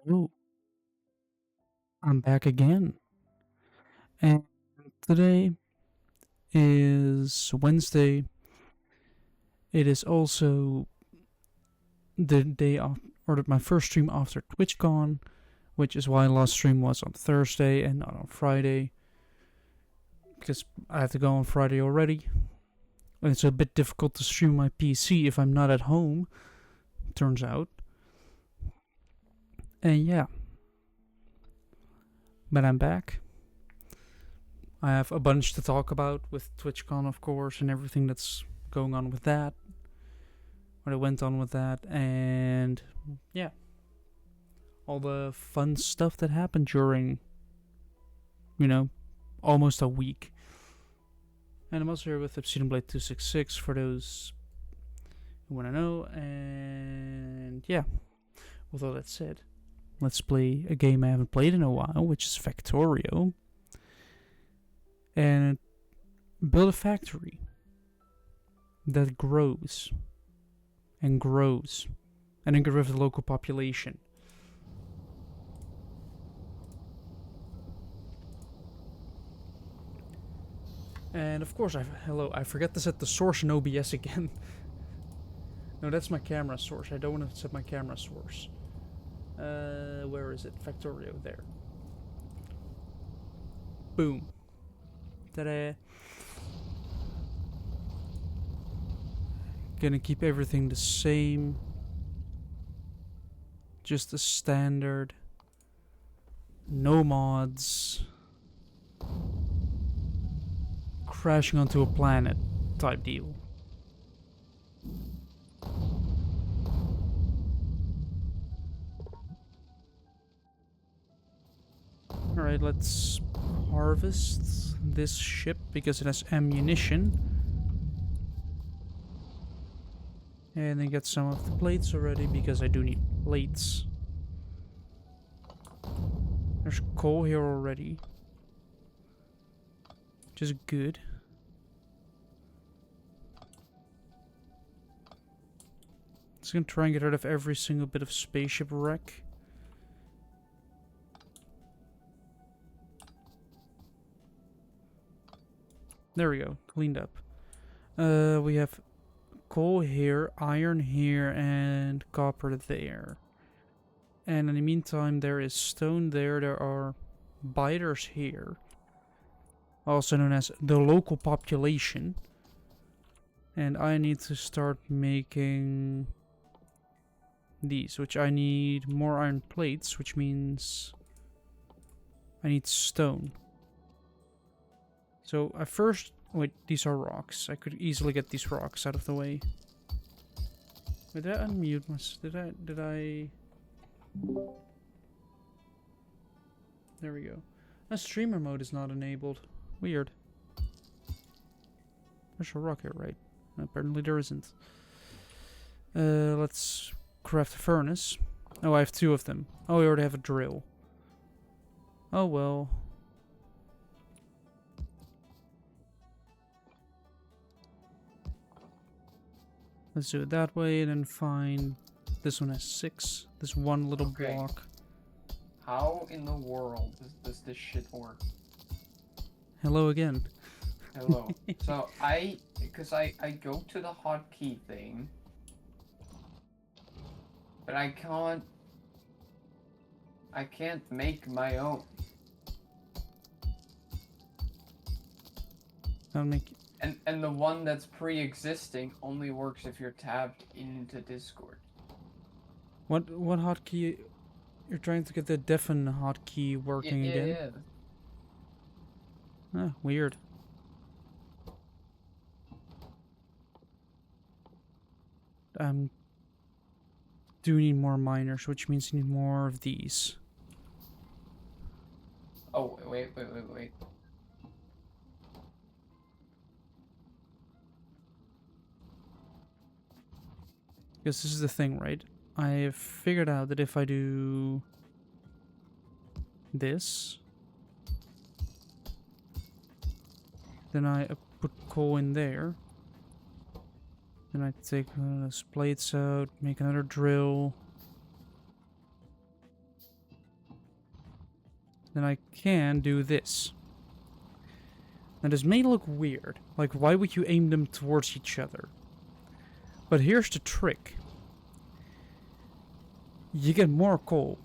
Hello, I'm back again. And today is Wednesday. It is also the day of, or my first stream after TwitchCon, which is why last stream was on Thursday and not on Friday, because I have to go on Friday already. And it's a bit difficult to stream my PC if I'm not at home, turns out. And yeah, but I'm back. I have a bunch to talk about with TwitchCon, of course, and everything that's going on with that. What went on with that, and yeah, all the fun stuff that happened during, you know, almost a week. And I'm also here with Obsidian Blade 266 for those who want to know. And yeah, with all that said, let's play a game I haven't played in a while, which is Factorio. And build a factory that grows and grows and then get rid of the local population. And of course, I forget to set the source in OBS again. No, that's my camera source. I don't want to set my camera source. Where is it? Factorio, there. Boom. Ta-da. Gonna keep everything the same. Just the standard. No mods. Crashing onto a planet type deal. Alright, let's harvest this ship because it has ammunition. And then get some of the plates already because I do need plates. There's coal here already, which is good. Just gonna try and get rid of every single bit of spaceship wreck. There we go, cleaned up. We have coal here, iron here, and copper there. And in the meantime, there is stone there. There are biters here, also known as the local population. And I need to start making these, which I need more iron plates, which means I need stone. So I first... Wait, these are rocks. I could easily get these rocks out of the way. Wait, did I unmute myself? Did I... There we go. A streamer mode is not enabled. Weird. There's a rock here, right? Apparently there isn't. Let's craft a furnace. Oh, I have two of them. Oh, I already have a drill. Oh well. Let's do it that way and then find... This one has 6. This one little block. How in the world does this shit work? Hello again. Hello. So because I go to the hotkey thing, but I can't make my own. I'll make... And the one that's pre-existing only works if you're tabbed into Discord. What hotkey? You're trying to get the deafen hotkey working again? Yeah. Ah, weird. Do need more miners, which means you need more of these. Oh, wait. Because this is the thing, right? I have figured out that if I do this, then I put coal in there. Then I take those plates out, make another drill. then I can do this. Now this may look weird, like why would you aim them towards each other? But here's the trick. You get more coal.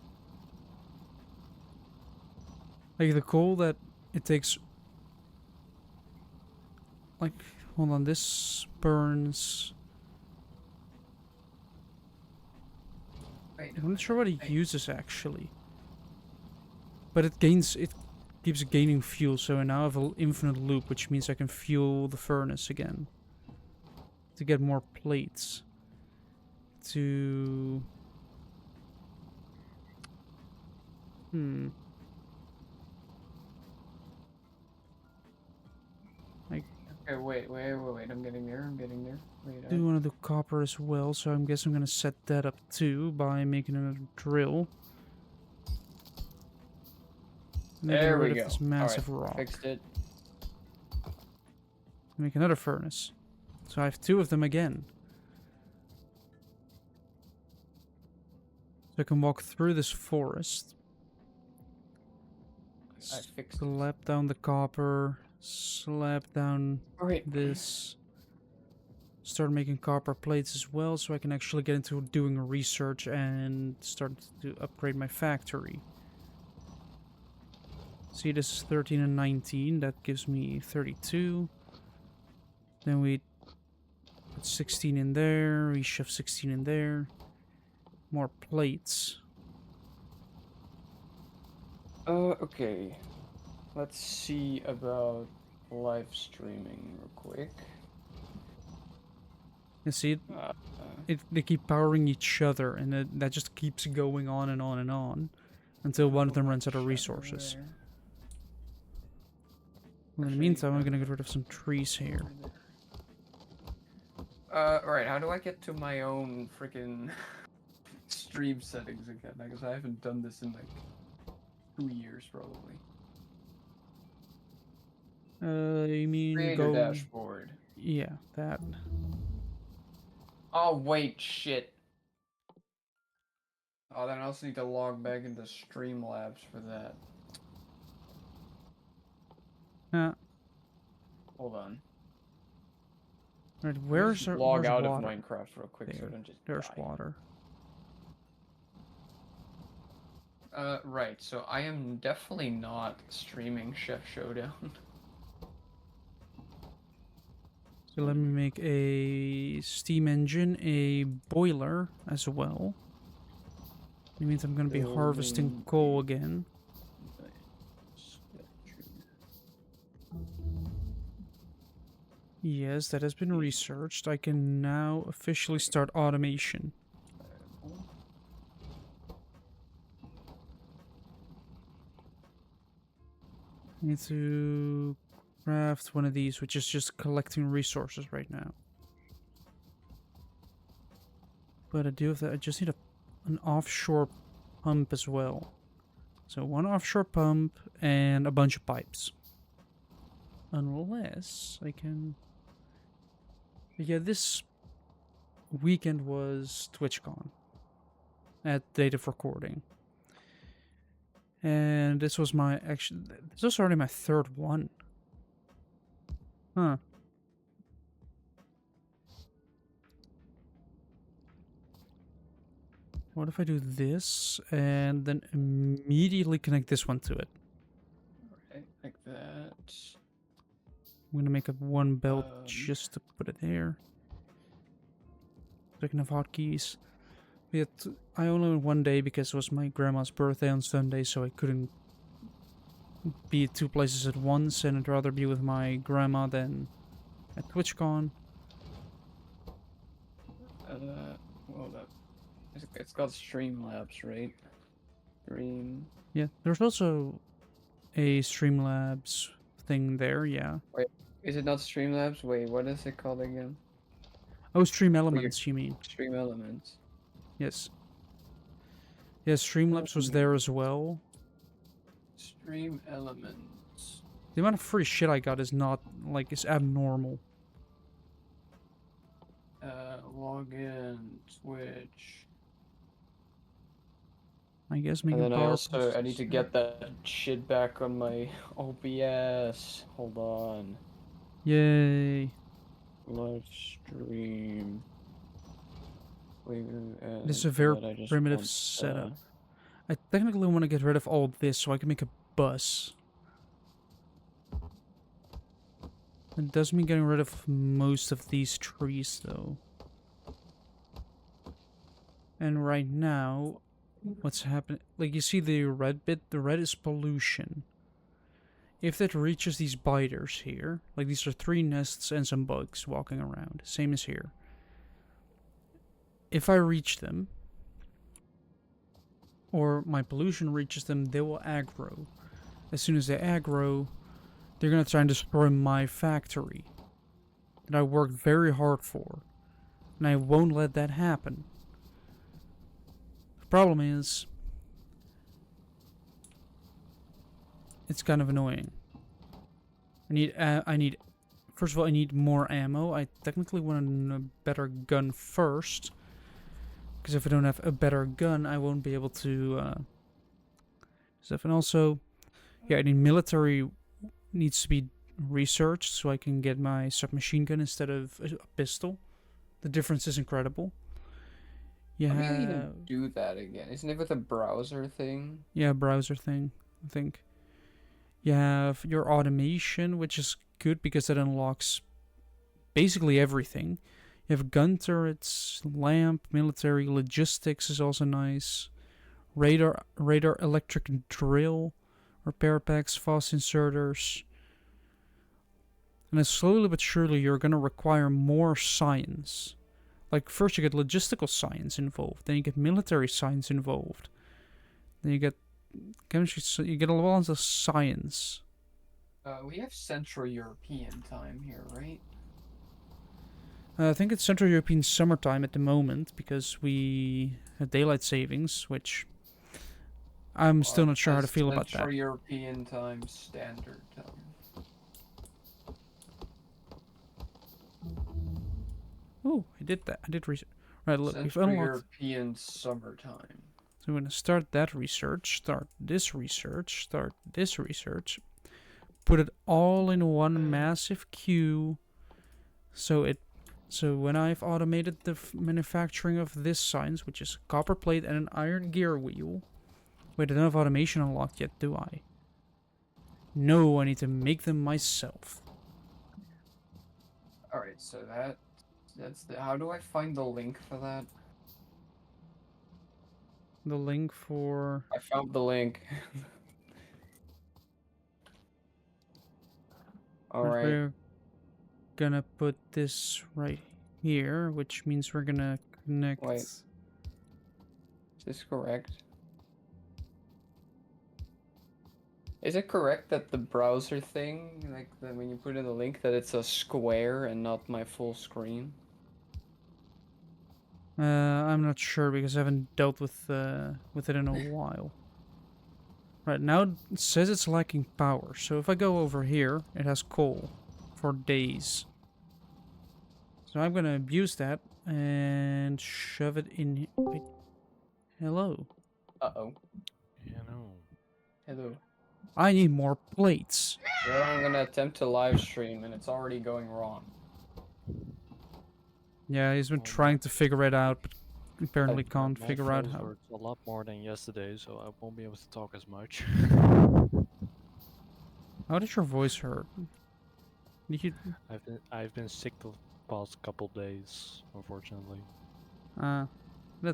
Like the coal that it takes... Like, hold on, this burns... Wait, I'm not sure what it uses actually. But it keeps gaining fuel, so I now have an infinite loop, which means I can fuel the furnace again. To get more plates. To... Okay, wait. I'm getting there. Wait, Do want to do copper as well, so I guess I'm gonna set that up too by making another drill. And then get there we rid go. of this massive Alright, rock. fixed it. Make another furnace. So I have 2 of them again. So I can walk through this forest. I fixed it. Slap down the copper. Slap down Alright. this. Start making copper plates as well, so I can actually get into doing research and start to upgrade my factory. See, this is 13 and 19. That gives me 32. Then we put 16 in there. We shove 16 in there. More plates. Okay. Let's see about live streaming real quick. You see, they keep powering each other, and that just keeps going on and on and on until one of them runs out of resources. In the meantime, I'm gonna get rid of some trees here. Right, how do I get to my own freaking stream settings again? Because I haven't done this in like 2 years probably. You mean Creator dashboard. Yeah, that. Oh wait, shit. Oh, then I also need to log back into Streamlabs for that. Hold on. Right, where's log where's out water? of Minecraft real quick so I don't just There's die. water. Right, so I am definitely not streaming Chef Showdown. So let me make a steam engine, a boiler as well. It means I'm gonna be harvesting coal again. Yes, that has been researched. I can now officially start automation. I need to craft one of these, which is just collecting resources right now. But I do have that. I just need an offshore pump as well. So 1 offshore pump and a bunch of pipes. Unless I can... Yeah, this weekend was TwitchCon at date of recording. And this was my this was already my 3rd one. Huh. What if I do this and then immediately connect this one to it? Alright, like that. I'm gonna make up 1 belt just to put it there. So I can have hotkeys. Yet I only went 1 day because it was my grandma's birthday on Sunday, so I couldn't be at 2 places at once, and I'd rather be with my grandma than at TwitchCon. Well, it's called Streamlabs, right? Yeah, there's also a Streamlabs thing there, yeah. Wait, is it not Streamlabs? Wait, what is it called again? Oh, Stream Elements, you mean? Stream Elements. Yes. Yes, Streamlabs was there as well. Stream Elements. The amount of free shit I got is not, like, it's abnormal. Login, Twitch. I guess And making then power I need to processor. get that shit back on my OBS. Hold on. Yay. Live stream. Wait, This is a for very that I just primitive want setup. I technically want to get rid of all this so I can make a bus. It does mean getting rid of most of these trees, though. And right now, what's happening? Like, you see the red bit? The red is pollution. If that reaches these biters here, like these are 3 nests and some bugs walking around, same as here. If I reach them, or my pollution reaches them, they will aggro. As soon as they aggro, they're gonna try and destroy my factory that I worked very hard for. And I won't let that happen. The problem is, it's kind of annoying. First of all, I need more ammo. I technically want a better gun first. Because if I don't have a better gun, I won't be able to stuff. And also, yeah, I need military needs to be researched so I can get my submachine gun instead of a pistol. The difference is incredible. How do you even do that again? Isn't it with a browser thing? Yeah, browser thing, I think. You have your automation, which is good because it unlocks basically everything. You have gun turrets, lamp, military, logistics is also nice. Radar, electric drill, repair packs, fast inserters. And then slowly but surely you're gonna require more science. Like first you get logistical science involved, then you get military science involved, then you get chemistry. So you get a lot of science. We have Central European time here, right? I think it's Central European summertime at the moment because we have daylight savings, which I'm still not sure how to feel about that. Central European time, standard time. Oh, I did that. I did research. Right, look, we've Central unlocked. European summertime. So we're gonna start that research, start this research, put it all in one massive queue. So when I've automated the manufacturing of this science, which is copper plate and an iron gear wheel. Wait, I don't have automation unlocked yet, do I? No, I need to make them myself. Alright, so that's the. How do I find the link for that? The link for... I found the link. Alright. We're gonna put this right here, which means we're gonna connect... Wait. Is this correct? Is it correct that the browser thing, like when you put in the link, that it's a square and not my full screen? I'm not sure because I haven't dealt with it in a while. Right, now it says it's lacking power, so if I go over here, it has coal for days. So I'm gonna abuse that and shove it in here. Wait. Hello. Uh-oh. Hello. Hello. I need more plates. Well, I'm gonna attempt to live stream and it's already going wrong. Yeah, he's been trying to figure it out, but apparently can't My figure out voice how. hurts a lot more than yesterday, so I won't be able to talk as much. How did your voice hurt? Did you... I've been sick the past couple days, unfortunately. that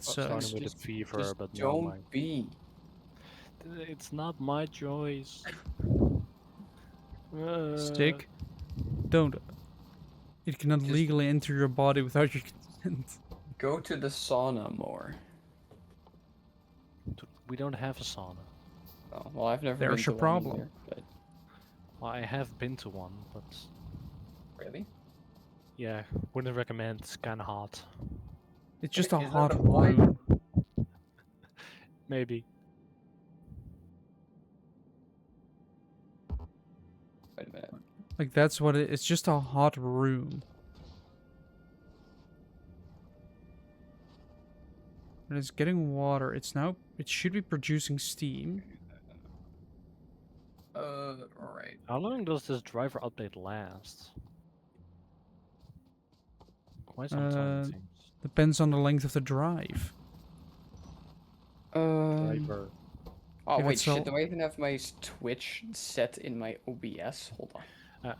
sucks. Starting with a fever, just but now don't be. it's not my choice. Stick? Don't. It cannot Just- legally enter your body without your consent. Go to the sauna more. We don't have a sauna. Oh, well, I've never There's been your to problem. one either, but Well, I have been to one, but really? yeah, wouldn't recommend. It's kind of hot. It's just a Is that hot the point? room. Maybe. Wait a minute. Like, that's what it's just a hot room. And it's getting water. It should be producing steam. Alright. How long does this driver update last? Quite some time, it seems. Depends on the length of the drive. Driver. Oh If wait, it's shit, all- do I even have my Twitch set in my OBS? Hold on.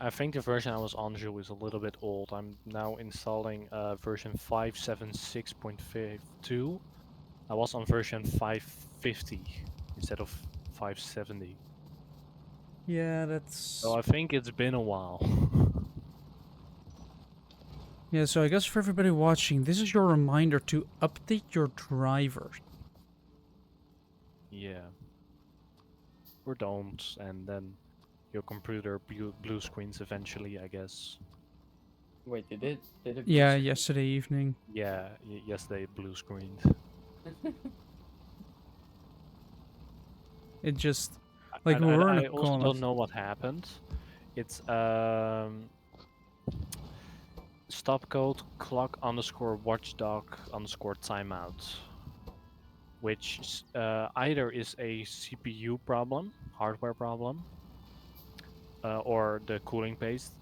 I think the version I was on, Jules, is a little bit old. I'm now installing version 576.52. I was on version 550 instead of 570. Yeah, that's... So I think it's been a while. Yeah, so I guess for everybody watching, this is your reminder to update your driver. Yeah. Or don't, and then your computer blue screens eventually, I guess. Wait, did it? Yeah, yesterday evening. Yeah, yesterday blue screened. It just... Like, we were in I a also call. don't know what happened. It's stop code clock underscore watchdog underscore timeout, which either is a CPU problem, hardware problem, or the cooling paste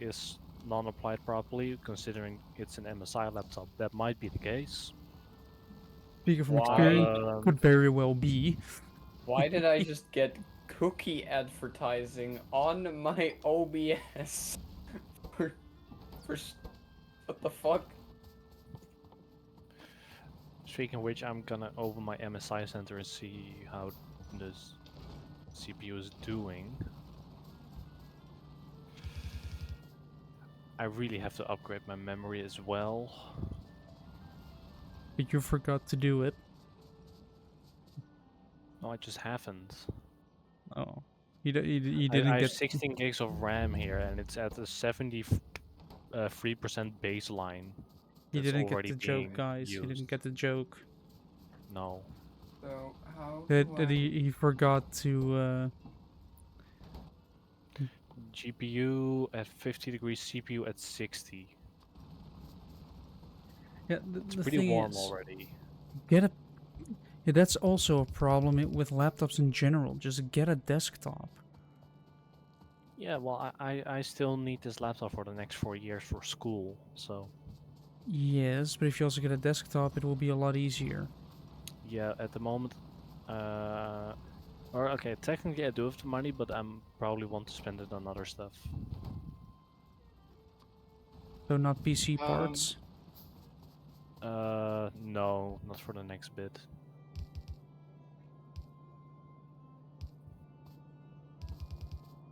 is non-applied properly, considering it's an MSI laptop. That might be the case. Speaking from Why? experience, could very well be. Why did I just get cookie advertising on my OBS? for, what the fuck? Speaking of which, I'm gonna open my MSI center and see how this CPU is doing. I really have to upgrade my memory as well. But you forgot to do it. No, I just haven't. Oh. You I didn't have get... 16 gigs of RAM here, and it's at a 73% baseline. You That's didn't get already the joke, being guys. You didn't used. get the joke. No. So, how That, do I... he forgot to... GPU at 50 degrees, CPU at 60. Yeah, It's the pretty thing warm is, already. get a... Yeah, that's also a problem with laptops in general. Just get a desktop. Yeah, well, I still need this laptop for the next 4 years for school, so... Yes, but if you also get a desktop, it will be a lot easier. Yeah, at the moment... Or, okay, technically I do have the money, but I'm probably want to spend it on other stuff. So not PC parts. No, not for the next bit.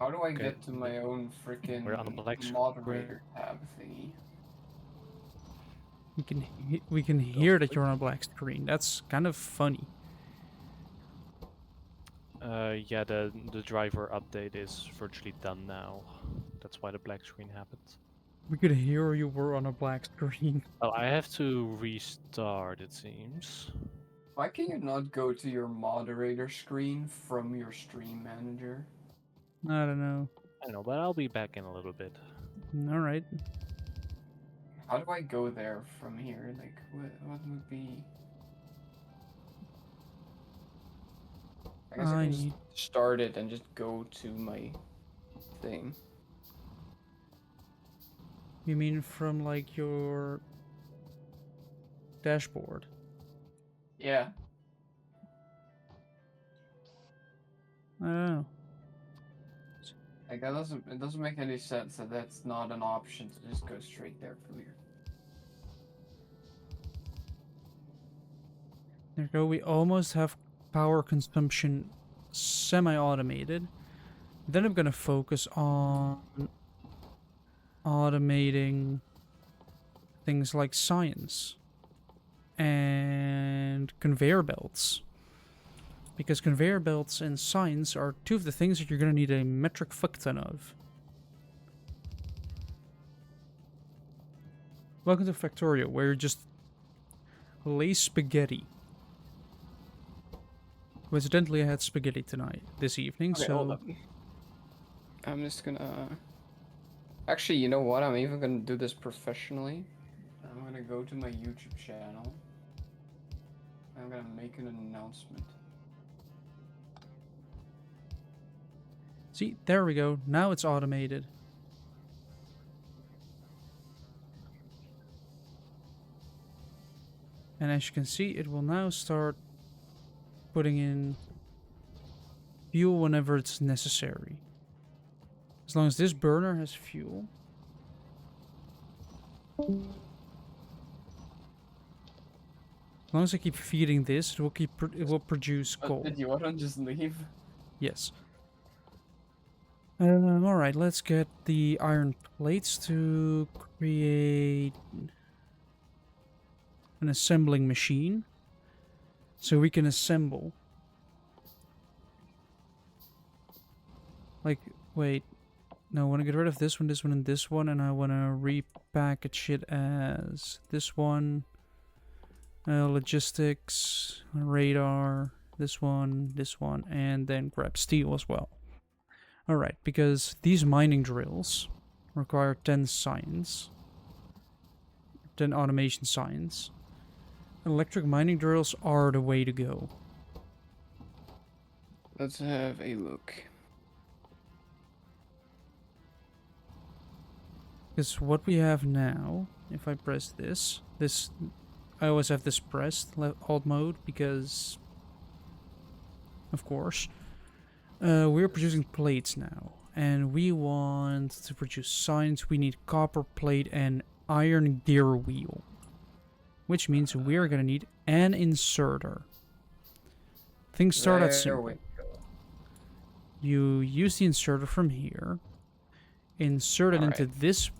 How do I Okay, get to my own freaking we're on the black moderator tab thingy? We can hear that you're on a black screen. That's kind of funny. Yeah, the driver update is virtually done now. That's why the black screen happened. We could hear you were on a black screen. Oh, I have to restart, it seems. Why can you not go to your moderator screen from your stream manager? I don't know. I don't know, but I'll be back in a little bit. Alright. How do I go there from here? Like, what would be... I guess I can just start it and just go to my thing. You mean from, like, your dashboard? Yeah. I don't know. Like, it doesn't make any sense that that's not an option to just go straight there from here. There we go. We almost have power consumption semi-automated. Then I'm gonna focus on automating things like science and conveyor belts. Because conveyor belts and science are two of the things that you're gonna need a metric fuck ton of. Welcome to Factorio, where you just lay spaghetti. Coincidentally, I had spaghetti this evening, Okay, so... hold up. I'm just gonna... Actually, you know what? I'm even gonna do this professionally. I'm gonna go to my YouTube channel. I'm gonna make an announcement. See, there we go. Now it's automated. And as you can see, it will now start putting in fuel whenever it's necessary. As long as this burner has fuel. As long as I keep feeding this, it will produce coal. Did you want to just leave? Yes. All right, let's get the iron plates to create an assembling machine, so we can assemble. Like, wait, no, I want to get rid of this one, and this one, and I want to repackage it as this one. Logistics, radar, this one, and then grab steel as well. Alright, because these mining drills require 10 signs. 10 automation signs. Electric mining drills are the way to go. Let's have a look. Because what we have now, if I press this, I always have this pressed, alt mode, because, of course, we're producing plates now, and we want to produce signs. We need copper plate and iron gear wheel, which means we're gonna need an inserter. Things start out simple. You use the inserter from here, insert it into this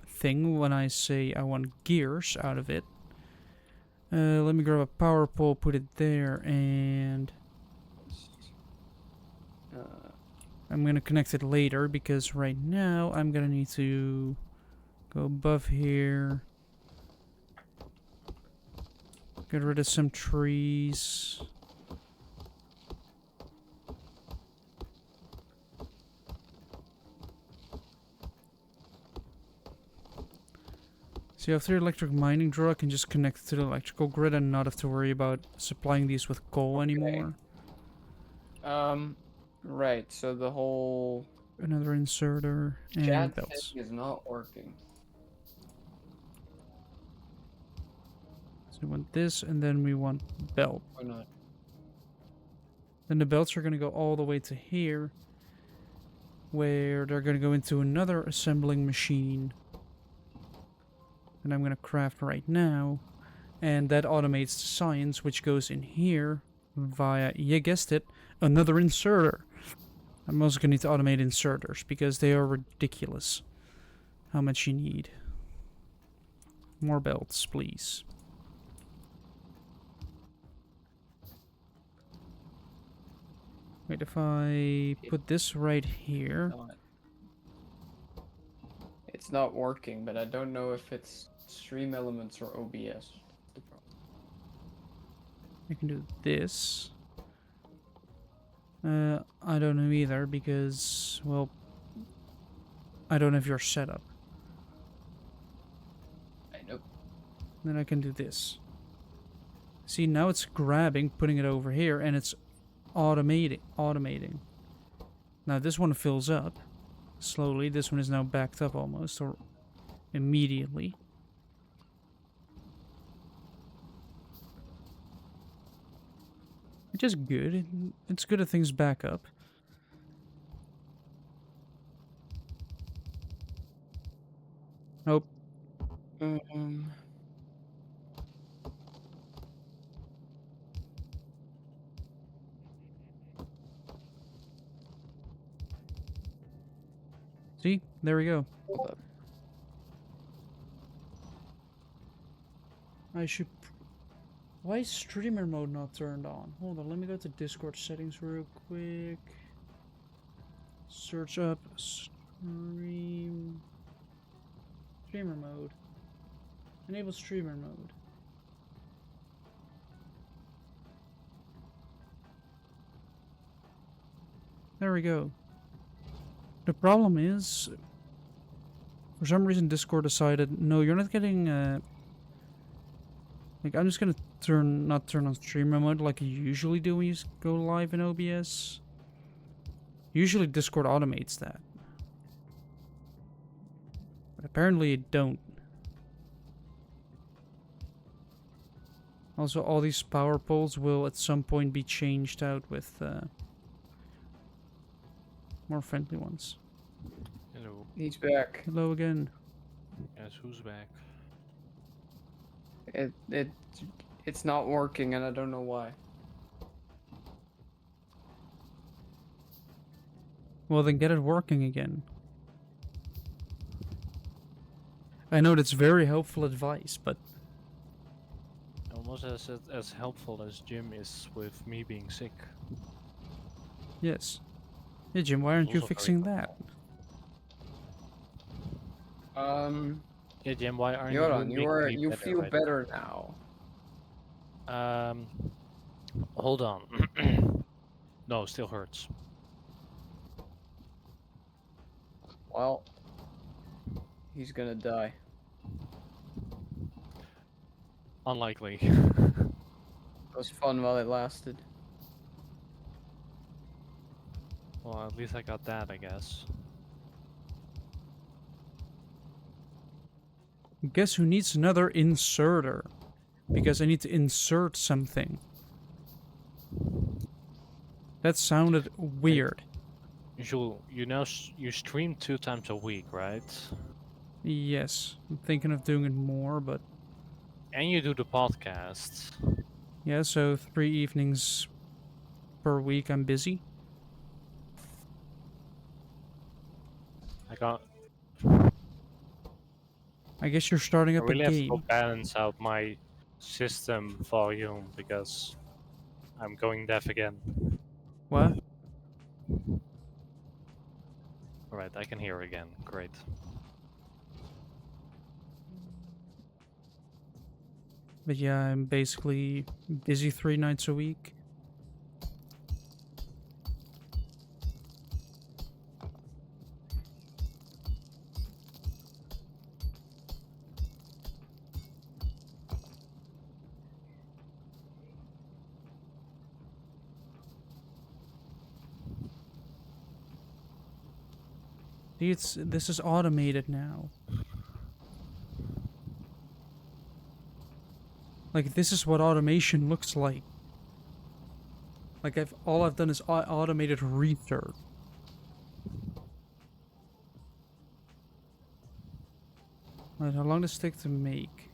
thing when I say I want gears out of it. Let me grab a power pole, put it there, and I'm gonna connect it later because right now I'm gonna need to go above here, get rid of some trees. So after the electric mining drill, I can just connect it to the electrical grid and not have to worry about supplying these with coal anymore. Right, so the whole... Another inserter and chat belts. thing is not working. So we want this, and then we want belt. Why not? Then the belts are going to go all the way to here, where they're going to go into another assembling machine. And I'm going to craft right now. And that automates the signs, which goes in here via, you guessed it, another inserter. I'm also going to need to automate inserters, because they are ridiculous how much you need. More belts, please. Wait, if I put this right here... It's not working, but I don't know if it's Stream Elements or OBS. I can do this. I don't know either because, well, I don't have your setup. I know. Then I can do this. See, now it's grabbing, putting it over here, and it's automating. Now this one fills up slowly. This one is now backed up almost, or immediately. Which is good. It's good that things back up. Nope. See? There we go. Hold up. I should... Why is streamer mode not turned on? Hold on, let me go to Discord settings real quick. Search up streamer mode. Enable streamer mode. There we go. The problem is, for some reason Discord decided, no, you're not getting, like, I'm just gonna not turn on streamer mode like you usually do when you go live in OBS. Usually Discord automates that. But apparently it don't. Also, all these power poles will at some point be changed out with more friendly ones. Hello. He's back. Hello again. Yes, who's back? It's not working, and I don't know why. Well, then get it working again. I know that's very helpful advice, but Almost as helpful as Jim is with me being sick. yes. Hey Jim, why aren't you Also very fixing that? helpful. Yeah, Jim, why aren't Yoran, you making me you better feel right better now. Hold on. No, still hurts. Well, he's gonna die. Unlikely. It was fun while it lasted. Well, at least I got that, I guess. Guess who needs another inserter? Because I need to insert something. That sounded weird. You stream 2 times a week, right? Yes, I'm thinking of doing it more, but And you do the podcasts. yeah, so 3 evenings per week I'm busy. I guess you're starting I up a really have to go game. balance out my system volume because I'm going deaf again. What? Alright, I can hear again. Great. But yeah, I'm basically busy 3 nights a week. See, this is automated now. Like, this is what automation looks like. Like, all I've done is automated restart. Right, how long does it take to make?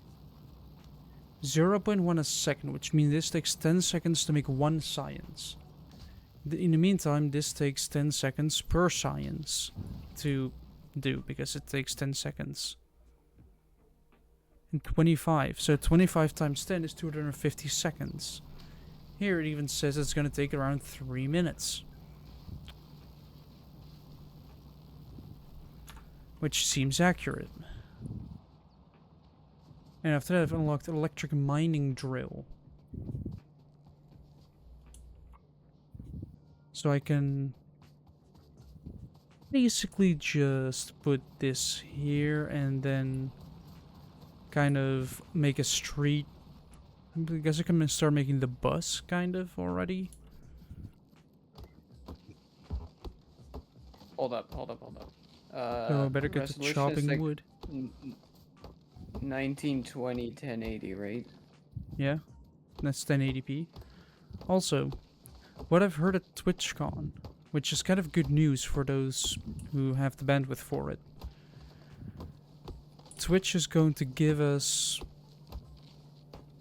0.1 a second, which means this takes 10 seconds to make 1 science. In the meantime, this takes 10 seconds per science to do, because it takes 10 seconds. And 25, so 25 times 10 is 250 seconds. Here it even says it's going to take around 3 minutes. Which seems accurate. And after that I've unlocked electric mining drill. So I can basically just put this here and then kind of make a street. I guess I can start making the bus kind of already. Hold up. So I better get to chopping like wood. 1920 1080, right? Yeah, that's 1080p. Also, what I've heard at TwitchCon, which is kind of good news for those who have the bandwidth for it. Twitch is going to give us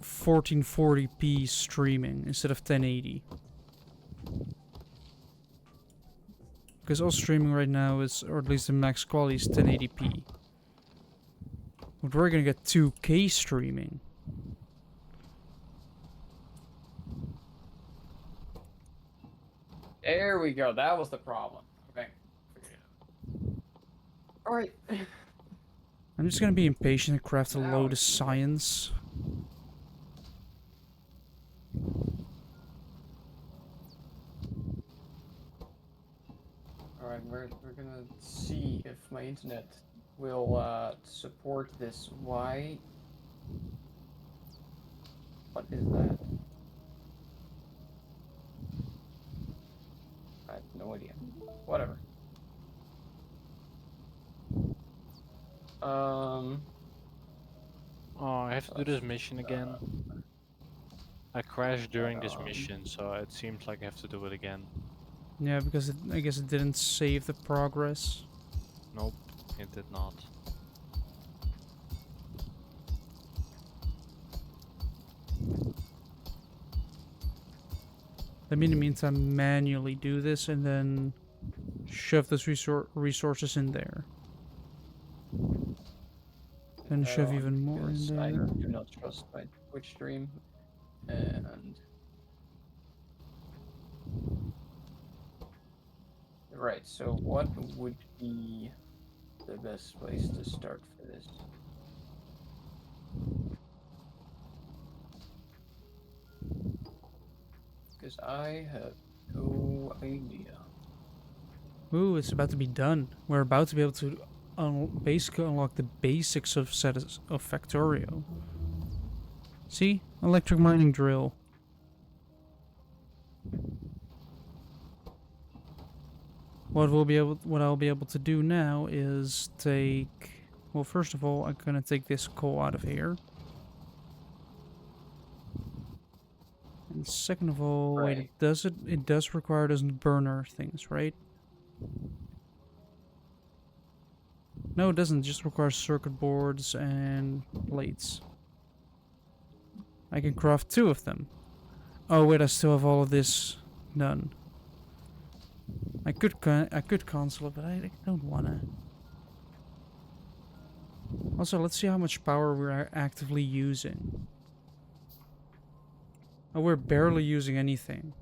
1440p streaming instead of 1080. Because all streaming right now is, or at least the max quality is 1080p. But we're gonna get 2K streaming. There we go. That was the problem. Okay. Alright. I'm just gonna be impatient and craft a Now load of it's science. Alright, we're gonna see if my internet will support this. Why What is that? I have no idea. Whatever. Oh, I have to do this mission again. I crashed during this mission, so it seems like I have to do it again. Yeah, because I guess it didn't save the progress. Nope, it did not. Let me, in the meantime, manually do this and then shove those resources in there. Then shove even more in there. I do not trust my Twitch stream, and right. So, what would be the best place to start for this? Because I have no idea. Ooh, it's about to be done. We're about to be able to basically unlock the basics of Factorio. See? Electric mining drill. What I'll be able to do now is take. Well, first of all, I'm gonna take this coal out of here. And second of all, wait, it does require those burner things, right? No, it doesn't. It just requires circuit boards and plates. I can craft 2 of them. Oh wait, I still have all of this done. I could cancel it, but I don't wanna. Also, let's see how much power we're actively using. Oh, we're barely using anything.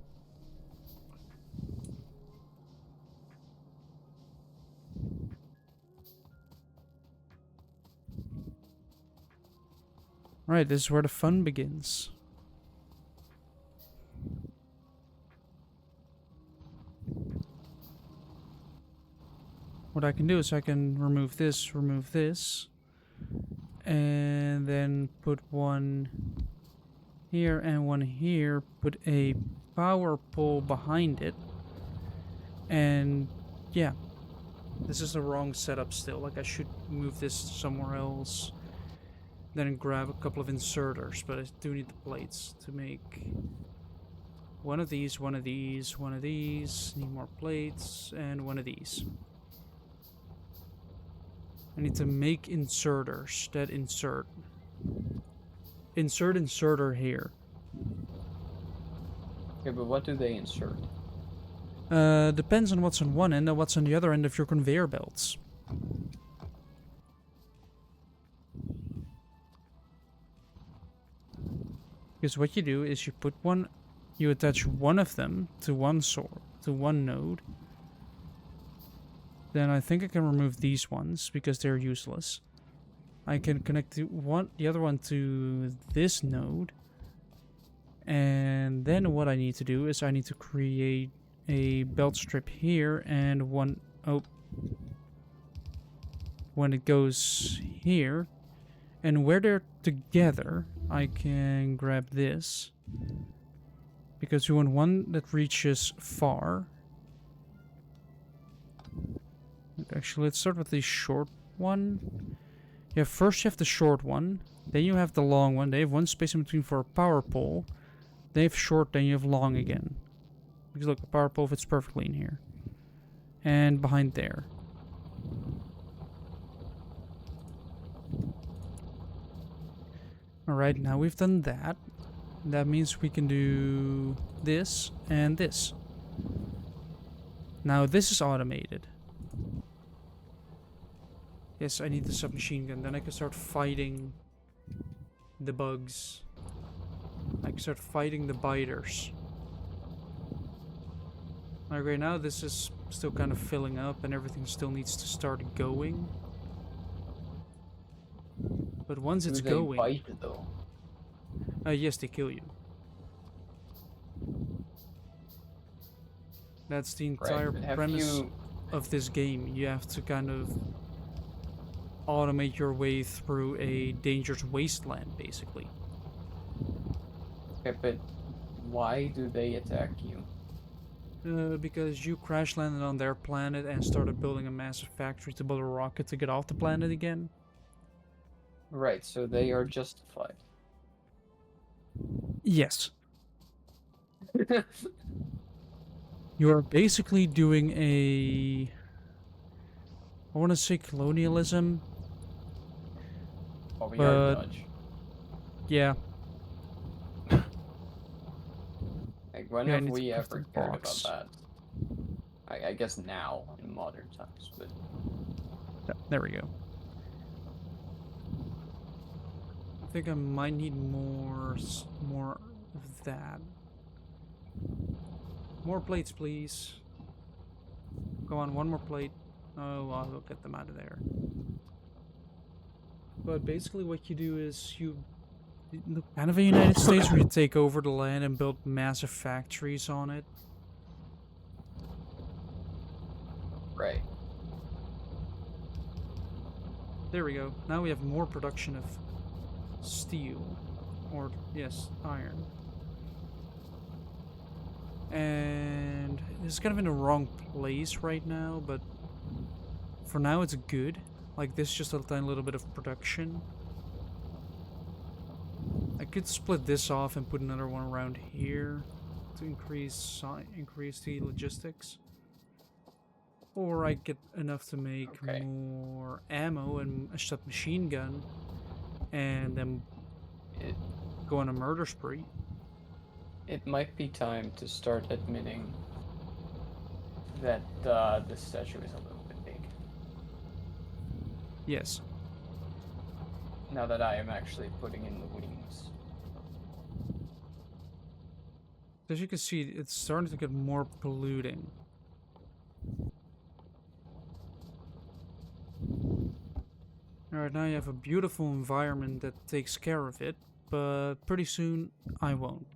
Right, this is where the fun begins. What I can do is I can remove this, and then put one here and one here, put a power pole behind it, and yeah, this is the wrong setup still. Like, I should move this somewhere else, then grab a couple of inserters, but I do need the plates to make one of these, one of these, one of these, need more plates, and one of these. I need to make inserters that insert. Insert inserter here. Okay, but what do they insert? Depends on what's on one end and what's on the other end of your conveyor belts. Because what you do is you attach one of them to one node. Then I think I can remove these ones because they're useless. I can connect the other one to this node. And then what I need to do is I need to create a belt strip here and one... Oh. When it goes here. And where they're together, I can grab this. Because you want one that reaches far. Actually, let's start with the short one. Yeah, first you have the short one. Then you have the long one. They have one space in between for a power pole. They have short, then you have long again. Because look, the power pole fits perfectly in here. And behind there. Alright, now we've done that. That means we can do this and this. Now this is automated. Yes, I need the submachine gun. Then I can start fighting the bugs. I can start fighting the biters. Like right now, this is still kind of filling up and everything still needs to start going. But once it's going... bite, though? Yes, they kill you. That's the entire premise of this game. You have to kind of automate your way through a dangerous wasteland, basically. Okay, but why do they attack you? Because you crash landed on their planet and started building a massive factory to build a rocket to get off the planet again. Right, so they are justified. Yes. You are basically doing a... I want to say colonialism, Oh, we are but Dutch. yeah. Like, when Yeah, I have need to we put the ever cared about box. that? I guess now, in modern times, but... There we go. I think I might need more of that. More plates, please. Go on, one more plate. Oh, I'll get them out of there. But basically what you do is you... kind of a United States where you take over the land and build massive factories on it. Right. There we go. Now we have more production of steel. Or, yes, iron. And it's kind of in the wrong place right now, but for now it's good. Like this, just a tiny little bit of production. I could split this off and put another one around here to increase the logistics. Or I get enough to make Okay. more ammo and a submachine gun, and then go on a murder spree. It might be time to start admitting that this statue is a little bit big. Yes. Now that I am actually putting in the wings. As you can see, it's starting to get more polluting. Alright, now you have a beautiful environment that takes care of it, but pretty soon I won't.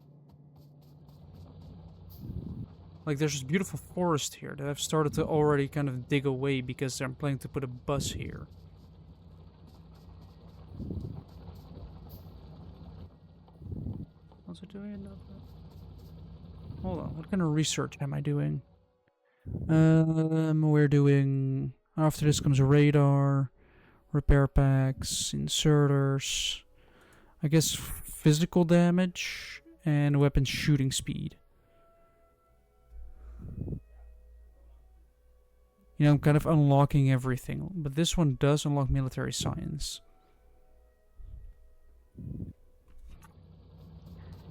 Like, there's this beautiful forest here that I've started to already kind of dig away because I'm planning to put a bus here. What's it doing? Hold on, what kind of research am I doing? We're doing... After this comes radar, repair packs, inserters, I guess physical damage, and weapon shooting speed. You know, I'm kind of unlocking everything, but this one does unlock military science.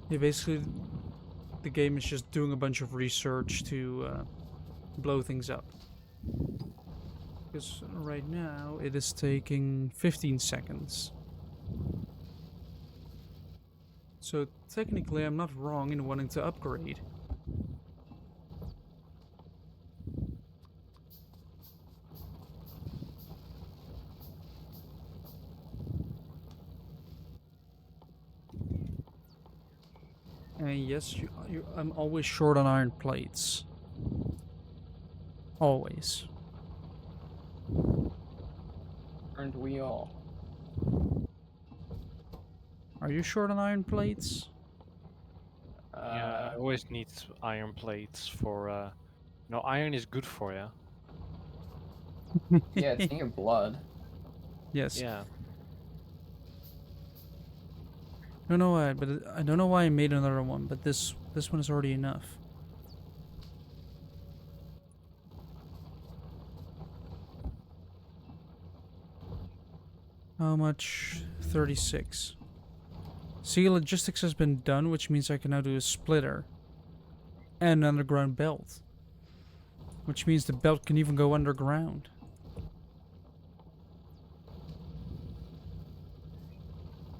Yeah, basically, the game is just doing a bunch of research to blow things up. Because right now, it is taking 15 seconds. So technically, I'm not wrong in wanting to upgrade. And yes, I'm always short on iron plates. Always. Aren't we all? Are you short on iron plates? Yeah, I always need iron plates for. No, iron is good for you. Yeah, it's in your blood. Yes. Yeah. I don't know why, but I don't know why I made another one, but this one is already enough. How much? 36. See, logistics has been done, which means I can now do a splitter. And an underground belt. Which means the belt can even go underground.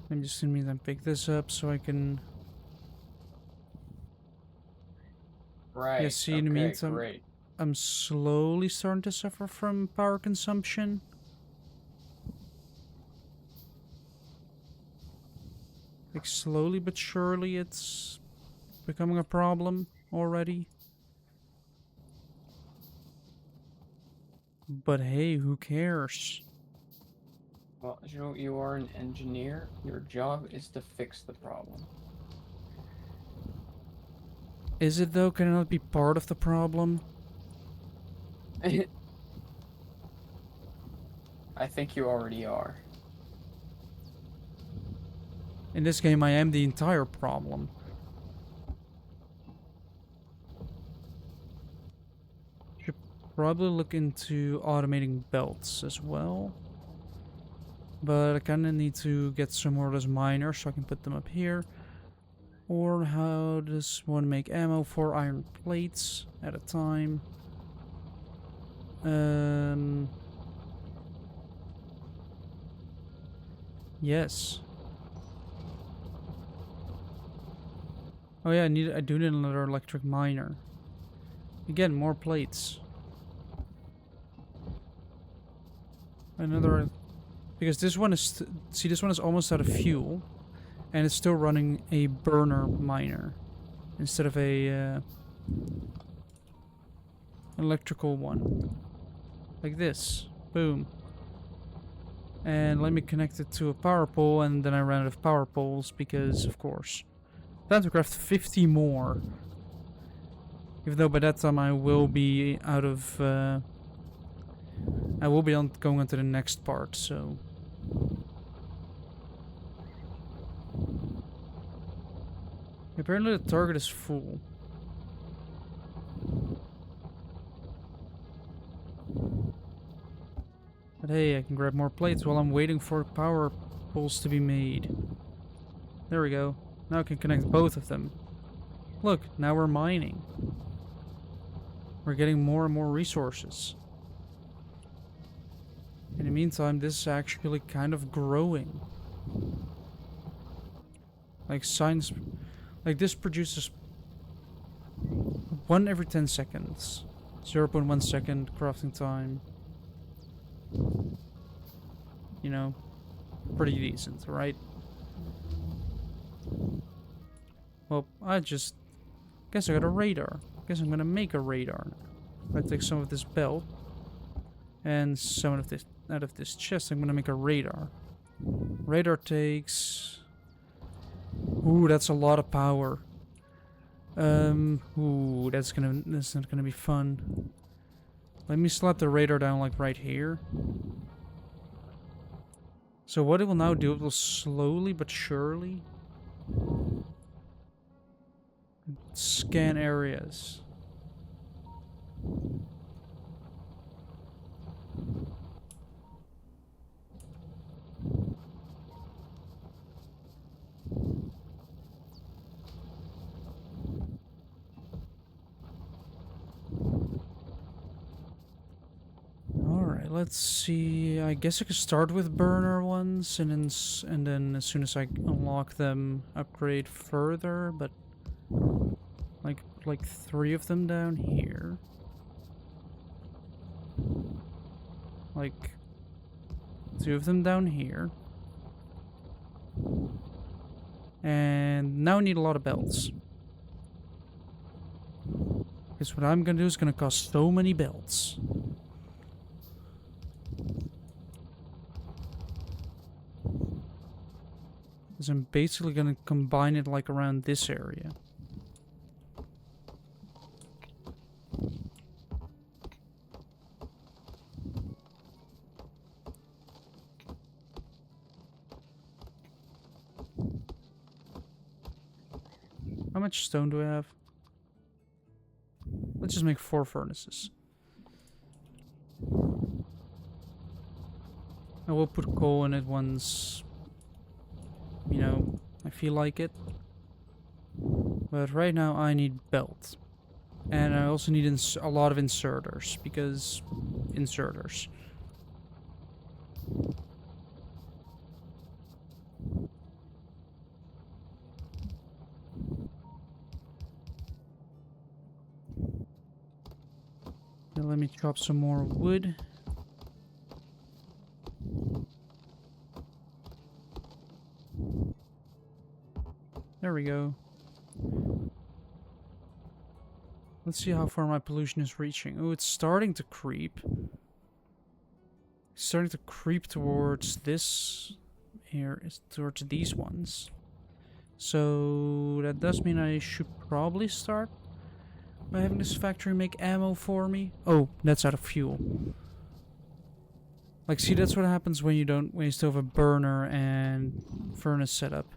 I'm just gonna mean I pick this up so I can... Right. Yeah, see, in the okay, meantime, great. I'm slowly starting to suffer from power consumption. Like, slowly but surely, it's becoming a problem already. But hey, who cares? Well, you know, you are an engineer. Your job is to fix the problem. Is it though? Can it not be part of the problem? I think you already are. In this game, I am the entire problem. Should probably look into automating belts as well. But I kinda need to get some more of those miners so I can put them up here. Or how does one make ammo? 4 iron plates at a time. Yes. Oh yeah, I do need another electric miner. Again, more plates. Another, because this one is see, this one is almost out of fuel, and it's still running a burner miner instead of a electrical one, like this. Boom. And let me connect it to a power pole, and then I ran out of power poles because, of course. Time to craft 50 more. Even though by that time I will be out of... I will be going on to the next part, so... Apparently the target is full. But hey, I can grab more plates while I'm waiting for power poles to be made. There we go. Now I can connect both of them. Look, now we're mining. We're getting more and more resources. In the meantime, this is actually kind of growing. Like science... Like this produces 1 every 10 seconds. 0.1 second crafting time. You know, pretty decent, right? Well, I just guess I got a radar. Guess I'm gonna make a radar. I take some of this belt and some of this out of this chest. I'm gonna make a radar. Radar takes. Ooh, that's a lot of power. Ooh, that's not gonna be fun. Let me slap the radar down like right here. So what it will now do, it will slowly but surely scan areas. Alright, let's see. I guess I could start with burner ones and then as soon as I unlock them, upgrade further, but like 3 of them down here. Like 2 of them down here. And now I need a lot of belts. Because what I'm gonna do is gonna cost so many belts. Because I'm basically gonna combine it like around this area. How much stone do I have? Let's just make 4 furnaces. I will put coal in it once, you know, I feel like it. But right now I need belt. And I also need a lot of inserters, because inserters. Now let me chop some more wood. There we go. Let's see how far my pollution is reaching. Oh, it's starting to creep. It's starting to creep towards this here, towards these ones. So that does mean I should probably start By having this factory make ammo for me? Oh, that's out of fuel. Like, see, that's what happens when you still have a burner and furnace set up.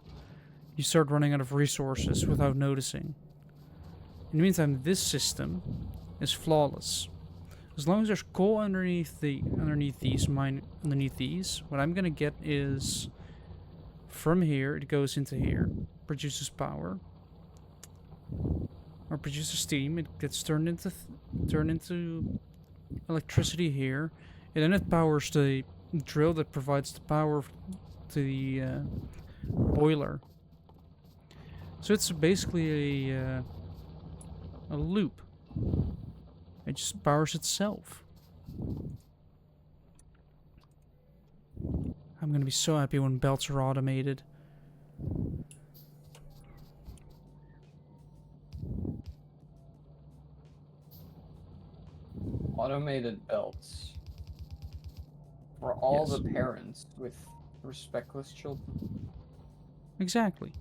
You start running out of resources without noticing. In the meantime, this system is flawless. As long as there's coal underneath these, what I'm gonna get is from here it goes into here, produces power, or produces steam. It gets turned into electricity here, and then it powers the drill that provides the power to the boiler. So it's basically a loop. It just powers itself. I'm gonna be so happy when belts are automated. Automated belts. For all Yes. the parents with respectless children. Exactly.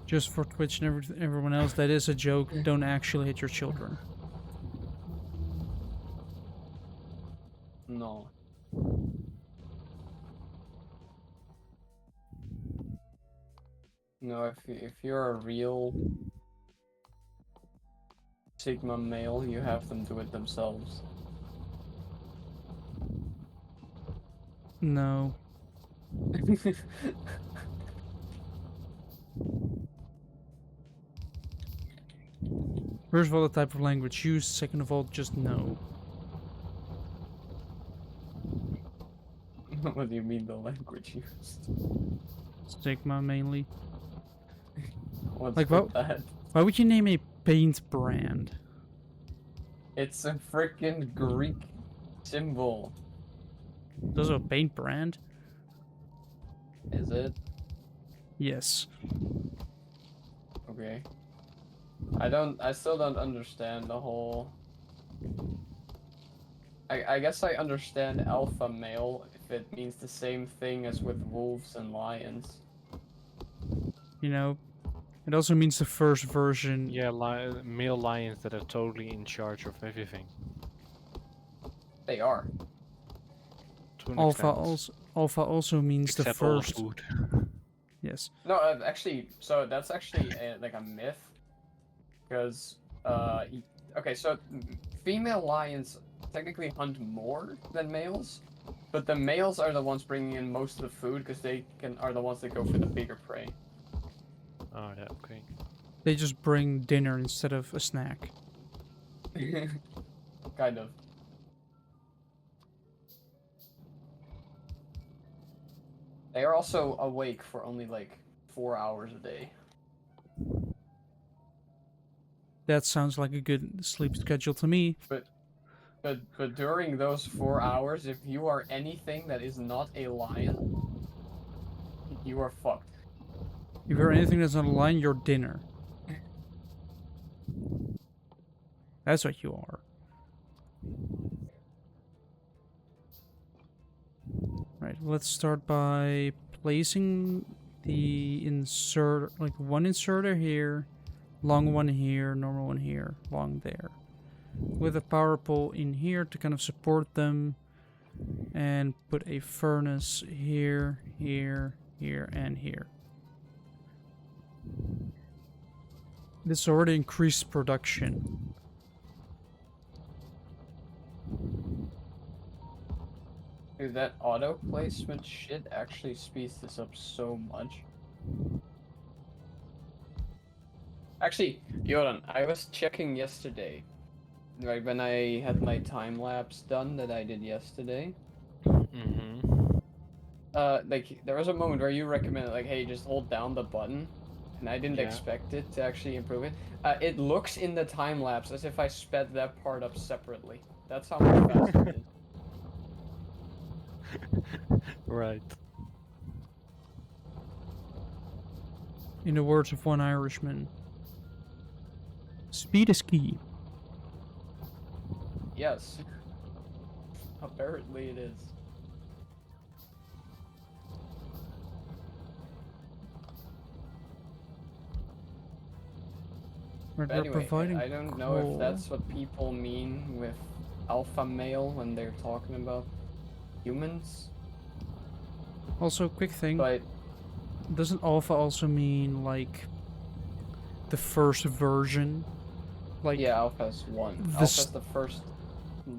Just for Twitch and everyone else, that is a joke. Don't actually hit your children. No. No, if you're a real Sigma male, you have them do it themselves. No. First of all, the type of language used. Second of all, just no. What do you mean the language used? Sigma mainly. What's Like, with that? Why would you name a paint brand? It's a freaking Greek symbol. Those are a paint brand? Is it? Yes. Okay. I still don't understand the whole... I guess I understand alpha male if it means the same thing as with wolves and lions. You know, it also means the first version. Yeah, male lions that are totally in charge of everything. They are. To an Alpha extent. also means the Except all the first. food. Yes. No, actually, so that's actually like a myth. Because, okay, so female lions technically hunt more than males, but the males are the ones bringing in most of the food because are the ones that go for the bigger prey. Oh, yeah, okay. They just bring dinner instead of a snack. Kind of. They are also awake for only like 4 hours a day. That sounds like a good sleep schedule to me. But during those 4 hours, if you are anything that is not a lion, you are fucked. If you're anything that's on the line, you're dinner. That's what you are. Right, let's start by placing the insert, like one inserter here, long one here, normal one here, long there. With a power pole in here to kind of support them. And put a furnace here, here, here, and here. This already increased production. Dude, that auto placement shit actually speeds this up so much. Actually, Yoran, I was checking yesterday, right when I had my time lapse done that I did yesterday. Mm-hmm. Like there was a moment where you recommended like, hey, just hold down the button, and I didn't Yeah. expect it to actually improve it. It looks in the time lapse as if I sped that part up separately. That's how much faster it is. Right. In the words of one Irishman, speed is key. Yes. Apparently it is. Right, But we're anyway, providing I don't know if that's what people mean with alpha male when they're talking about humans. Also, quick thing. But Doesn't alpha also mean, like, the first version? Like, yeah, alpha's one. this Alpha's the first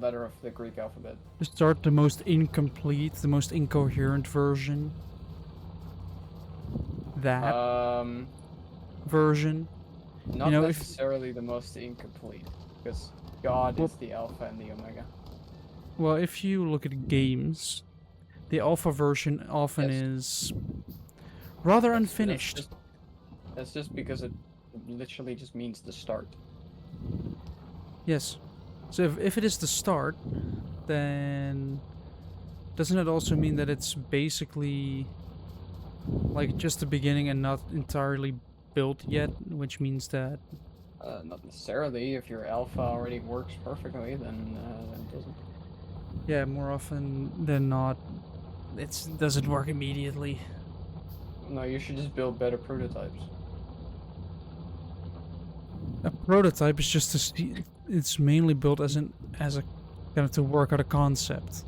letter of the Greek alphabet. to start the most incomplete, the most incoherent version. That version. Not know, necessarily the most incomplete, because God is the alpha and the omega. Well, if you look at games, the alpha version often Yes. is rather unfinished. That's just because it literally just means the start. Yes. So if it is the start, then doesn't it also mean that it's basically like just the beginning and not entirely built yet, which means that Not necessarily. If your alpha already works perfectly, then it doesn't. yeah, more often than not, it doesn't work immediately. No, you should just build better prototypes. A prototype is just it's mainly built as a kind of to work out a concept.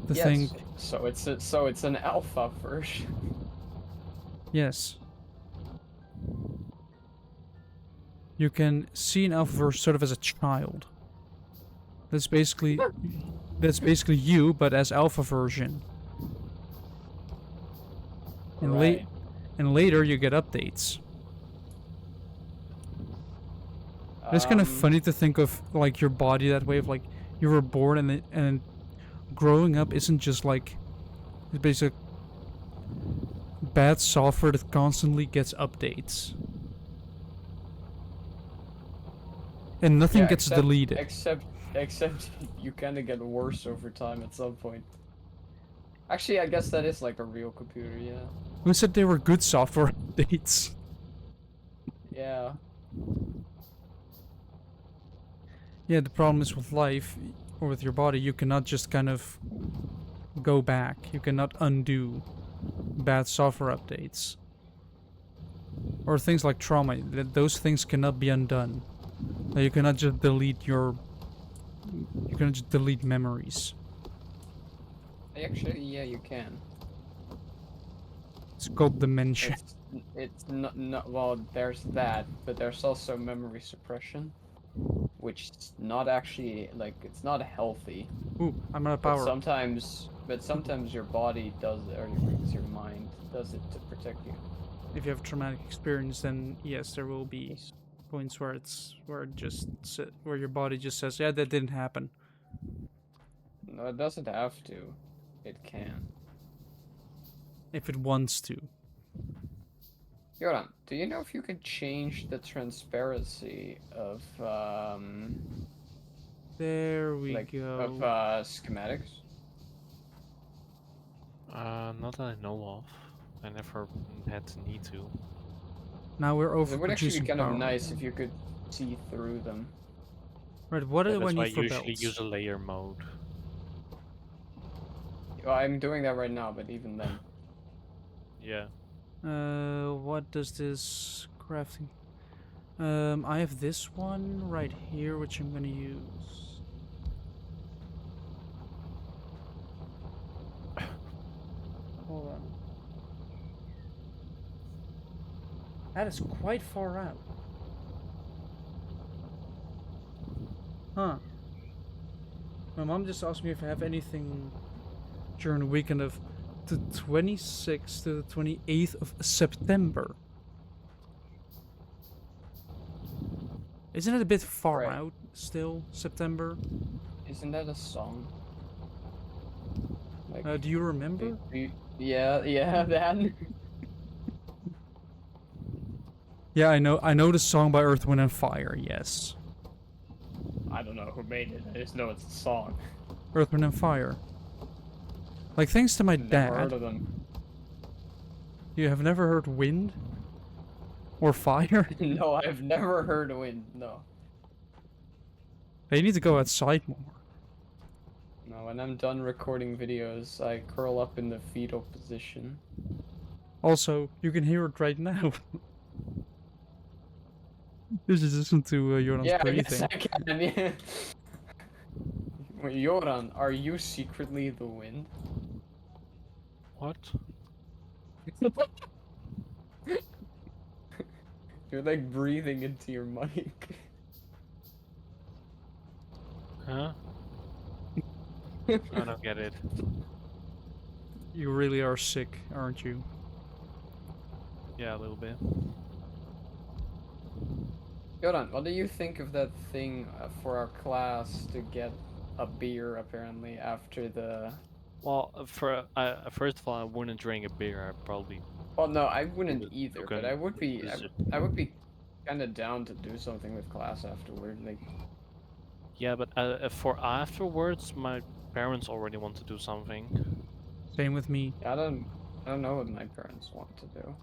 The Yes. thing. So it's an alpha version. Yes. You can see an alpha version sort of as a child. That's basically you, but as alpha version. And Right. and later you get updates. It's kind of funny to think of like your body that way, of like you were born and growing up isn't just like it's basically bad software that constantly gets updates. And nothing Yeah, gets except- deleted. Except you kind of get worse over time at some point. Actually, I guess that is like a real computer, yeah. Who said they were good software updates? Yeah. Yeah, the problem is with life, or with your body, you cannot just kind of go back. You cannot undo bad software updates. Or things like trauma, those things cannot be undone. You cannot just delete you cannot just delete memories. Actually, yeah, you can. It's called dementia. It's not well, there's that, but there's also memory suppression, which is not actually like it's not healthy. Ooh, I'm out of But power. sometimes your body does, or your mind does it to protect you. If you have a traumatic experience, then yes, there will be Yes. points where where your body just says, yeah, that didn't happen. No, it doesn't have to. It can. If it wants to. Yoran, do you know if you can change the transparency of There we like go. of schematics? Not that I know of. I never had the need to. Now we're 'Cause it would actually overproducing be kind power. of nice if you could see through them. Right, what do I That's why I need for usually belts? use a layer mode. Well, I'm doing that right now, but even then. Yeah. What does this crafting? I have this one right here, which I'm gonna use. Hold on. That is quite far out. Huh. My mom just asked me if I have anything during the weekend of the 26th to the 28th of September. Isn't it a bit far Right. out still, September? Isn't that a song? Like, Do you remember? yeah, that. Yeah, I know the song by Earth, Wind and Fire, yes. I don't know who made it. I just know it's a song. Earth, Wind and Fire. Like, thanks to my Never heard dad, of them. you have never heard Wind? Or Fire? No, I've never heard Wind. No. They need to go outside more. No, when I'm done recording videos, I curl up in the fetal position. Also, you can hear it right now. You should listen to Jordan's Yeah, I guess breathing. I can. Yeah. Wait, Joran, are you secretly the wind? What? You're like breathing into your mic. Huh? I don't get it. You really are sick, aren't you? Yeah, a little bit. Joran, what do you think of that thing for our class to get a beer apparently after the? Well, first of all, I wouldn't drink a beer. I probably Well, no, I do wouldn't it either, but token I would be. visit. I would be kind of down to do something with class afterward. Like, Yeah, but for afterwards, my parents already want to do something. Same with me. I don't know what my parents want to do.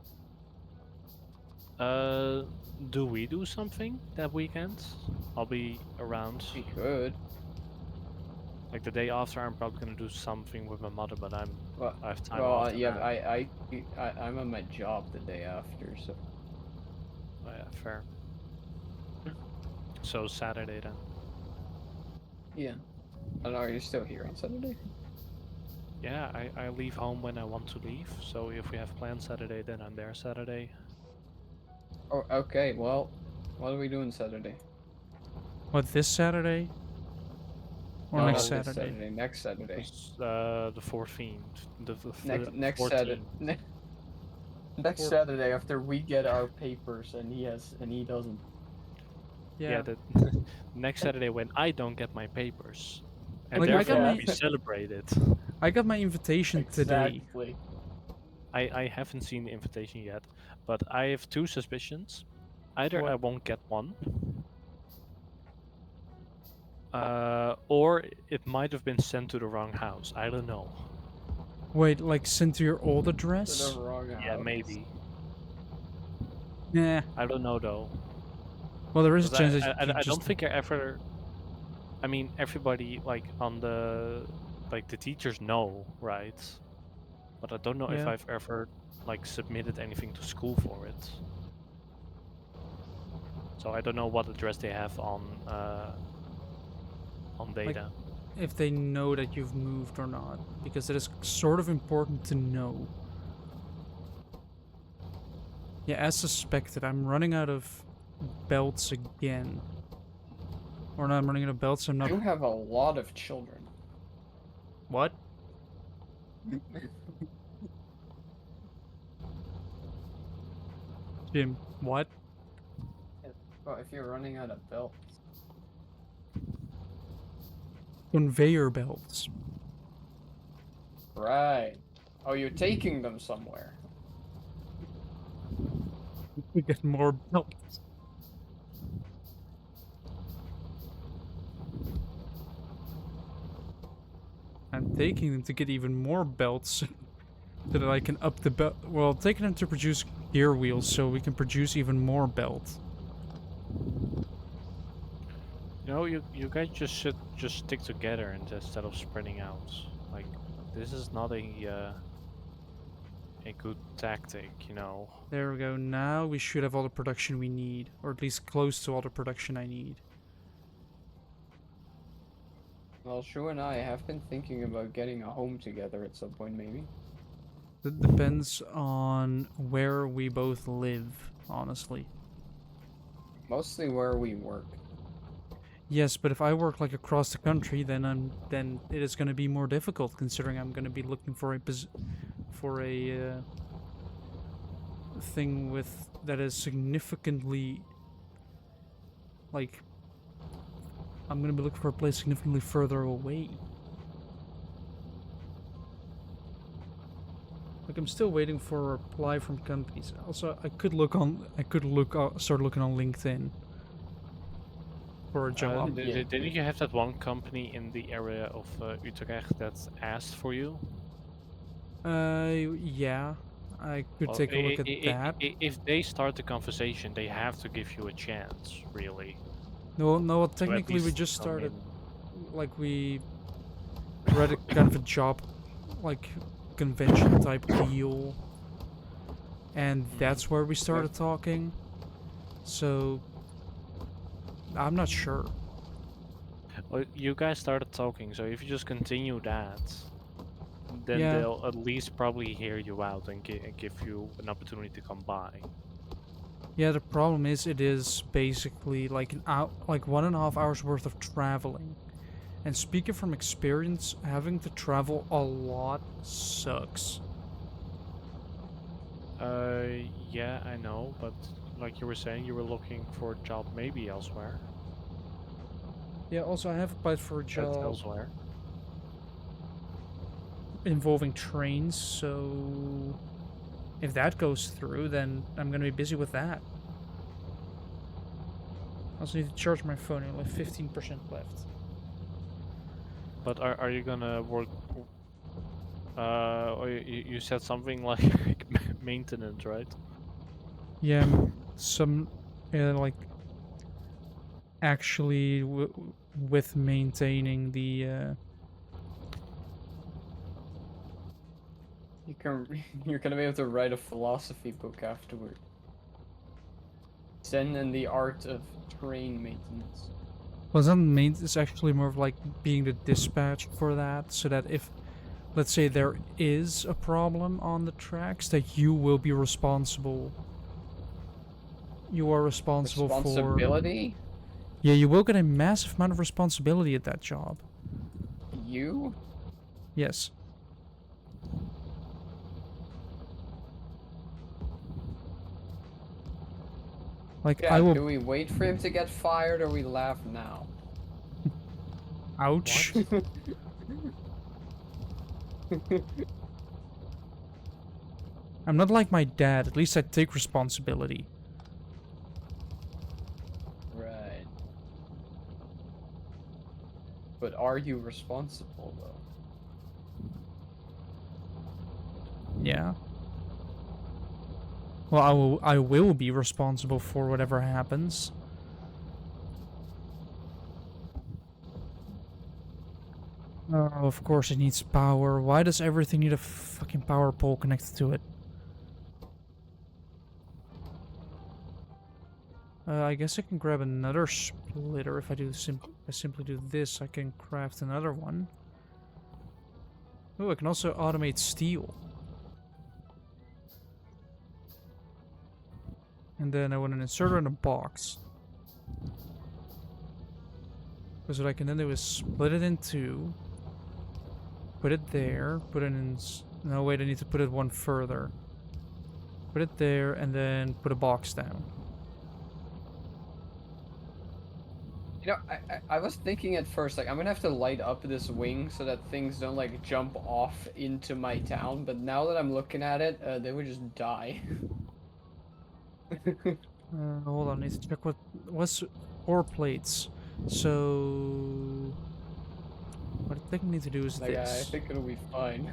Do we do something that weekend? I'll be around. We could. Like the day after, I'm probably gonna do something with my mother, but Well, I have time well, after yeah, that. I'm on my job the day after, so. Oh, yeah, fair. So Saturday then. Yeah. I don't know, are you still here on Saturday? Yeah, I leave home when I want to leave. So if we have plans Saturday, then I'm there Saturday. Oh, okay, well, what are we doing Saturday? What, this Saturday? Or No, next not this Saturday? Next Saturday. It's, the 14th. Next 14th. Saturday. Next Or- Saturday after we get our papers and he doesn't. Yeah, the next Saturday when I don't get my papers. And Like, I therefore got we my- celebrate it. I got my invitation today. Exactly. I haven't seen the invitation yet, but I have two suspicions. Either What? I won't get one, or it might have been sent to the wrong house. I don't know. Wait, like sent to your old To address? the wrong Yeah, house. maybe. Yeah. I don't know though. Well, there is a 'Cause chance that you I just... don't think I ever. I mean, everybody like on the the teachers know, right? But I don't know if Yeah. I've ever like submitted anything to school for it. So I don't know what address they have on data. if they know that you've moved or not, because it is sort of important to know. Yeah, as suspected, I'm running out of belts again. Or not, I'm running out of belts, I'm not... You have a lot of children. What? Jim, what? Well, if you're running out of belts. Conveyor belts. Right. Oh, you're taking them somewhere. We get more belts. I'm taking them to get even more belts so that I can up the belt. Well, taking them to produce gear wheels so we can produce even more belts. You know, you guys just should just stick together instead of spreading out. Like, this is not a good tactic, you know. There we go. Now we should have all the production we need, or at least close to all the production I need. Well, Shu and I have been thinking about getting a home together at some point, maybe. It depends on where we both live, honestly. Mostly where we work. Yes, but if I work like across the country, then it is going to be more difficult, considering I'm going to be looking for a thing with that is significantly, like, I'm going to be looking for a place significantly further away. Like, I'm still waiting for a reply from companies. Also, I could start looking on LinkedIn for a job. Yeah. Didn't you have that one company in the area of Utrecht that asked for you? Yeah, I could take a look at that. If they start the conversation, they have to give you a chance, really. No, To at technically we least just come started, in. like, we read a kind of a job, like, convention type deal, and that's where we started talking. So I'm not sure. Well, you guys started talking, so if you just continue that, then Yeah. they'll at least probably hear you out and give you an opportunity to come by. Yeah, the problem is it is basically like like 1.5 hours worth of traveling. And speaking from experience, having to travel a lot sucks. Yeah, I know, but like you were saying, you were looking for a job maybe elsewhere. Yeah, also I have applied for a That's job elsewhere. involving trains, so if that goes through, then I'm gonna be busy with that. I also need to charge my phone, I only have 15% left. But are you gonna work? Or you said something like maintenance, right? Yeah, some, like, actually with maintaining the, You can you're gonna be able to write a philosophy book afterward. Zen and the art of train maintenance. well, it's not main, it's actually more of like being the dispatch for that, so that if, let's say there is a problem on the tracks, that you will be responsible. You are responsible for... Responsibility? Yeah, you will get a massive amount of responsibility at that job. You? Yes. Like, Yeah, I will... do we wait for him to get fired or we laugh now? Ouch. I'm not like my dad, at least I take responsibility. Right. But are you responsible though? Yeah. Well, I will be responsible for whatever happens. Oh, of course it needs power. Why does everything need a fucking power pole connected to it? I guess I can grab another splitter if I do I simply do this. I can craft another one. Oh, I can also automate steel. And then I want an inserter in a box. Because what I can then do is split it in two. Put it there. Put it in... No, wait, I need to put it one further. Put it there, and then put a box down. You know, I was thinking at first, like, I'm gonna have to light up this wing so that things don't, like, jump off into my town, but now that I'm looking at it, they would just die. Hold on, I need to check what's ore plates. So what I think I need to do is Like, I this. think it'll be fine.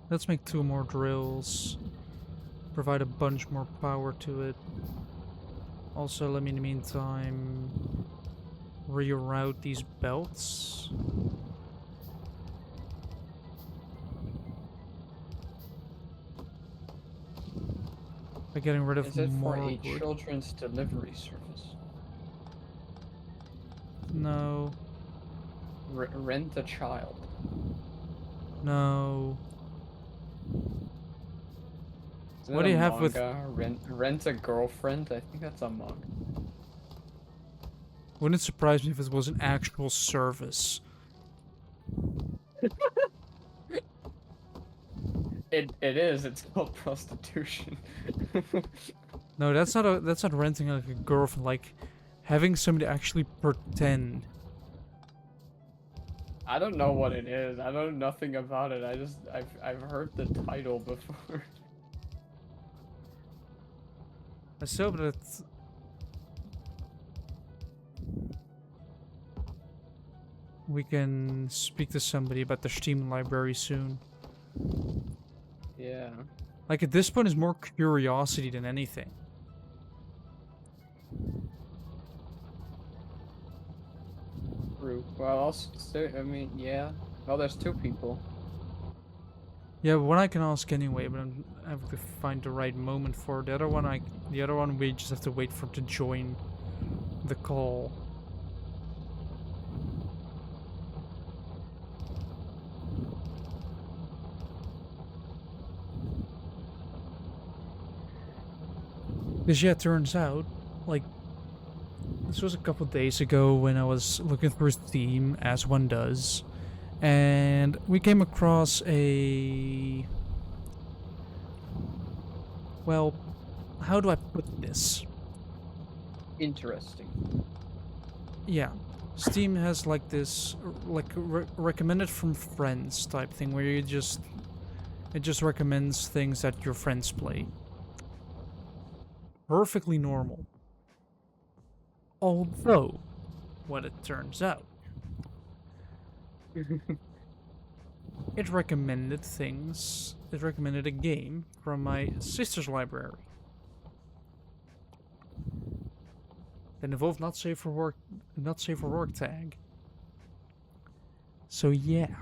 Let's make 2 more drills. Provide a bunch more power to it. Also, let me in the meantime reroute these belts. By getting rid of Is it more for a wood. children's delivery service? No. Rent a child. No. Isn't What that do a you have with... manga? Rent a girlfriend? I think that's a manga. Wouldn't surprise me if it was an actual service. It is. It's called prostitution. No, that's not renting like a girlfriend, like having somebody actually pretend. I don't know what it is. I know nothing about it. I've heard the title before. Let's hope that it's... we can speak to somebody about the Steam library soon. Yeah. Like at this point, it's more curiosity than anything. True. Well, also, I mean, yeah. Well, there's two people. Yeah, one I can ask anyway, but I have to find the right moment for the other one. The other one we just have to wait for to join the call. Because yeah, it turns out, like, this was a couple days ago when I was looking through Steam, as one does, and we came across a... Well, how do I put this? Interesting. Yeah, Steam has like this, like recommended from friends type thing, where it just recommends things that your friends play. Perfectly normal. Although, what it turns out, it recommended things. It recommended a game from my sister's library that involved not safe for work tag. So yeah,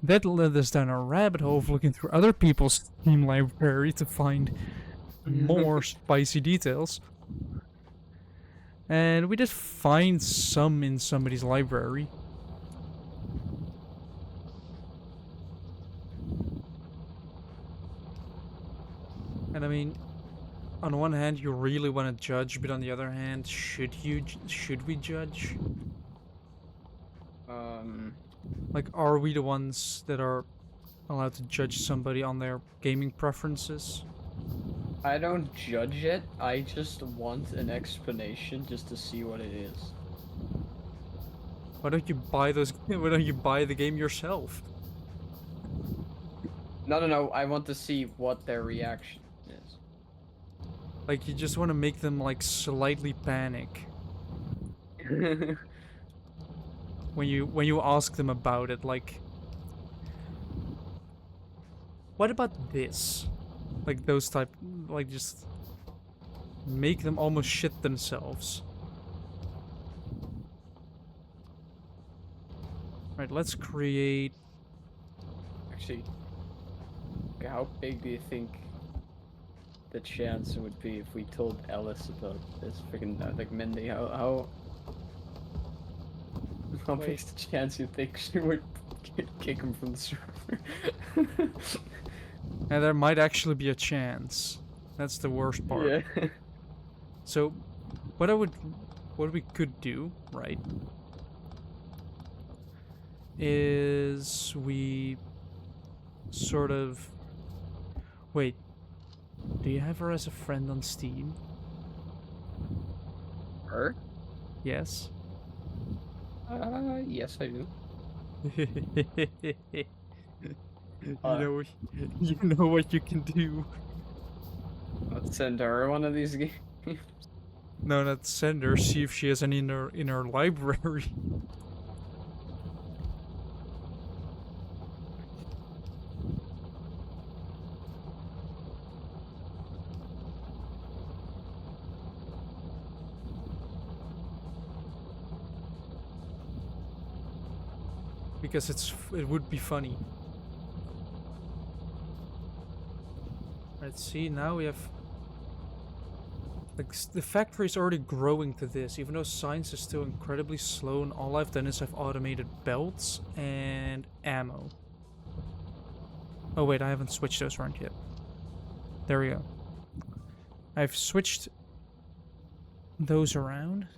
that led us down a rabbit hole of looking through other people's Steam library to find more spicy details. And we did find some in somebody's library. And I mean, on one hand, you really want to judge, but on the other hand, should we judge? Like, are we the ones that are allowed to judge somebody on their gaming preferences? I don't judge it. I just want an explanation just to see what it is. Why don't you buy those? Why don't you buy the game yourself? No. I want to see what their reaction is. Like, you just want to make them like slightly panic when you ask them about it. Like, what about this? Like those type, like just make them almost shit themselves. Right, let's create. Actually, okay, how big do you think the chance would be if we told Alice about this freaking like Mindy? How Wait. big's the chance you think she would kick him from the server? And there might actually be a chance. That's the worst part. Yeah. So, what we could do, right, is we sort of... Wait, do you have her as a friend on Steam? Her? Yes. Yes, I do. You know what you can do. Let's send her one of these games. No, not send her. See if she has any in her library. Because it would be funny. Let's see, now we have... Like, the factory is already growing to this, even though science is still incredibly slow, and all I've done is I've automated belts and ammo. Oh wait, I haven't switched those around yet. There we go. I've switched those around.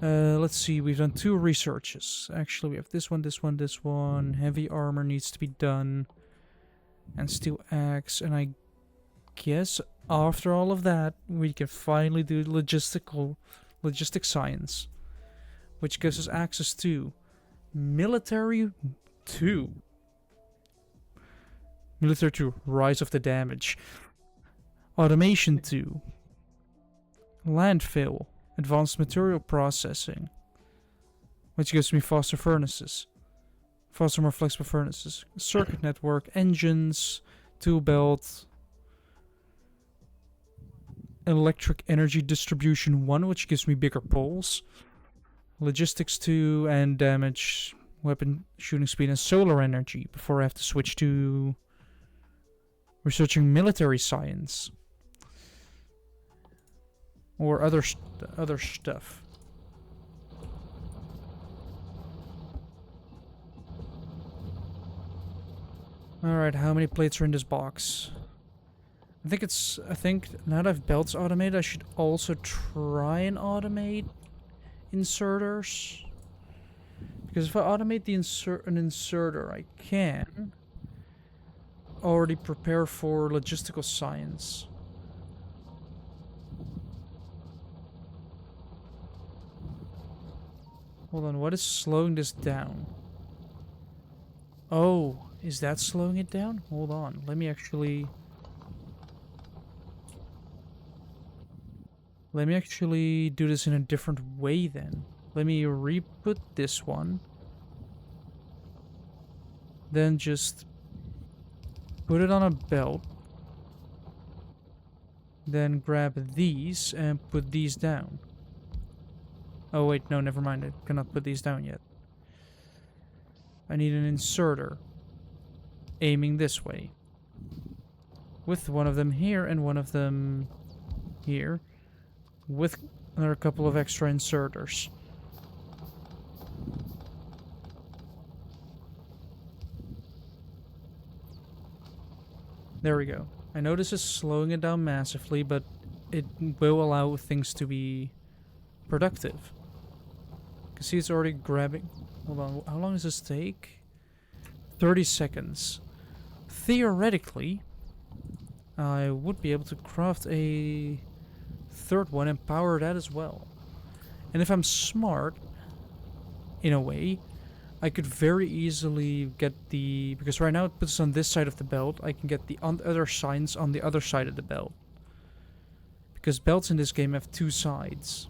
Let's see, we've done 2 researches. Actually, we have this one, this one, this one. Heavy armor needs to be done. And steel axe, and I guess after all of that, we can finally do logistic science. Which gives us access to Military 2. Military 2, Rise of the Damage. Automation 2. Landfill, Advanced Material Processing. Which gives me faster furnaces. Faster, more flexible furnaces. Circuit network, engines, tool belt. Electric energy distribution 1, which gives me bigger poles. Logistics 2 and damage weapon shooting speed, and solar energy before I have to switch to researching military science or other stuff. Alright, how many plates are in this box? I think now that I've belts automated, I should also try and automate inserters. Because if I automate an inserter, I can already prepare for logistical science. Hold on, what is slowing this down? Oh, is that slowing it down? Hold on, let me actually do this in a different way then. Let me re-put this one. Then just put it on a belt. Then grab these and put these down. Oh wait, no, never mind. I cannot put these down yet. I need an inserter aiming this way. With one of them here and one of them here. With another couple of extra inserters. There we go. I know this is slowing it down massively, but it will allow things to be productive. You can see it's already grabbing. Hold on, how long does this take? 30 seconds. Theoretically, I would be able to craft a third one and power that as well. And if I'm smart, in a way, I could very easily get the... Because right now it puts on this side of the belt, I can get the other signs on the other side of the belt. Because belts in this game have two sides.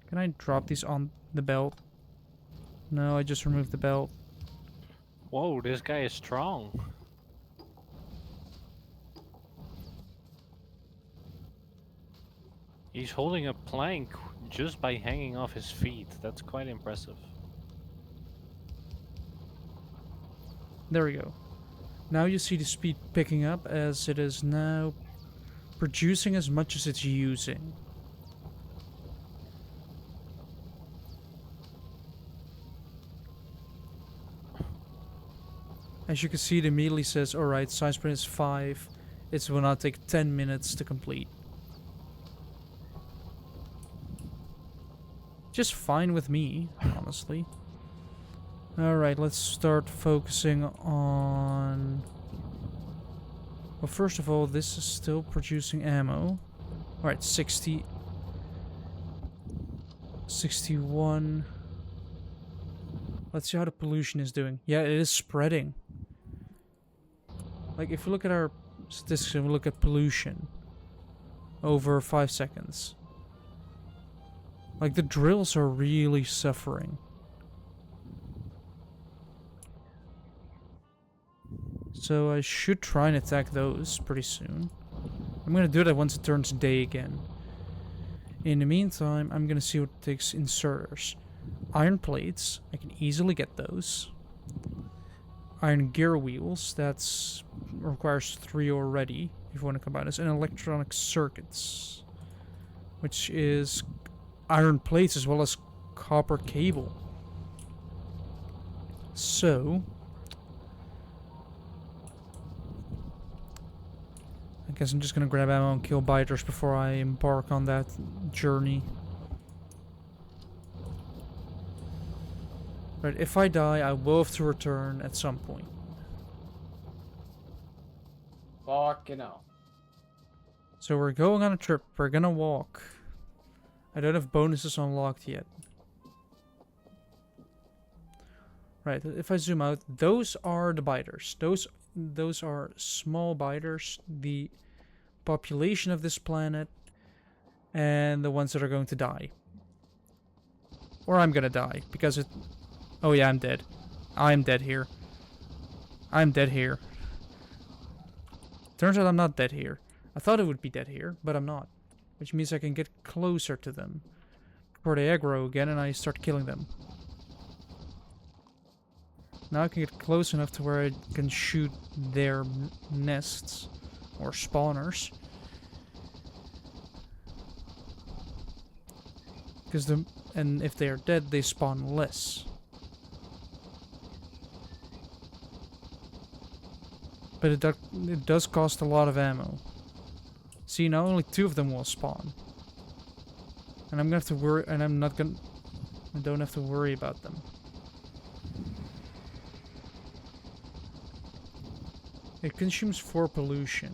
Can I drop these on the belt? No, I just removed the belt. Whoa, this guy is strong. He's holding a plank just by hanging off his feet. That's quite impressive. There we go. Now you see the speed picking up as it is now producing as much as it's using. As you can see, it immediately says, alright, science sprint is 5. It will now take 10 minutes to complete. Just fine with me, honestly. Alright, let's start focusing on... Well, first of all, this is still producing ammo. Alright, 60... 61... Let's see how the pollution is doing. Yeah, it is spreading. Like, if we look at our statistics and we look at pollution over 5 seconds. Like, the drills are really suffering. So I should try and attack those pretty soon. I'm gonna do that once it turns day again. In the meantime, I'm gonna see what takes inserters. Iron plates, I can easily get those. Iron gear wheels, that's requires 3 already, if you want to combine this. And electronic circuits, which is iron plates as well as copper cable. So... I guess I'm just gonna grab ammo and kill biters before I embark on that journey. Right, if I die, I will have to return at some point. Fucking hell. So we're going on a trip. We're gonna walk. I don't have bonuses unlocked yet. Right, if I zoom out, those are the biters. Those are small biters. The population of this planet. And the ones that are going to die. Or I'm gonna die, because it... Oh yeah, I'm dead. I'm dead here. I'm dead here. Turns out I'm not dead here. I thought it would be dead here, but I'm not. Which means I can get closer to them. Before they aggro again and I start killing them. Now I can get close enough to where I can shoot their nests or spawners. And if they are dead, they spawn less. But it does cost a lot of ammo. See, now only 2 of them will spawn. And I'm gonna have to worry, and I don't have to worry about them. It consumes 4 pollution.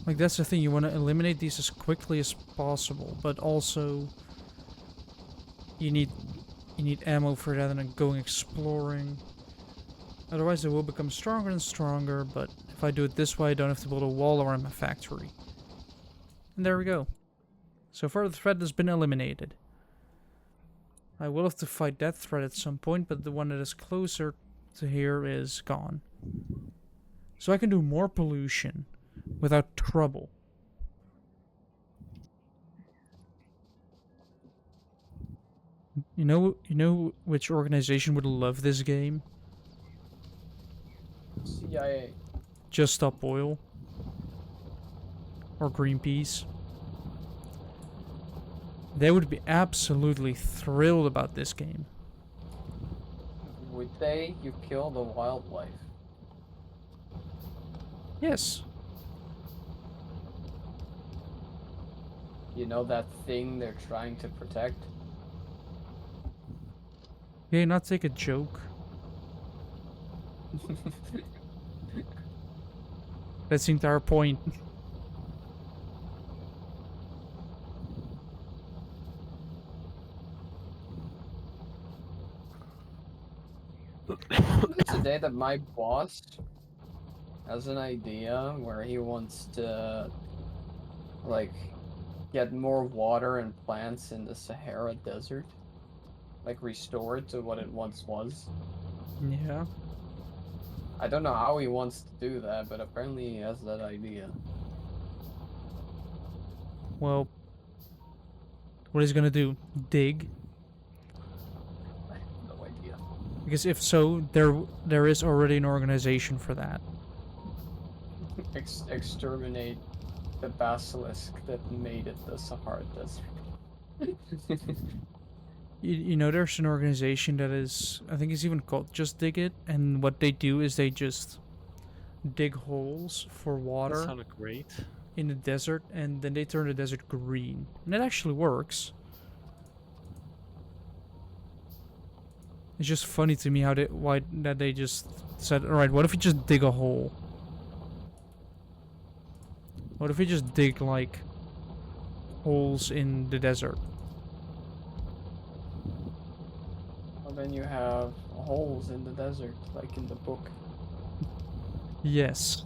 Like, that's the thing, you want to eliminate these as quickly as possible, but also you need ammo for that and going exploring. Otherwise they will become stronger and stronger, but if I do it this way I don't have to build a wall around my factory. And there we go. So far the threat has been eliminated. I will have to fight that threat at some point, but the one that is closer to here is gone. So I can do more pollution without trouble. You know which organization would love this game? CIA. Just Stop Oil. Or Greenpeace. They would be absolutely thrilled about this game. Would they? You kill the wildlife. Yes. You know that thing they're trying to protect? Yeah, not take a joke. That's the entire point. It's the day that my boss has an idea where he wants to, like, get more water and plants in the Sahara Desert. Like, restore it to what it once was. Yeah. I don't know how he wants to do that, but apparently he has that idea. Well, what he's gonna do? Dig? I have no idea. Because if so, there is already an organization for that. Exterminate the basilisk that made it the Sahara Desert. You know, there's an organization that is, I think it's even called Just Dig It, and what they do is they just dig holes for That water sounded great. in the desert, and then they turn the desert green. And it actually works. It's just funny to me why they just said, alright, what if we just dig a hole? What if we just dig, like, holes in the desert? Well, then you have holes in the desert, like in the book. Yes.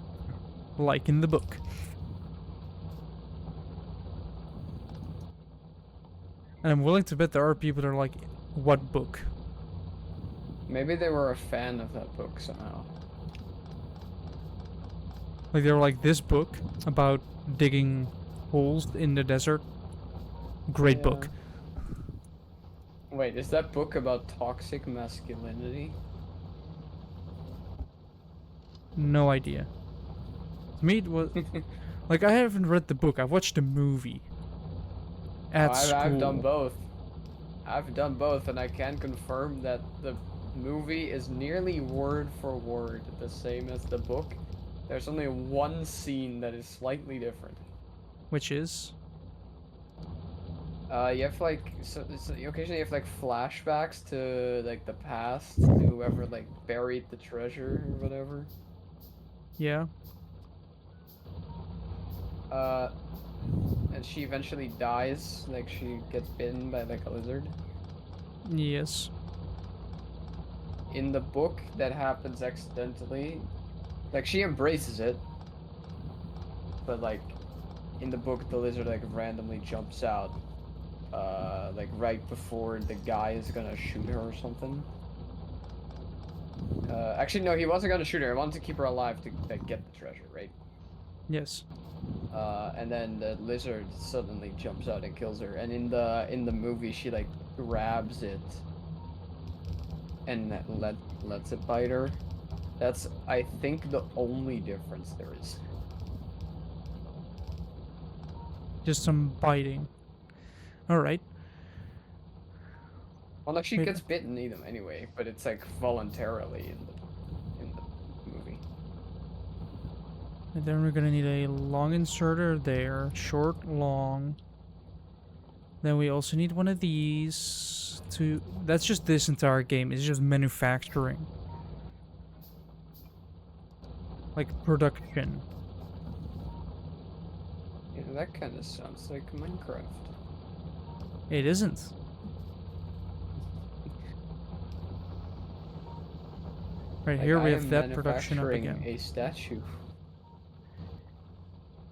Like in the book. And I'm willing to bet there are people that are like, what book? Maybe they were a fan of that book somehow. Like they're like, this book about digging holes in the desert. Great book. Wait, is that book about toxic masculinity? No idea. To me, it was like, I haven't read the book. I've watched the movie. At school. I've done both. I've done both, and I can confirm that the movie is nearly word for word the same as the book. There's only one scene that is slightly different. Which is? You have like occasionally you have like flashbacks to like the past, to whoever like buried the treasure or whatever. Yeah. And she eventually dies, like she gets bitten by like a lizard. Yes. In the book, that happens accidentally. Like she embraces it, but like in the book, the lizard like randomly jumps out, like right before the guy is gonna shoot her or something. Actually, no, he wasn't gonna shoot her. He wanted to keep her alive to like, get the treasure, right? Yes. And then the lizard suddenly jumps out and kills her. And in the movie, she like grabs it and lets it bite her. That's, I think, the only difference there is. Just some biting. Alright. Well, like she Wait. gets bitten either anyway, but it's like voluntarily in the movie. And then we're gonna need a long inserter there. Short, long. Then we also need one of these to... That's just this entire game. It's just manufacturing. Like production. Yeah, that kind of sounds like Minecraft. It isn't. Right Like, here we I have am that production up manufacturing again. a statue.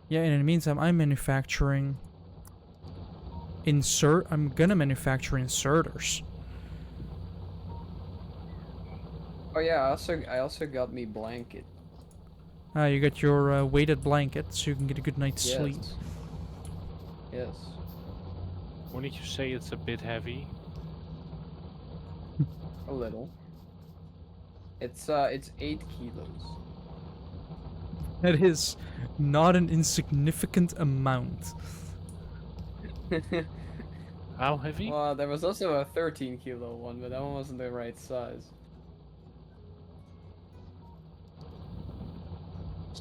Yeah, and in the meantime, I'm manufacturing... I'm gonna manufacture inserters. Oh yeah, I also got me blanket. You got your weighted blanket, so you can get a good night's Yes. sleep. Yes. Wouldn't you say it's a bit heavy? A little. It's 8 kilos. That is not an insignificant amount. How heavy? Well, there was also a 13 kilo one, but that one wasn't the right size.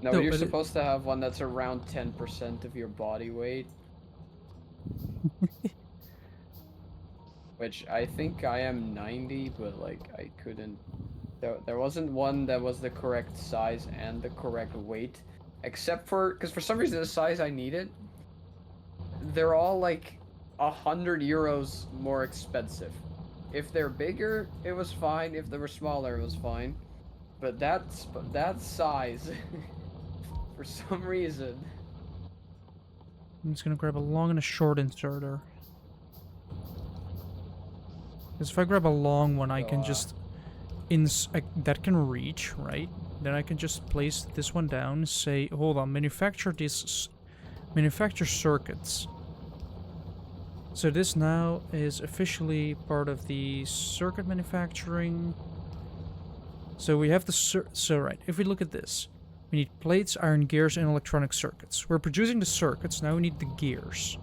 No, No, you're but supposed to have one that's around 10% of your body weight. Which I think I am 90, but like I couldn't. There wasn't one that was the correct size and the correct weight, except for because for some reason the size I needed, they're all like 100 euros more expensive. If they're bigger, it was fine. If they were smaller, it was fine. But that size, for some reason. I'm just gonna grab a long and a short inserter. Because if I grab a long one, I So, can just... that can reach, right? Then I can just place this one down, say, hold on, manufacture circuits. So this now is officially part of the circuit manufacturing. So we have the so right, if we look at this, we need plates, iron gears, and electronic circuits. We're producing the circuits, now we need the gears.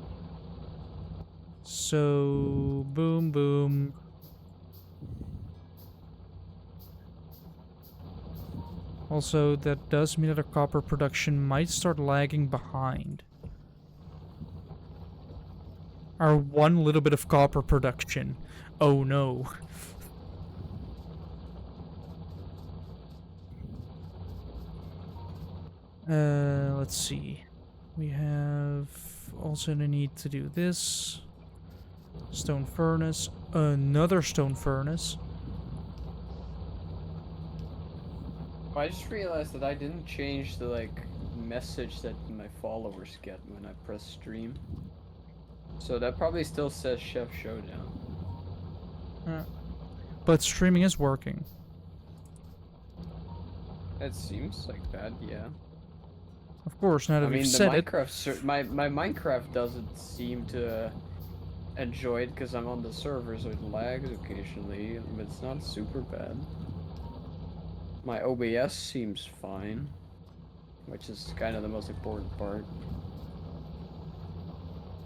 So boom, boom. Also, that does mean that our copper production might start lagging behind. Our one little bit of copper production. Oh no. Let's see. We have also the need to do this. Stone furnace. Another stone furnace. I just realized that I didn't change the like message that my followers get when I press stream. So that probably still says Chef Showdown. But streaming is working. It seems like that, yeah. Of course, now that I we've mean, the said it. Minecraft my Minecraft doesn't seem to enjoy it because I'm on the server, so it lags occasionally, but it's not super bad. My OBS seems fine, which is kind of the most important part.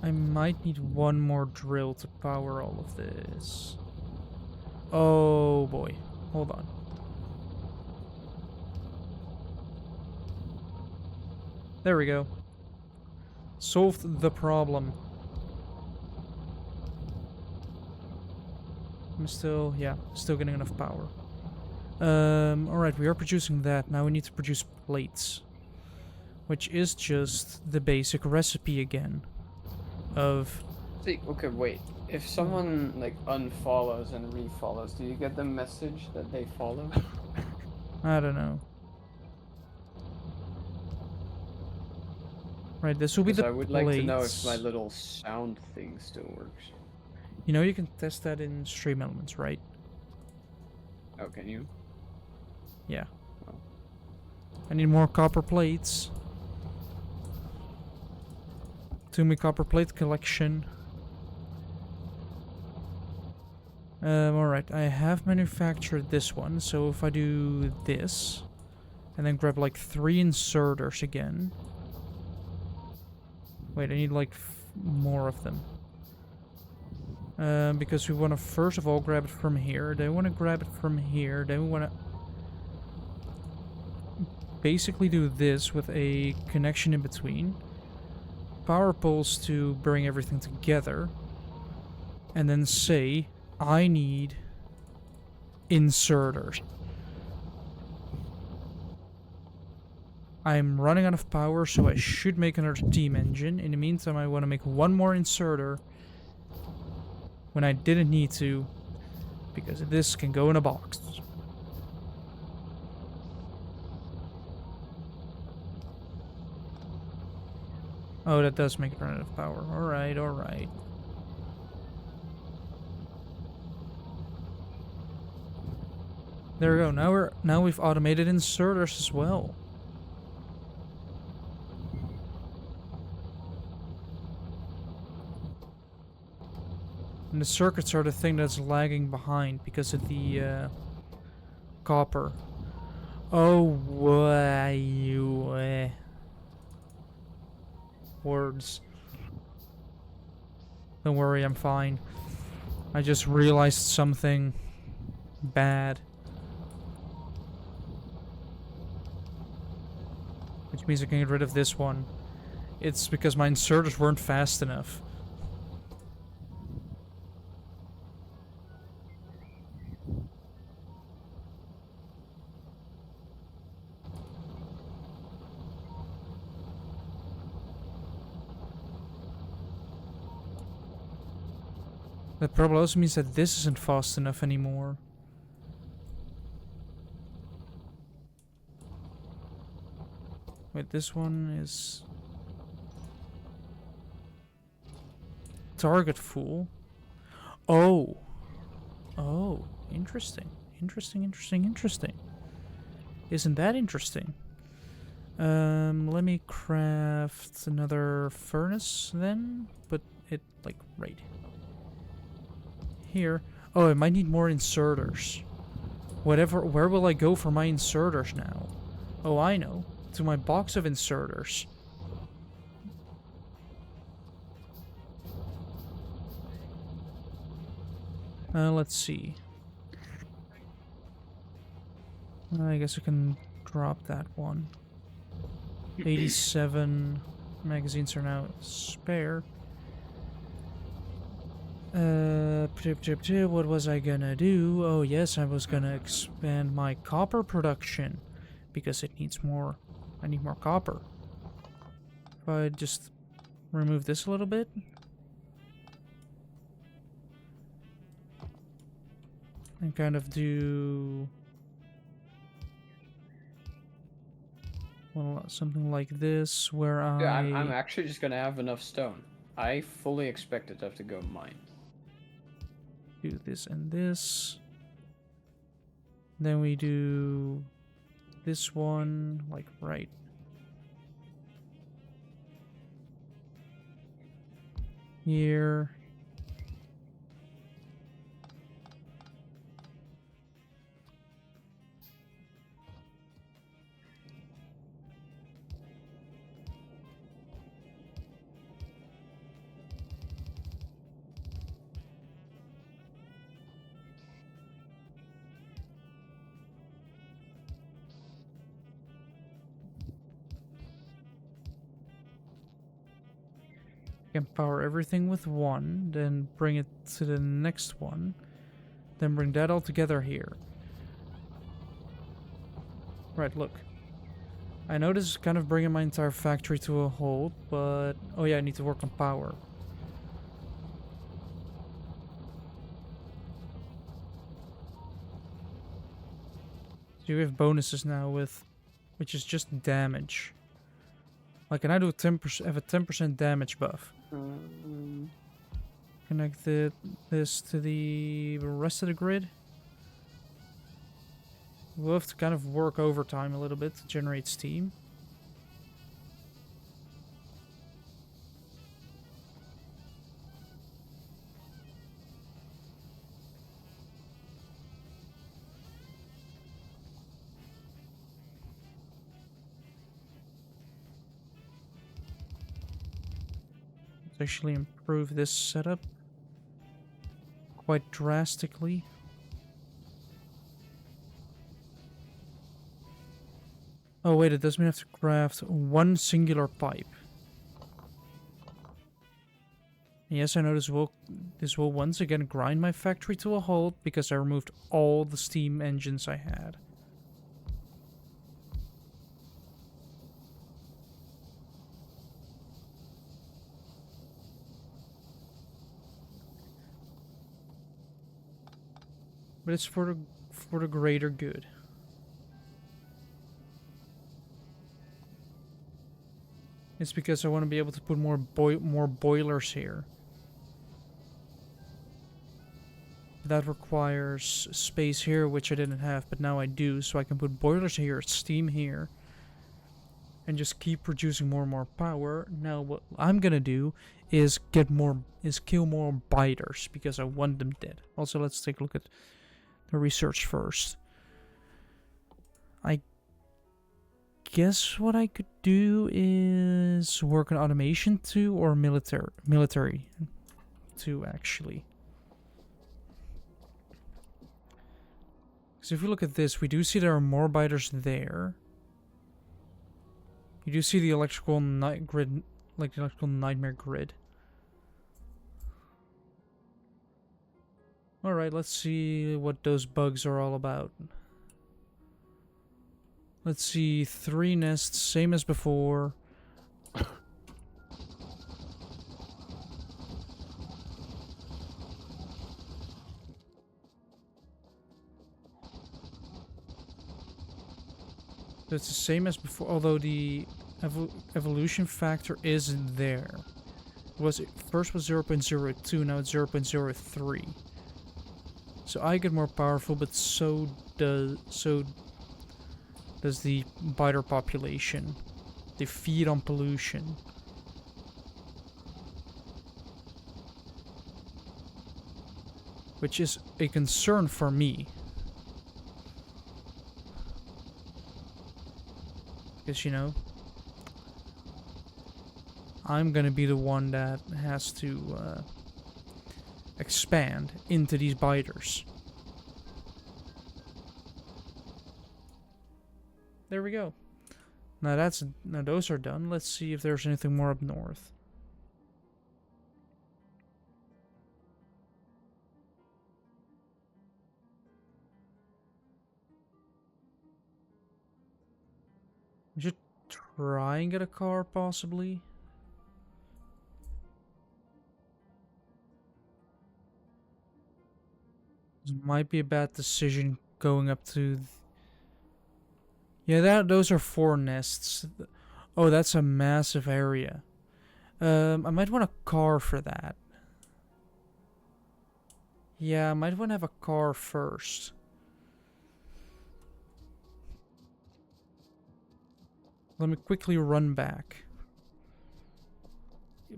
I might need one more drill to power all of this. Oh boy. Hold on. There we go. Solved the problem. I'm still getting enough power. Alright, we are producing that. Now we need to produce plates. Which is just the basic recipe again. Of... See, okay, wait. If someone, like, unfollows and refollows, do you get the message that they follow? I don't know. Right, this will be the I would like to know if plates. my little sound thing still works. You know you can test that in Stream Elements, right? Oh, can you? Yeah. Oh. I need more copper plates. To my copper plate collection. Alright, I have manufactured this one, so if I do this, and then grab like 3 inserters again. Wait, I need like more of them. Because we want to first of all grab it from here, then we want to grab it from here, then we want to basically do this with a connection in between. Power poles to bring everything together. And then say, I need inserters. I'm running out of power, so I should make another steam engine. In the meantime, I want to make one more inserter when I didn't need to, because this can go in a box. Oh, that does make it run out of power. Alright, alright. There we go. Now we've automated inserters as well. And the circuits are the thing that's lagging behind because of the copper. Oh, words. Don't worry, I'm fine. I just realized something bad. Which means I can get rid of this one. It's because my inserters weren't fast enough. That probably also means that this isn't fast enough anymore. Wait, this one is... target full. Oh. Oh, interesting. Interesting. Isn't that interesting? Let me craft another furnace then. Put it, like, right here. Oh, I might need more inserters. Where will I go for my inserters now? Oh, I know. To my box of inserters. Let's see. I guess I can drop that one. 87 magazines are now spare. What was I gonna do? Oh yes, I was gonna expand my copper production because it needs more. I need more copper. If I just remove this a little bit. And kind of do... well, something like this, where Yeah, I'm actually just gonna have enough stone. I fully expected to have to go mine. do this and this. Then we do this one, like right here. Can power everything with one, then bring it to the next one, then bring that all together here. Right, look. I know this is kind of bringing my entire factory to a halt, but... oh yeah, I need to work on power. So you have bonuses now with... which is just damage. Like, can I do 10%, have a 10% damage buff? Connect this to the rest of the grid. We'll have to kind of work overtime a little bit to generate steam. Let's actually improve this setup quite drastically. Oh wait, it does mean I have to craft one singular pipe. Yes, I know this will once again grind my factory to a halt because I removed all the steam engines I had. But it's for the greater good. It's because I want to be able to put more boilers here. That requires space here, which I didn't have, but now I do, so I can put boilers here, steam here, and just keep producing more and more power. Now what I'm gonna do is kill more biters, because I want them dead. Also, let's take a look at the research first. I guess what I could do is work on automation 2 or military 2 actually. So if you look at this, we do see there are more biters there. You do see the electrical nightmare grid. Alright, let's see what those bugs are all about. Let's see, 3 nests, same as before. So it's the same as before, although the evolution factor isn't there. First was 0.02, now it's 0.03. So I get more powerful, but so does the biter population. They feed on pollution. Which is a concern for me. Because, you know, I'm gonna be the one that has to expand into these biters. There we go. Now those are done. Let's see if there's anything more up north. We should try and get a car, possibly. This might be a bad decision going up to... Yeah, those are 4 nests. Oh, that's a massive area. I might want a car for that. Yeah, I might want to have a car first. Let me quickly run back.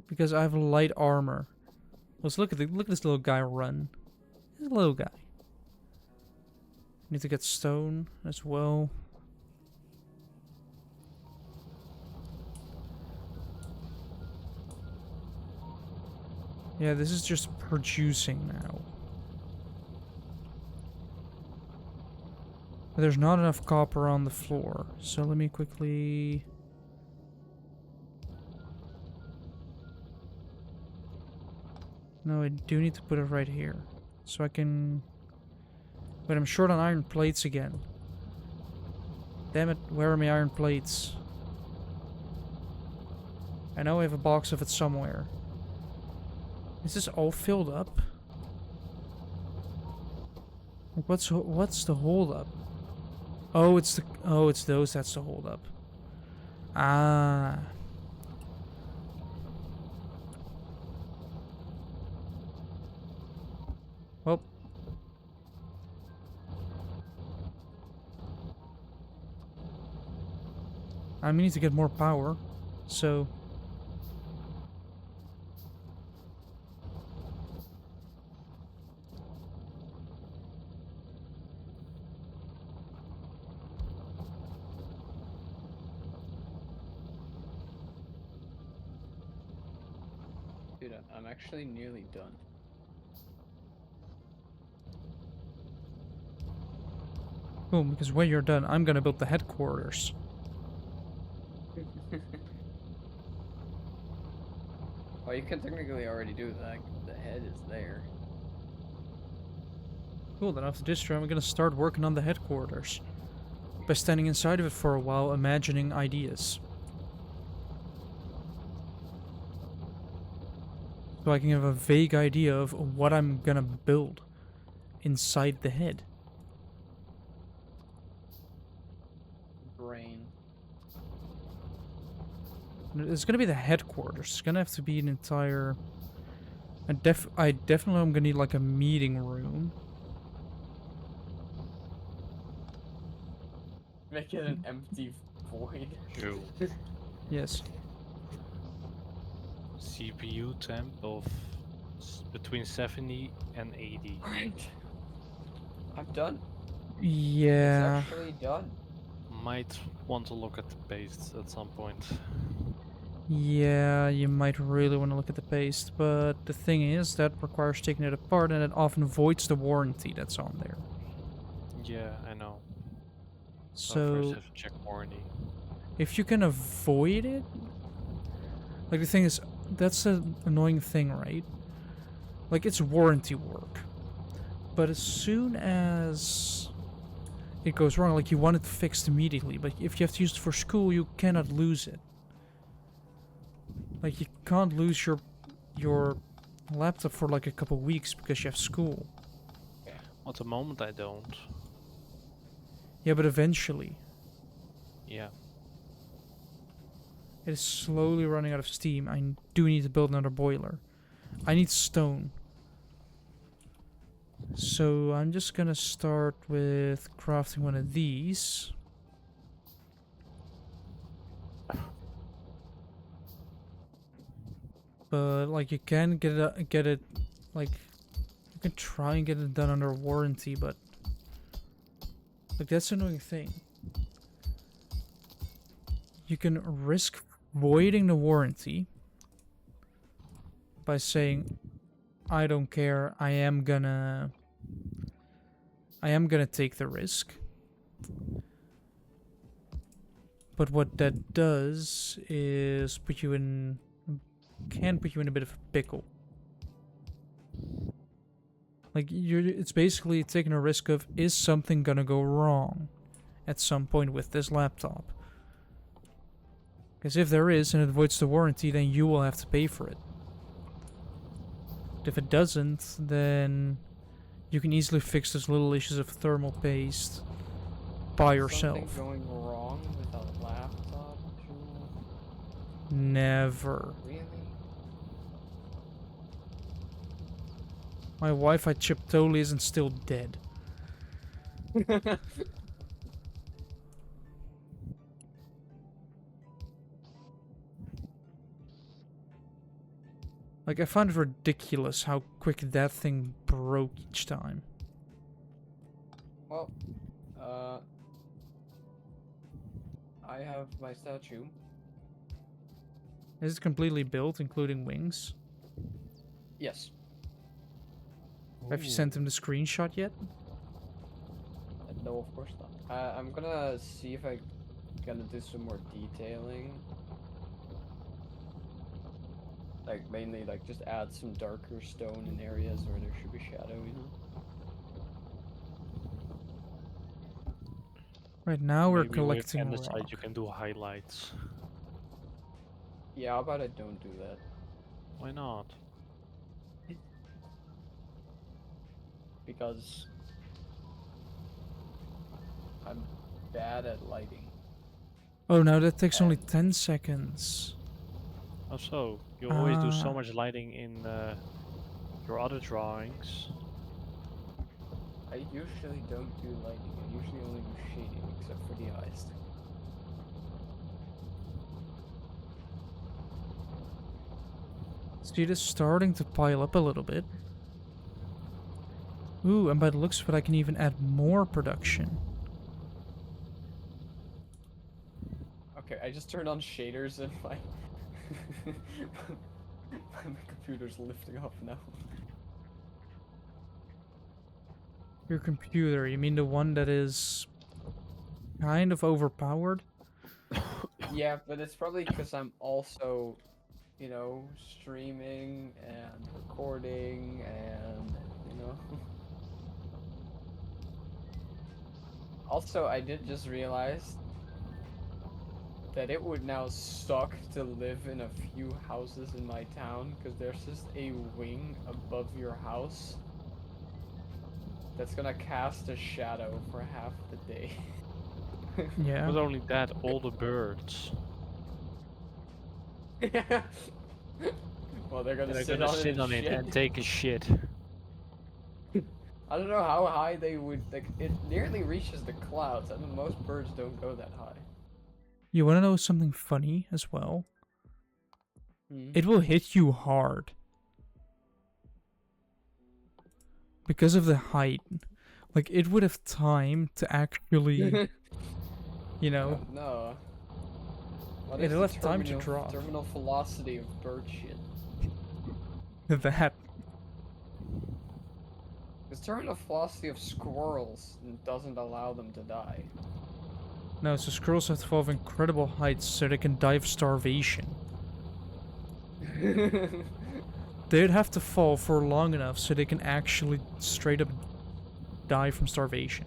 Because I have light armor. Let's look at this little guy run. He's a little guy. Need to get stone as well. Yeah, this is just producing now. But there's not enough copper on the floor, so let me quickly... No, I do need to put it right here. So I can... But I'm short on iron plates again. Damn it, where are my iron plates? I know I have a box of it somewhere. Is this all filled up? Like, what's the hold up? Oh, it's those that's the hold up. Ah. Well. I need to get more power, so... Dude, I'm actually nearly done. Cool, because when you're done, I'm gonna build the headquarters. Well, you can technically already do that. The head is there. Cool, then after this turn, I'm gonna start working on the headquarters. By standing inside of it for a while, imagining ideas. So I can have a vague idea of what I'm gonna build inside the head. Brain. It's gonna be the headquarters. It's gonna have to be an entire... I definitely am gonna need like a meeting room. Make it an empty void. True. Yes. CPU temp of between 70 and 80. Right. I'm done. Yeah. It's actually done. Might want to look at the paste at some point. Yeah, you might really want to look at the paste, but the thing is, that requires taking it apart, and it often voids the warranty that's on there. Yeah, I know. So, first have to check warranty. if you can avoid it... Like, the thing is, that's an annoying thing, right? Like, it's warranty work. But as soon as it goes wrong, like, you want it fixed immediately, but if you have to use it for school, you cannot lose it. Like, you can't lose your laptop for like a couple weeks because you have school. At the moment I don't. Yeah, but eventually. Yeah. It is slowly running out of steam. I do need to build another boiler. I need stone. So I'm just gonna start with crafting one of these. But like you can get it like you can try and get it done under warranty, but like that's the annoying thing. You can risk voiding the warranty by saying, I don't care, I am gonna take the risk. But what that does is can put you in a bit of a pickle. Like it's basically taking a risk of, is something gonna go wrong at some point with this laptop? Because if there is and it voids the warranty, then you will have to pay for it. But if it doesn't, then you can easily fix those little issues of thermal paste by yourself. Something going wrong with a laptop, Jewel? Never. Really? My Wi-Fi chip totally isn't still dead. Like, I found it ridiculous how quick that thing broke each time. Well, I have my statue. Is it completely built, including wings? Yes. Have you sent him the screenshot yet? No, of course not. I'm gonna see if I gonna do some more detailing. Like mainly like just add some darker stone in areas where there should be shadow, you know? Right now we're Maybe collecting on the side rock. you can do highlights. Yeah, how about I don't do that? Why not? Because I'm bad at lighting. Oh, now that takes only 10 seconds. Oh, so you always do so Ah. much lighting in your other drawings. I usually don't do lighting. I usually only do shading, except for the eyes. See, it is starting to pile up a little bit. Ooh, and by the looks of it, I can even add more production. Okay, I just turned on shaders in my My computer's lifting up now. Your computer, you mean the one that is kind of overpowered? Yeah, but it's probably because I'm also, you know, streaming and recording and, you know. Also, I did just realize that it would now suck to live in a few houses in my town because there's just a wing above your house that's gonna cast a shadow for half the day. Yeah. Not only that, all the birds. Well, they're gonna They're sit gonna on it sit and on it shit. and take a shit. I don't know how high they would, like, it nearly reaches the clouds. I mean, most birds don't go that high. You want to know something funny as well? Hmm. It will hit you hard. Because of the height. Like, it would have time to actually, you know, No. What is it'll the have time to terminal drop. terminal velocity of bird shit? That. Because terminal velocity of squirrels doesn't allow them to die. No, so squirrels have to fall of incredible heights so they can die of starvation. They'd have to fall for long enough so they can actually straight up die from starvation.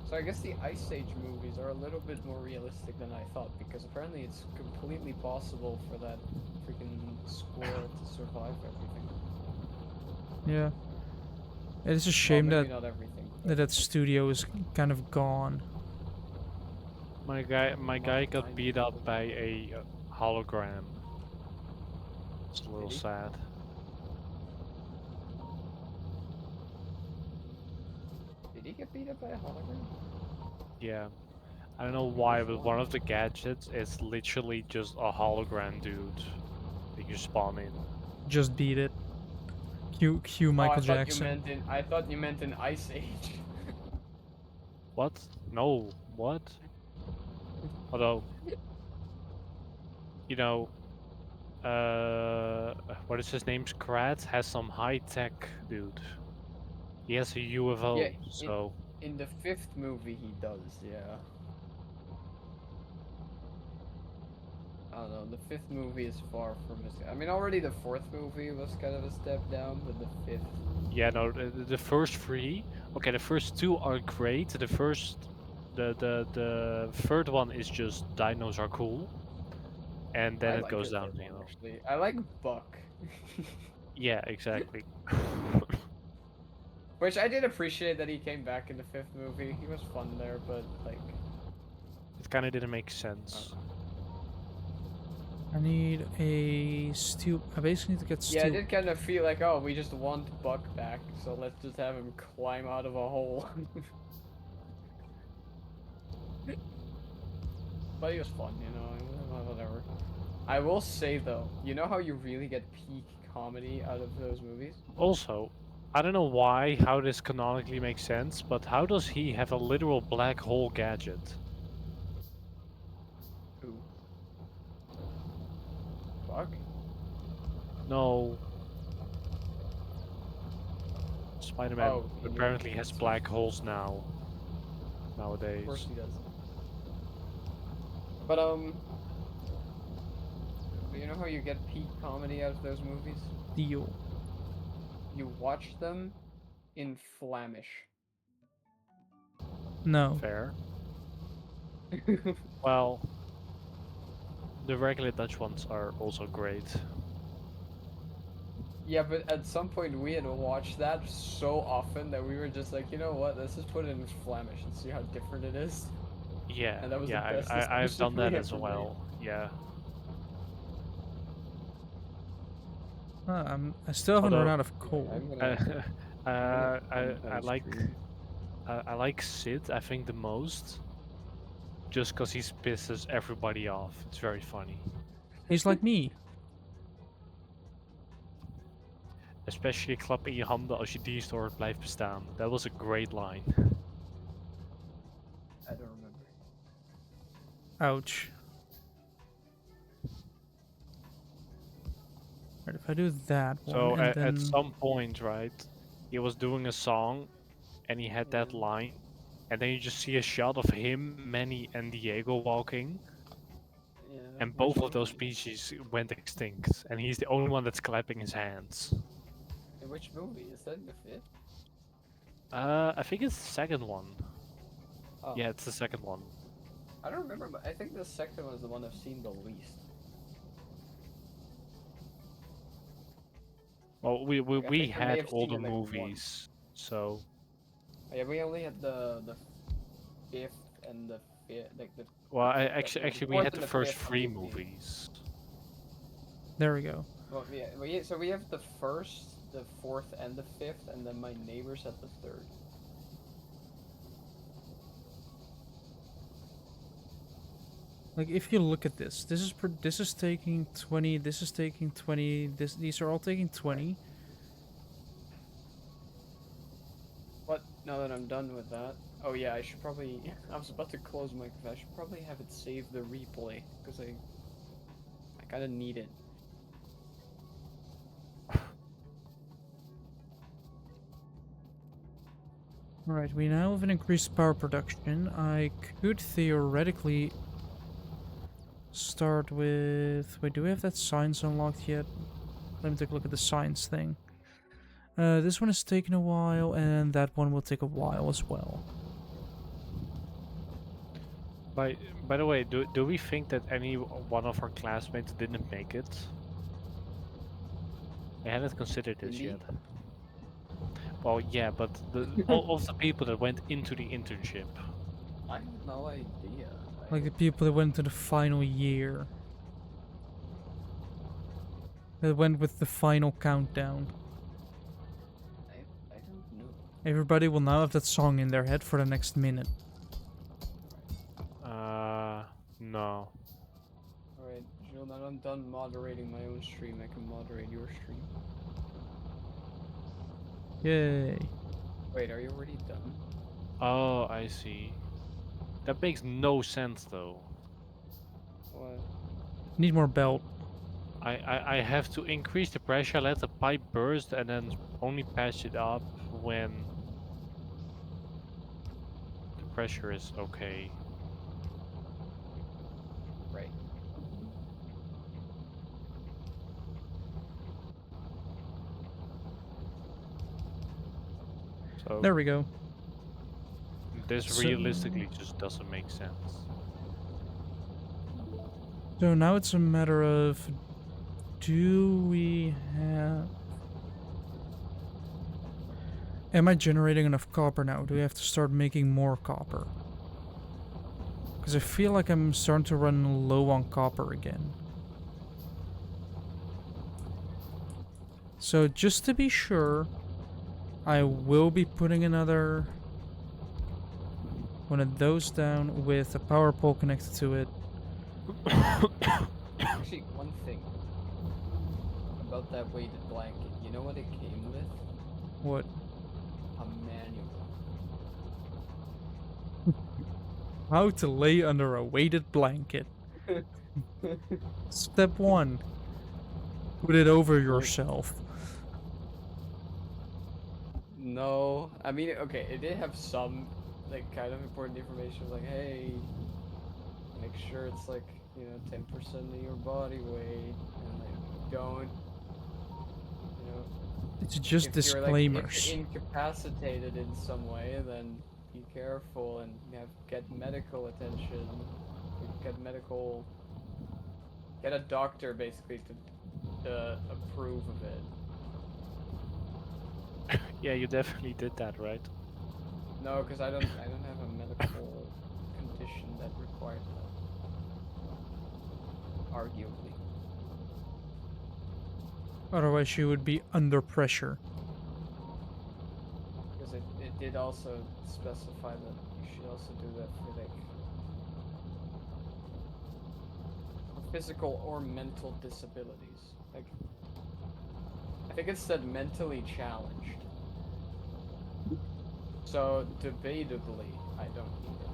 So I guess the Ice Age movies are a little bit more realistic than I thought, because apparently it's completely possible for that freaking squirrel to survive everything. Yeah. It's a Well, shame maybe that not everything. But that studio is kind of gone. My guy Not got tiny beat up people. by a hologram. It's a little Did he? sad. Did he get beat up by a hologram? Yeah. I don't know why, but one of the gadgets is literally just a hologram dude that you spawn in. Just beat it. Cue Oh, Michael Jackson. I thought you meant in Ice Age. What? No. What? Although, you know, what is his name? Scrat has some high tech dude. He has a UFO, Yeah, so in the fifth movie he does, yeah. I don't know, the fifth movie is far from his. I mean, already the fourth movie was kind of a step down, but the fifth. yeah, no, the first three, okay, the first two are great. The third one is just dinos are cool, and then I it like goes the third one downhill. actually. I like Buck. Yeah, exactly. Which I did appreciate that he came back in the fifth movie. He was fun there, but like. It kind of didn't make sense. I need a steel. I basically need to get Yeah, I steel. did kind of feel like, oh, we just want Buck back, so let's just have him climb out of a hole. But he was fun, you know, whatever. I will say though, you know how you really get peak comedy out of those movies? Also, I don't know why, how this canonically makes sense, but how does he have a literal black hole gadget? Who? Buck? No. Spider-Man Oh, you mean apparently has black holes now. of course Nowadays. he does. But you know how you get peak comedy out of those movies? Steel. You watch them in Flemish. No. Fair. Well, the regular Dutch ones are also great. Yeah, but at some point we had watched that so often that we were just like, you know what, let's just put it in Flemish and see how different it is. Yeah, And that was the yeah, best I've decision done we that as ever well. Yeah. I still haven't run Although, out of made. coal. I'm uh, gonna I end like stream. I like Sid, I think, the most. Just because he pisses everybody off. It's very funny. He's like me. Especially klap in je handen als je diersoort blijft bestaan. That was a great line. I don't remember. Ouch. Right, if I do that one So and at then some point, right, he was doing a song, and he had that Yeah. line, and then you just see a shot of him, Manny, and Diego walking, Yeah. and Which both of one? those species went extinct, and he's the only one that's clapping his hands. In which movie? Is that the fifth? I think it's the second one. Oh. Yeah, it's the second one. I don't remember, but I think the second one is the one I've seen the least. Well, Like, I we think I may had have all seen the it like once. movies, so Yeah, we only had the fifth and the fifth, like the well, the actually we fourth had and the the first fifth 3 movie. movies. there we go. Well, yeah, so we have the first, the fourth, and the fifth, and then my neighbors had the third. Like if you look at this, this is taking 20, this is taking 20, these are all taking 20. But now that I'm done with that, oh yeah, I should probably. I was about to close my computer. I should probably have it save the replay because I kind of need it. Alright, we now have an increased power production. I could theoretically start with... Wait, do we have that science unlocked yet? Let me take a look at the science thing. This one is taking a while, and that one will take a while as well. By the way, do we think that any one of our classmates didn't make it? I hadn't considered this Indeed. yet. Well, yeah, but all of the people that went into the internship. I have no idea. Like the people that went to the final year. That went with the final countdown. I don't know. Everybody will now have that song in their head for the next minute. No. Alright, Jill, now I'm done moderating my own stream, I can moderate your stream. Yay. Wait, are you already done? Oh, I see. That makes no sense though. What? Need more belt. I have to increase the pressure, let the pipe burst, and then only patch it up when the pressure is okay. Right. So There we go. this So- realistically just doesn't make sense. So now it's a matter of... Do we have... Am I generating enough copper now? Do we have to start making more copper? Because I feel like I'm starting to run low on copper again. So just to be sure, I will be putting another one of those down with a power pole connected to it. Actually, one thing about that weighted blanket, you know what it came with? What? A manual. How to lay under a weighted blanket. Step 1. Put it over yourself. No, I mean, okay, it did have some, like, kind of important information, like, hey, make sure it's, like, 10% of your body weight, and, like, don't, It's just if you're, like, if disclaimers. you're incapacitated in some way, then be careful and get medical attention, get a doctor, basically, to approve of it. Yeah, you definitely did that, right? No, because I don't have a medical condition that requires that. Arguably. Otherwise you would be under pressure. Because it did also specify that you should also do that for physical or mental disabilities. Like, I think it said mentally challenged. So, debatably, I don't need it.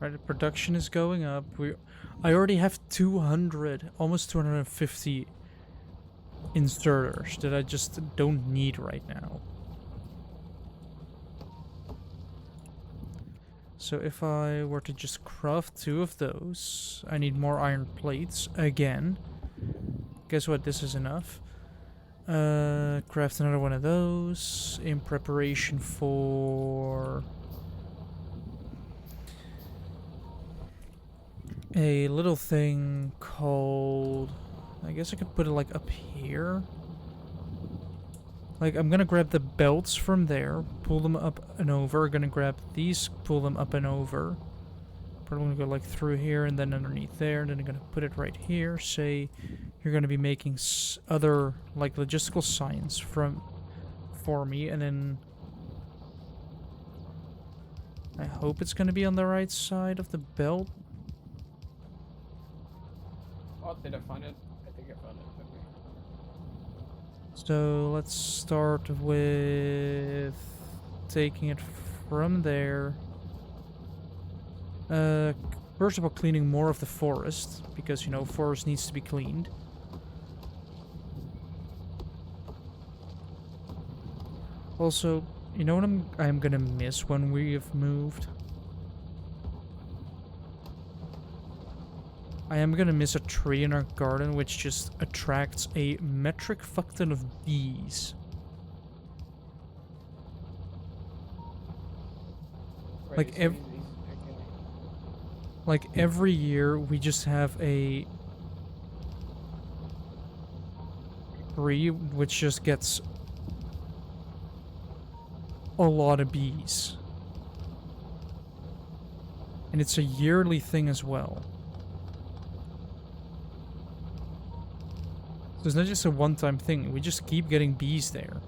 Right, the production is going up. I already have 200, almost 250 inserters that I just don't need right now. So if I were to just craft 2 of those, I need more iron plates again. Guess what? This is enough. Craft another one of those in preparation for a little thing called, I guess I could put it like up here. Like, I'm gonna grab the belts from there, pull them up and over. Gonna grab these, pull them up and over. Probably gonna go like through here and then underneath there. And then I'm gonna put it right here. Say you're gonna be making other like logistical science for me, and then I hope it's gonna be on the right side of the belt. Oh, did I find it? I think I found it. Okay. So let's start with taking it from there. First of all, cleaning more of the forest, because, you know, forest needs to be cleaned. Also, you know what I'm gonna miss when we have moved? I am gonna miss a tree in our garden which just attracts a metric fuck ton of bees. Wait, Like is ev- these- okay. Like every year we just have a tree which just gets a lot of bees. And it's a yearly thing as well. So it's not just a one-time thing, we just keep getting bees there.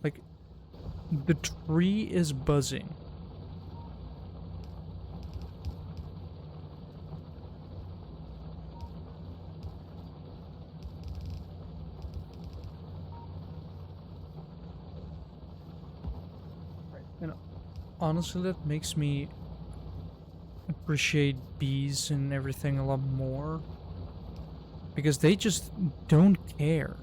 Like, the tree is buzzing. And honestly, that makes me appreciate bees and everything a lot more. Because they just don't care.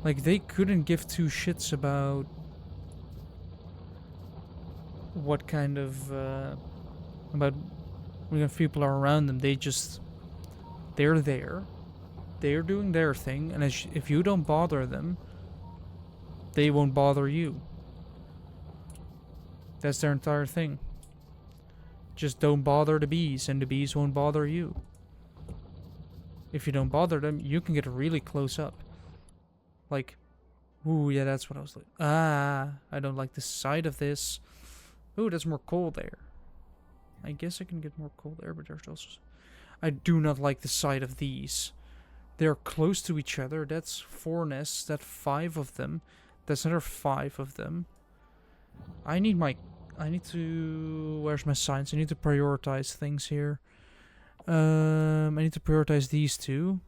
Like, they couldn't give 2 shits about what kind of, about when people are around them. They're there. They're doing their thing, and if you don't bother them, they won't bother you. That's their entire thing. Just don't bother the bees, and the bees won't bother you. If you don't bother them, you can get really close up. Like, ooh, yeah, that's what I was like. Ah, I don't like the side of this. Ooh, there's more coal there. I guess I can get more coal there, but there's also... I do not like the side of these. They're close to each other. That's 4 nests. That's 5 of them. That's another 5 of them. I need to... Where's my science? I need to prioritize things here. I need to prioritize these 2.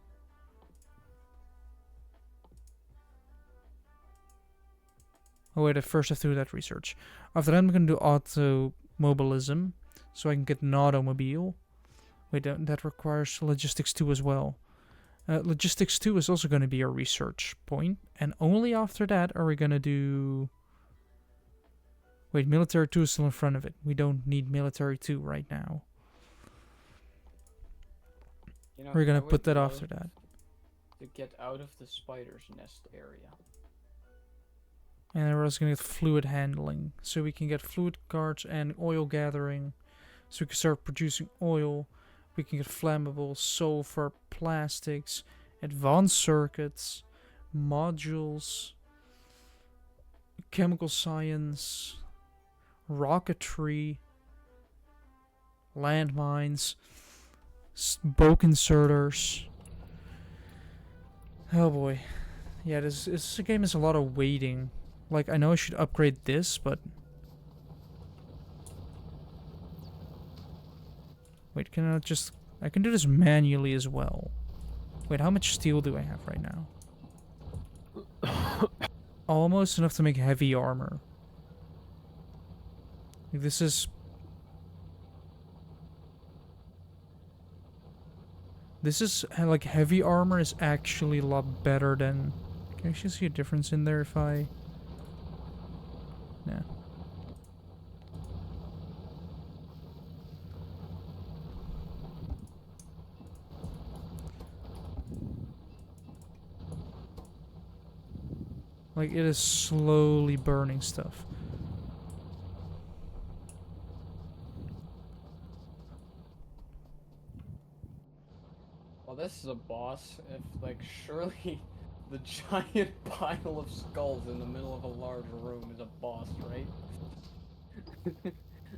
Oh wait, I first have to do that research. After that, I'm gonna do automobilism, so I can get an automobile. Wait, that requires logistics 2 as well. Logistics 2 is also gonna be a research point, and only after that are we gonna do... Wait, military 2 is still in front of it. We don't need military 2 right now. You know, We're gonna I would put that love after that. to get out of the spider's nest area. And we're also gonna get fluid handling, so we can get fluid carts and oil gathering, so we can start producing oil. We can get flammable, sulfur, plastics, advanced circuits, modules, chemical science, rocketry, landmines, bulk inserters. Oh boy. Yeah, this game is a lot of waiting. Like, I know I should upgrade this, but... Wait, can I just... I can do this manually as well. Wait, how much steel do I have right now? Almost enough to make heavy armor. Like, this is... This is like heavy armor is actually a lot better than. Can you actually see a difference in there if I? Yeah. Like it is slowly burning stuff. Well, this is a boss. If like surely the giant pile of skulls in the middle of a large room is a boss, right?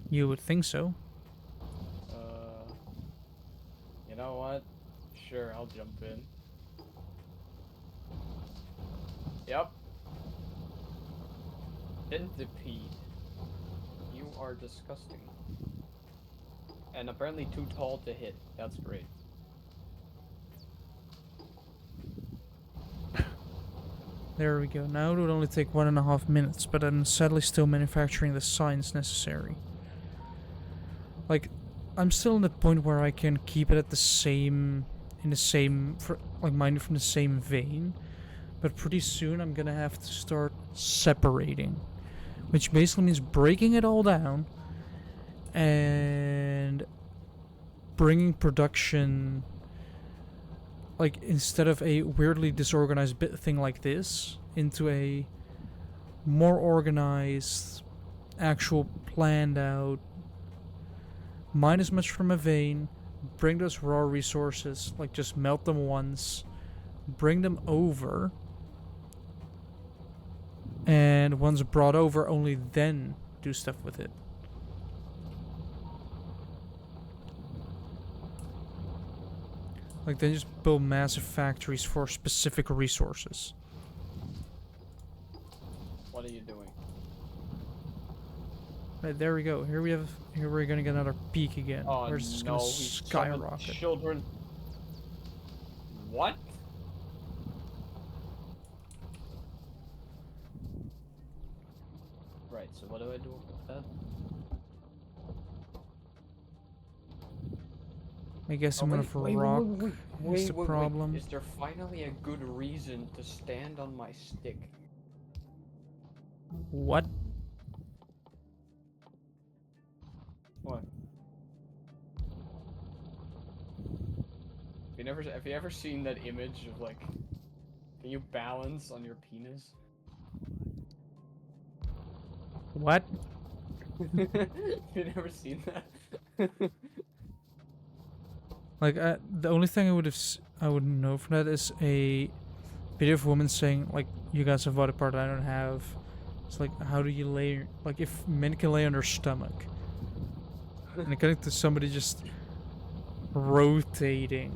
You would think so. You know what? Sure, I'll jump in. Yep. Centipede. You are disgusting. And apparently too tall to hit. That's great. There we go. Now it would only take 1.5 minutes, but I'm sadly still manufacturing the signs necessary. Like, I'm still in the point where I can keep it at the same, like mine from the same vein, but pretty soon I'm gonna have to start separating, which basically means breaking it all down and bringing production, like instead of a weirdly disorganized bit thing like this, into a more organized, actual planned out, mine as much from a vein, bring those raw resources, like just melt them once, bring them over, and once brought over, only then do stuff with it. Like then just build massive factories for specific resources. What are you doing? Right, there we go. Here we're gonna get another peak again. Oh Where's this no, gonna he summoned skyrocket? children. What? Right, so what do I do with that? I guess I'm gonna for rock. Is the problem. Is there finally a good reason to stand on my stick? What? What? Have you ever seen that image of like, can you balance on your penis? What? Have you never seen that? Like, the only thing I would know from that is a video of a woman saying, like, you guys have body part I don't have. It's like, how do you lay, like, if men can lay on their stomach. And it connected to somebody just rotating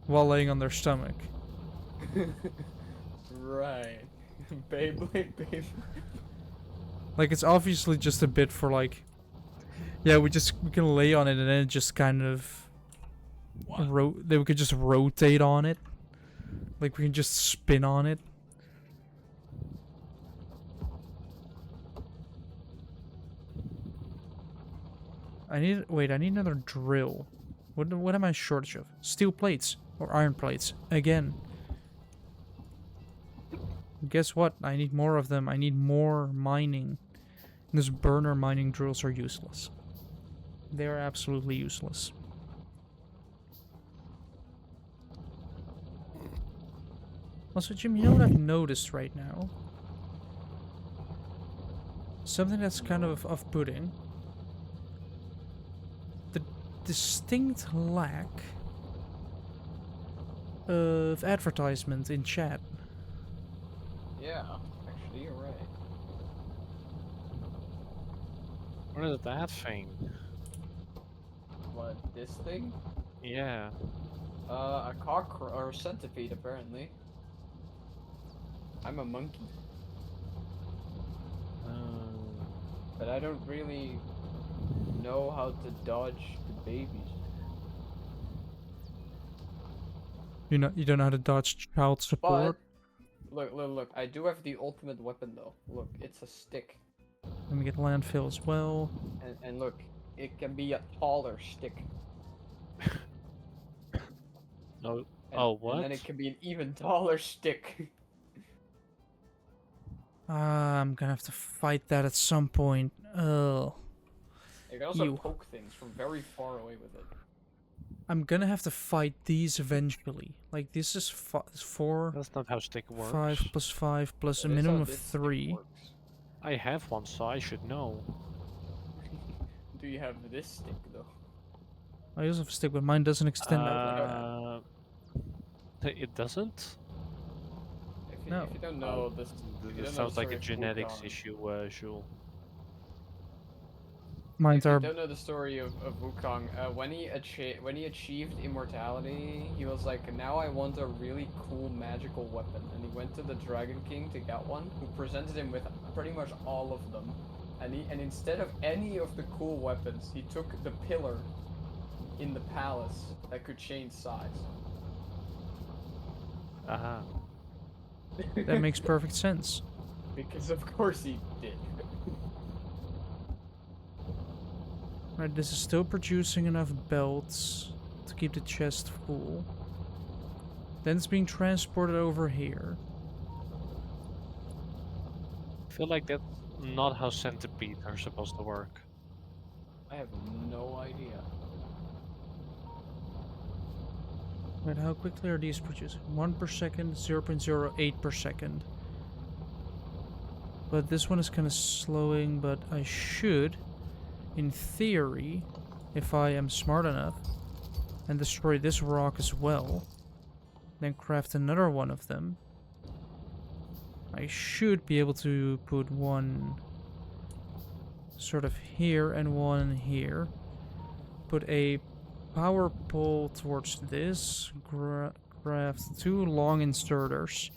while laying on their stomach. Right. Beyblade, Beyblade. Like, it's obviously just a bit for, like, yeah, we can lay on it and then it just kind of we could just rotate on it. Like we can just spin on it. I need another drill. What am I shortage of? Steel plates or iron plates again. Guess what? I need more of them. I need more mining. Those burner mining drills are useless. They are absolutely useless. Also, Jim, you know what I've noticed right now? Something that's kind of off-putting. The distinct lack of advertisement in chat. Yeah, actually, you're right. What is that thing? What, this thing? Yeah. A cockroach or a centipede, apparently. I'm a monkey, but I don't really know how to dodge the babies. You don't know how to dodge child support? But look, I do have the ultimate weapon though. Look, it's a stick. Let me get landfill as well. And look, it can be a taller stick. No. And, Oh, And then what? it can be an even taller stick. I'm gonna have to fight that at some point. Oh, You can also you. poke things from very far away with it. I'm gonna have to fight these eventually. Like, this is 4, That's not how stick 5 works. plus 5 plus a That is how minimum of this stick 3. works. I have one, so I should know. Do you have this stick though? I also have a stick, but mine doesn't extend that way. Uh, it doesn't? No. If you don't Oh, know this, if you this don't know the sounds like story a of genetics Wukong, issue, Jules. Mines if you are. don't know the story of Wukong, when he achieved immortality, he was like, now I want a really cool magical weapon, and he went to the Dragon King to get one, who presented him with pretty much all of them, and instead of any of the cool weapons, he took the pillar in the palace that could change size. Aha. That makes perfect sense. Because of course he did. Right, this is still producing enough belts to keep the chest full. Then it's being transported over here. I feel like that's not how centipedes are supposed to work. I have no idea. Wait, how quickly are these producing? 1 per second, 0.08 per second. But this one is kind of slowing, but I should, in theory, if I am smart enough, and destroy this rock as well, then craft another one of them. I should be able to put one sort of here and one here. Put a power pole towards this. Craft 2 long inserters.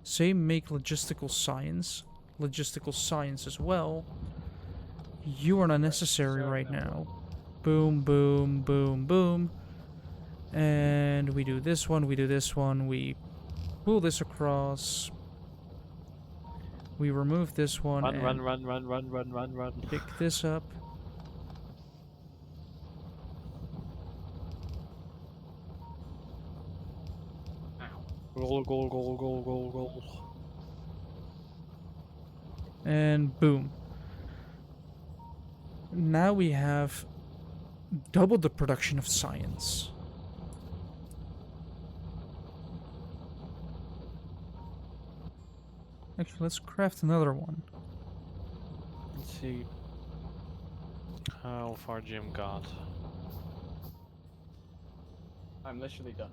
Say make logistical science. Logistical science as well. You are not necessary right now. Boom, boom, boom, boom. And we do this one, we do this one, we pull this across. We remove this one Run, and run. pick this up. Goal. And boom. Now we have double the production of science. Actually, let's craft another one. Let's see how far Jim got. I'm literally done.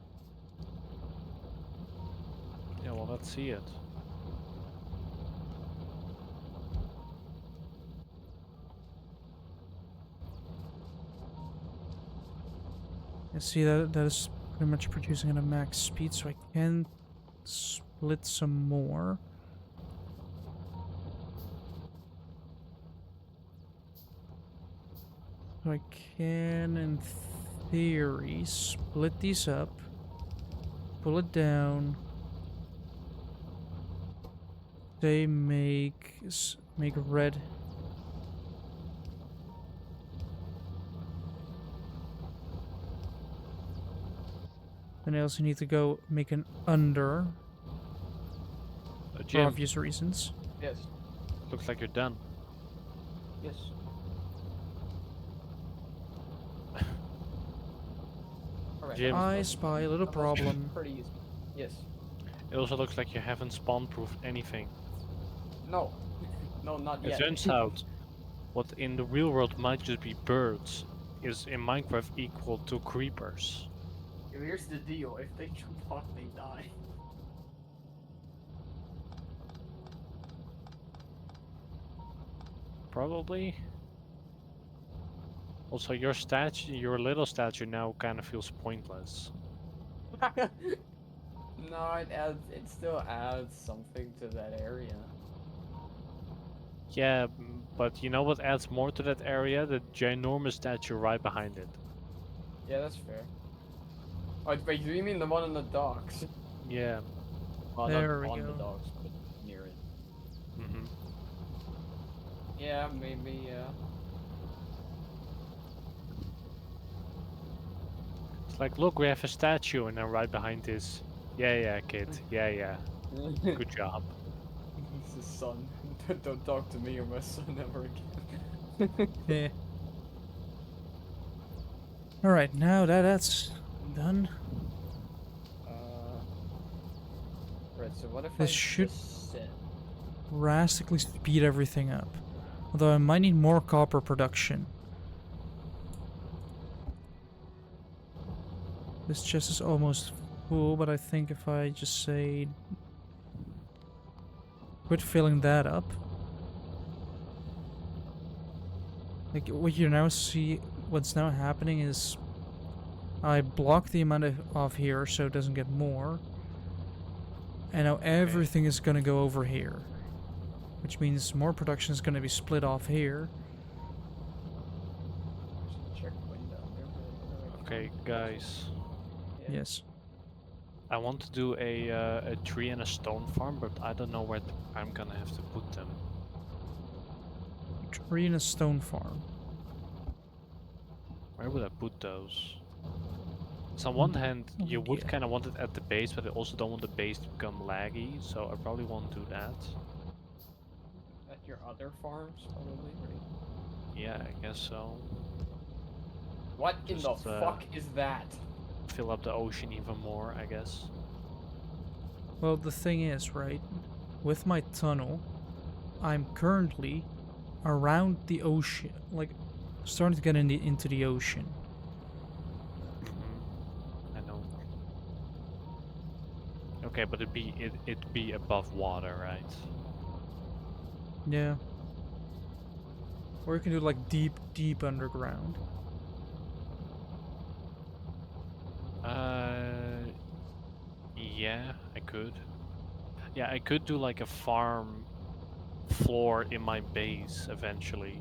Yeah, well, let's see it. You see that is pretty much producing at a max speed, so I can split some more. So I can, in theory, split these up, pull it down. They make red. Then I also need to go make an under for Jim, obvious reasons. Yes. looks like you're done. Yes. Alright. Jim. I spy a little problem. Pretty easy. Yes. It also looks like you haven't spawn-proofed anything. No. No, not It yet. turns out, what in the real world might just be birds, is in Minecraft equal to creepers. Here's the deal. If they jump off, they die. Probably. Also, your statue, your little statue now kind of feels pointless. No, it still adds something to that area. Yeah, but you know what adds more to that area? The ginormous statue right behind it. Yeah, that's fair. Oh, wait, do you mean the one on the docks? Yeah. Well, There not we on the go. docks, but near it. Mm-hmm. Yeah, maybe, yeah. It's Like, look, we have a statue, and then right behind this. Yeah, kid. Yeah. Good job. This is son. Don't talk to me or my son ever again. Yeah. Alright, now that that's done, Right, so what if this I should just sit? drastically speed everything up. Although I might need more copper production. This chest is almost full, but I think if I just say quit filling that up. Like what you now see, what's now happening is I block the amount off here so it doesn't get more. And now everything is gonna go over here. Which means more production is gonna be split off here. Check window. Okay, guys. Yeah. Yes. I want to do a tree and a stone farm, but I don't know where I'm gonna have to put them. Tree and a stone farm. Where would I put those? So on one hand, you would idea. kind of want it at the base, but I also don't want the base to become laggy, so I probably won't do that. At your other farms, probably, right? Yeah, I guess so. What in the Just, fuck is that? Fill up the ocean even more, I guess. Well, the thing is, right, with my tunnel, I'm currently around the ocean, like, starting to get into the ocean. I know. Okay, but it'd be above water, right? Yeah. Or you can do, like, deep underground. Yeah, I could. Yeah, I could do like a farm floor in my base eventually.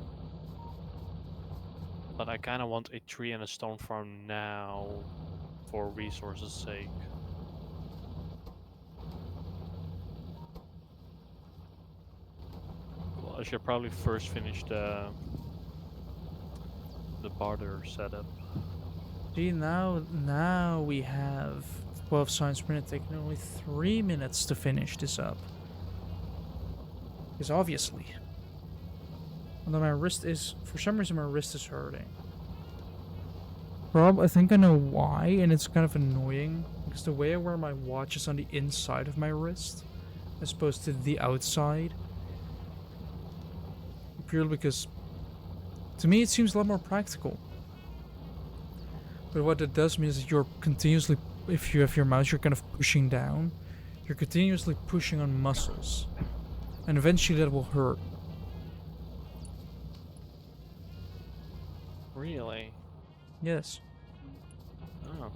But I kind of want a tree and a stone farm now for resources' sake. Well, I should probably first finish the barter setup. See, now we have 12 signs per minute, taking only 3 minutes to finish this up. Because obviously. Although my wrist is, for some reason my wrist is hurting. I think I know why, and it's kind of annoying. Because the way I wear my watch is on the inside of my wrist, as opposed to the outside. Purely because, to me it seems a lot more practical. But what it does mean is that you're continuously, if you have your mouse, you're kind of pushing down. You're continuously pushing on muscles. And eventually that will hurt. Really? Yes. Oh.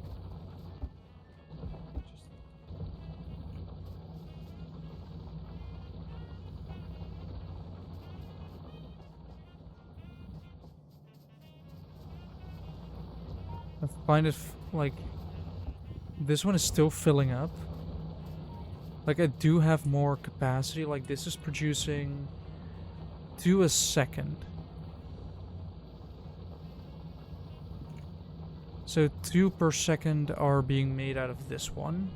I find it like this one is still filling up. Like I do have more capacity. Like this is producing 2 a second. So 2 per second are being made out of this one.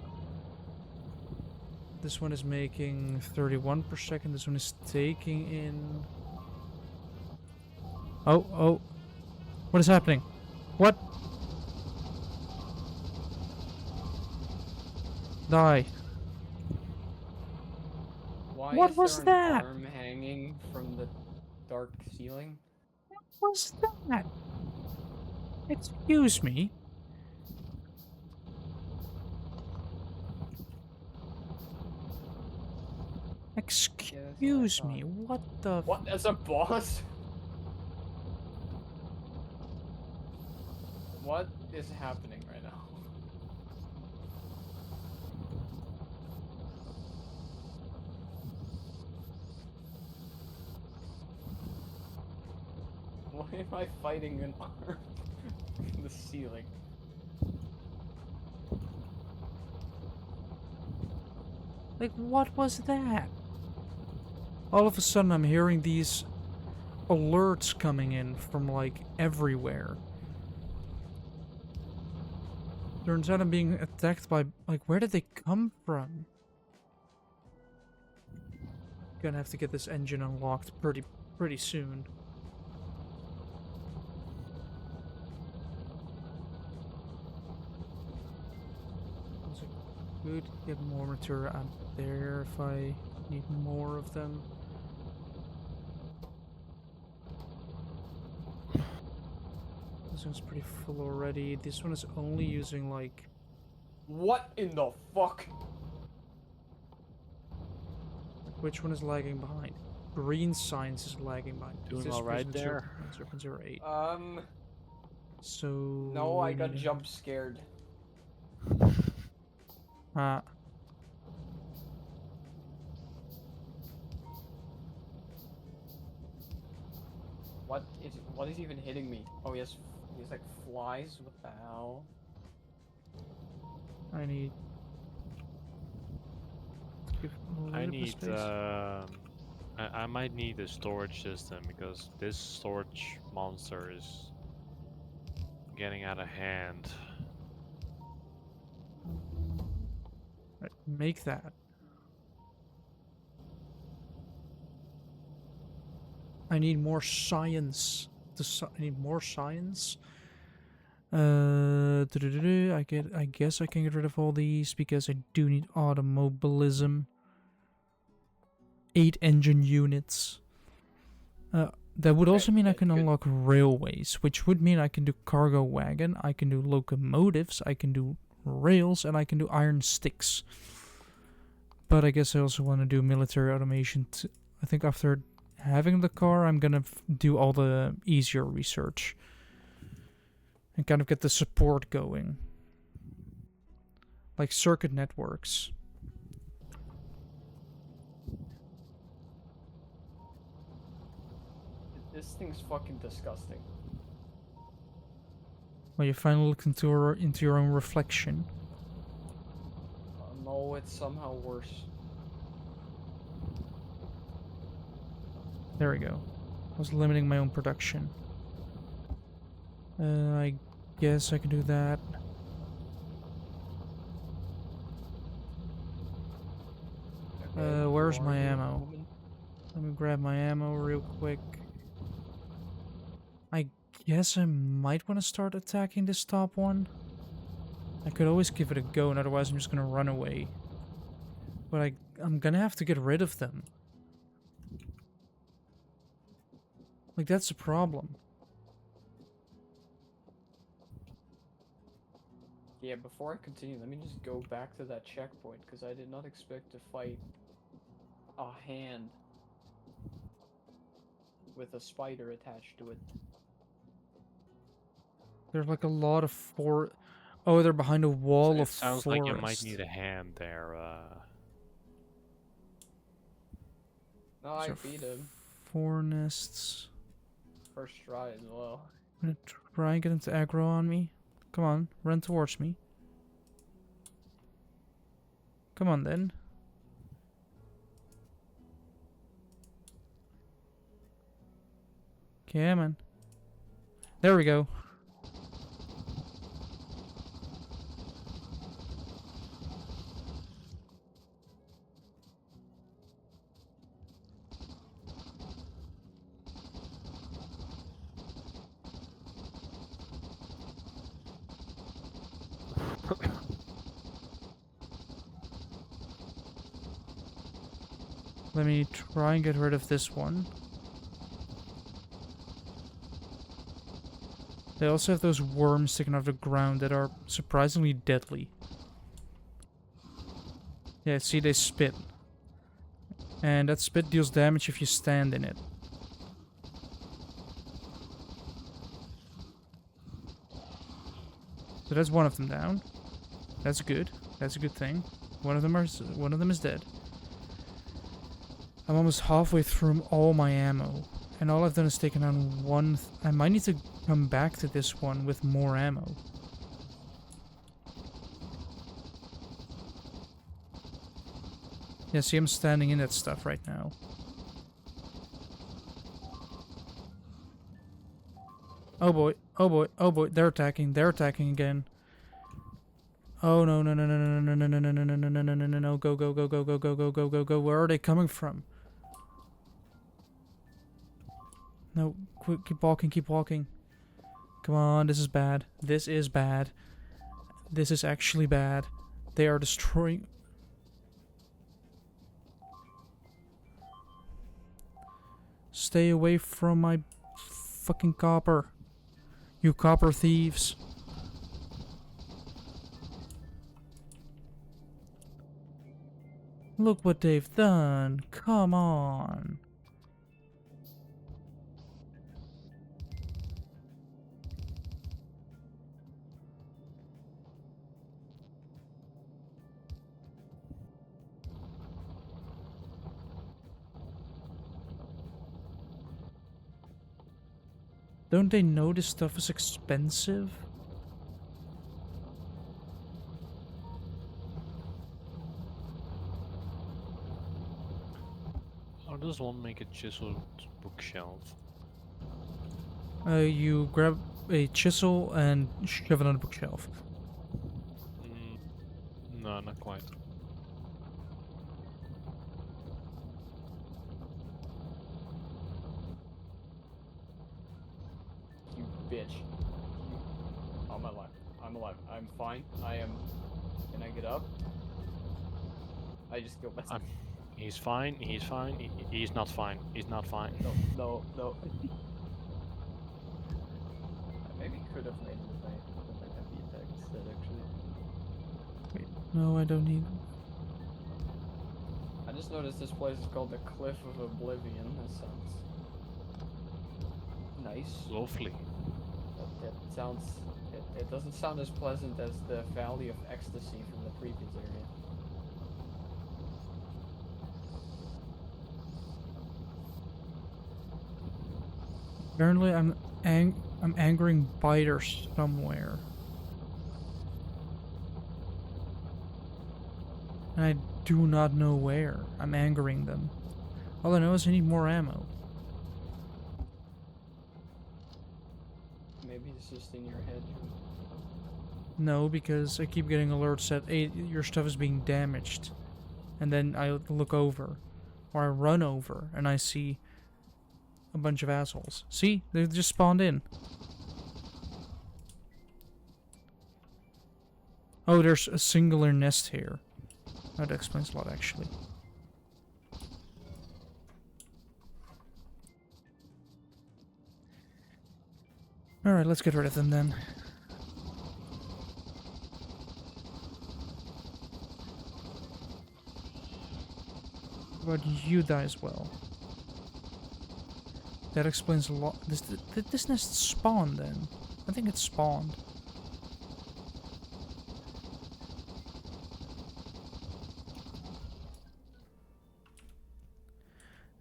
This one is making 31 per second. This one is taking in... Oh. What is happening? What? Die. Why What is was there that? an arm hanging from the dark ceiling? What was that? Excuse me. Excuse me. What the? What? As a boss? What is happening right now? Why am I fighting an arm from the ceiling? Like, what was that? All of a sudden, I'm hearing these alerts coming in from, like, everywhere. Turns out I'm being attacked by, like, where did they come from? Gonna have to get this engine unlocked pretty soon. Also, could get more material out there if I need more of them. This one's pretty full already. This one is only using like... What in the fuck? Which one is lagging behind? Green Science is lagging behind. Doing all right there. 0.08. So... No, I we got need a- jump scared. Ah. What is even hitting me? Oh, he has like flies. What the hell? I need... to give a little I bit of need, space. I might need a storage system because this storage monster is getting out of hand. Right, make that. I need more science. I need more science. I guess I can get rid of all these because I do need automobilism. 8 engine units. That would also mean I can unlock railways, which would mean I can do cargo wagon, I can do locomotives, I can do rails, and I can do iron sticks. But I guess I also want to do military automation. I think after having the car, I'm gonna do all the easier research and kind of get the support going, like circuit networks. This thing's fucking disgusting. Well, you finally looked into your own reflection. No, it's somehow worse. There we go. I was limiting my own production. I guess I can do that. Where's my ammo? Let me grab my ammo real quick. I guess I might want to start attacking this top one. I could always give it a go, and otherwise I'm just gonna run away. But I'm gonna have to get rid of them. Like, that's the problem. Yeah, before I continue, let me just go back to that checkpoint, because I did not expect to fight a hand with a spider attached to it. There's like a lot of Oh, they're behind a wall It of sounds forest. like you might need a hand there. No, I So beat him. 4 nests. First try as well. I'm gonna try and get him to aggro on me. Come on, run towards me. Come on then. Come on. There we go. Let me try and get rid of this one. They also have those worms sticking out of the ground that are surprisingly deadly. Yeah, see, they spit. And that spit deals damage if you stand in it. So that's one of them down. That's good. That's a good thing. One of them is dead. I'm almost halfway through all my ammo, and all I've done is taken down one. I might need to come back to this one with more ammo. Yeah, see, I'm standing in that stuff right now. Oh boy, oh boy, oh boy, they're attacking again. Oh no no no no no no no no no no no no no no no no no go go go go go go go go go go. Where are they coming from? No, quick, keep walking, keep walking. Come on, this is bad. This is bad. This is actually bad. They are destroying. Stay away from my fucking copper. You copper thieves. Look what they've done. Come on. Don't they know this stuff is expensive? How does one make a chiseled bookshelf? You grab a chisel and shove it on the bookshelf. No, not quite. You bitch. I'm alive. I'm alive. I'm fine. I am. Can I get up? I just killed myself. He's fine. He's fine. He's not fine. He's not fine. No, no, no. I maybe could have made it with my heavy attack instead, actually. Wait, no, I don't need. I just noticed this place is called the Cliff of Oblivion. That sounds nice. Lovely. That sounds. It doesn't sound as pleasant as the Valley of Ecstasy from the previous area. Apparently, I'm angering biters somewhere. And I do not know where. I'm angering them. All I know is I need more ammo. Maybe it's just in your head. No, because I keep getting alerts that, hey, your stuff is being damaged. And then I look over. Or I run over and I see a bunch of assholes. See? They just spawned in. Oh, there's a singular nest here. Oh, that explains a lot, actually. Alright, let's get rid of them then. But you die as well. That explains a lot. Did this nest spawn then? I think it spawned.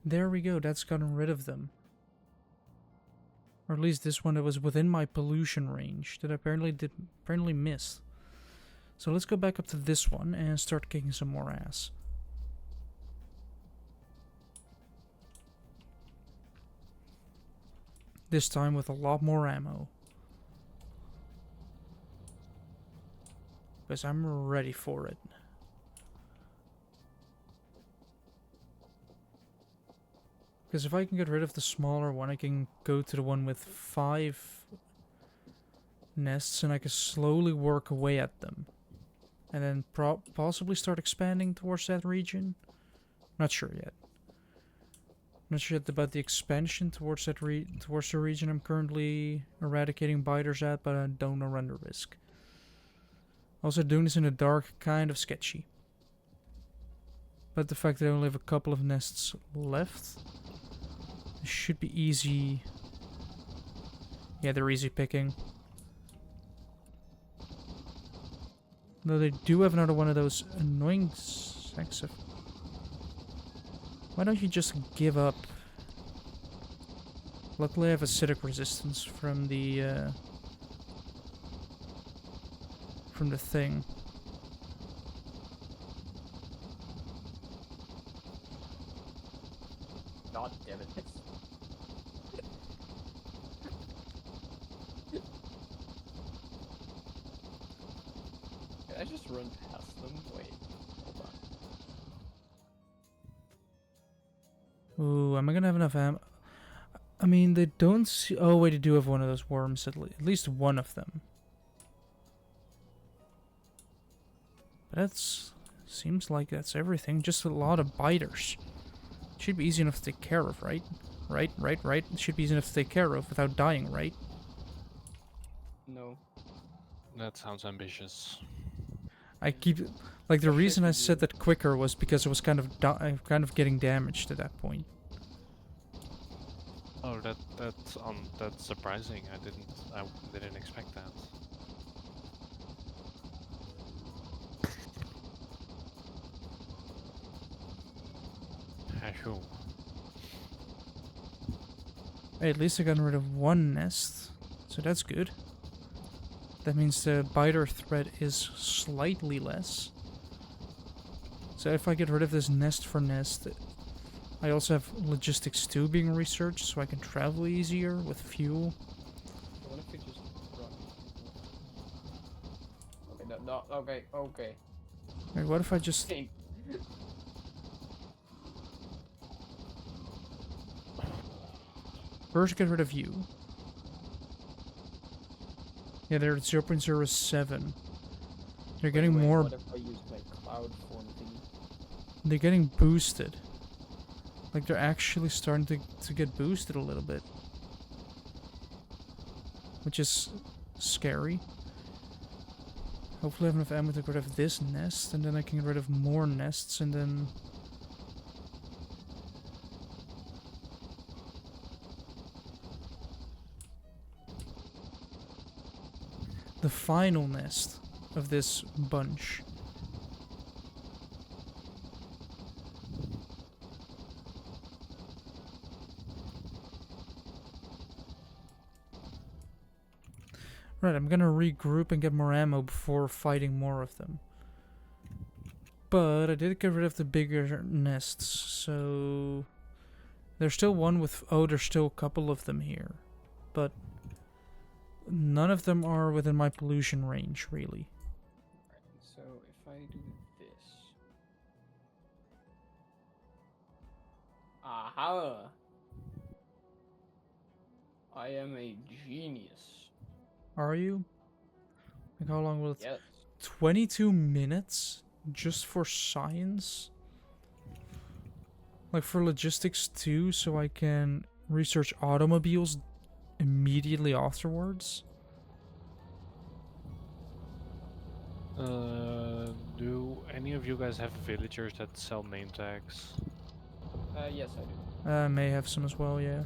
There we go, that's gotten rid of them. Or at least this one that was within my pollution range that I apparently missed. So let's go back up to this one and start kicking some more ass. This time with a lot more ammo. Because I'm ready for it. Because if I can get rid of the smaller one, I can go to the one with 5 nests and I can slowly work away at them. And then possibly start expanding towards that region. Not sure yet. Not sure yet about the expansion towards that towards the region I'm currently eradicating biters at, but I don't know run the risk. Also, doing this in the dark, kind of sketchy. But the fact that I only have a couple of nests left, it should be easy. Yeah, they're easy picking. Though they do have another one of those annoying sacks of... Why don't you just give up? Luckily I have acidic resistance from the thing. God damn it. I just run past them? Wait, hold on. Ooh, am I gonna have enough ammo? I mean, they don't see. Oh wait, they do have one of those worms. At least one of them. But that's seems like that's everything. Just a lot of biters. Should be easy enough to take care of, right? Right. It should be easy enough to take care of without dying, right? No. That sounds ambitious. I keep like the Especially reason I if said you- that quicker was because it was kind of getting damaged at that point. Oh, that's surprising. I didn't expect that. Achoo. Hey, at least I got rid of one nest, so that's good. That means the biter threat is slightly less. So if I get rid of this nest for nest, I also have logistics 2 being researched, so I can travel easier with fuel. What if we just run? Okay, no, okay. Wait, what if I just... Think. First get rid of you. Yeah, they're at 0.07. They're getting Wait, more... What if I use my cloud form thingy? They're getting boosted. Like, they're actually starting to get boosted a little bit. Which is scary. Hopefully I have enough ammo to get rid of this nest, and then I can get rid of more nests, and then... the final nest of this bunch. Right, I'm gonna regroup and get more ammo before fighting more of them. But I did get rid of the bigger nests, so... There's still one with... Oh, there's still a couple of them here. But... none of them are within my pollution range, really. Right, so if I do this. Aha! I am a genius. Are you? Like, how long will it... Yes. 22 minutes? Just for science? Like, for logistics too, so I can research automobiles immediately afterwards? Do any of you guys have villagers that sell name tags? Yes, I do. May have some as well, yeah.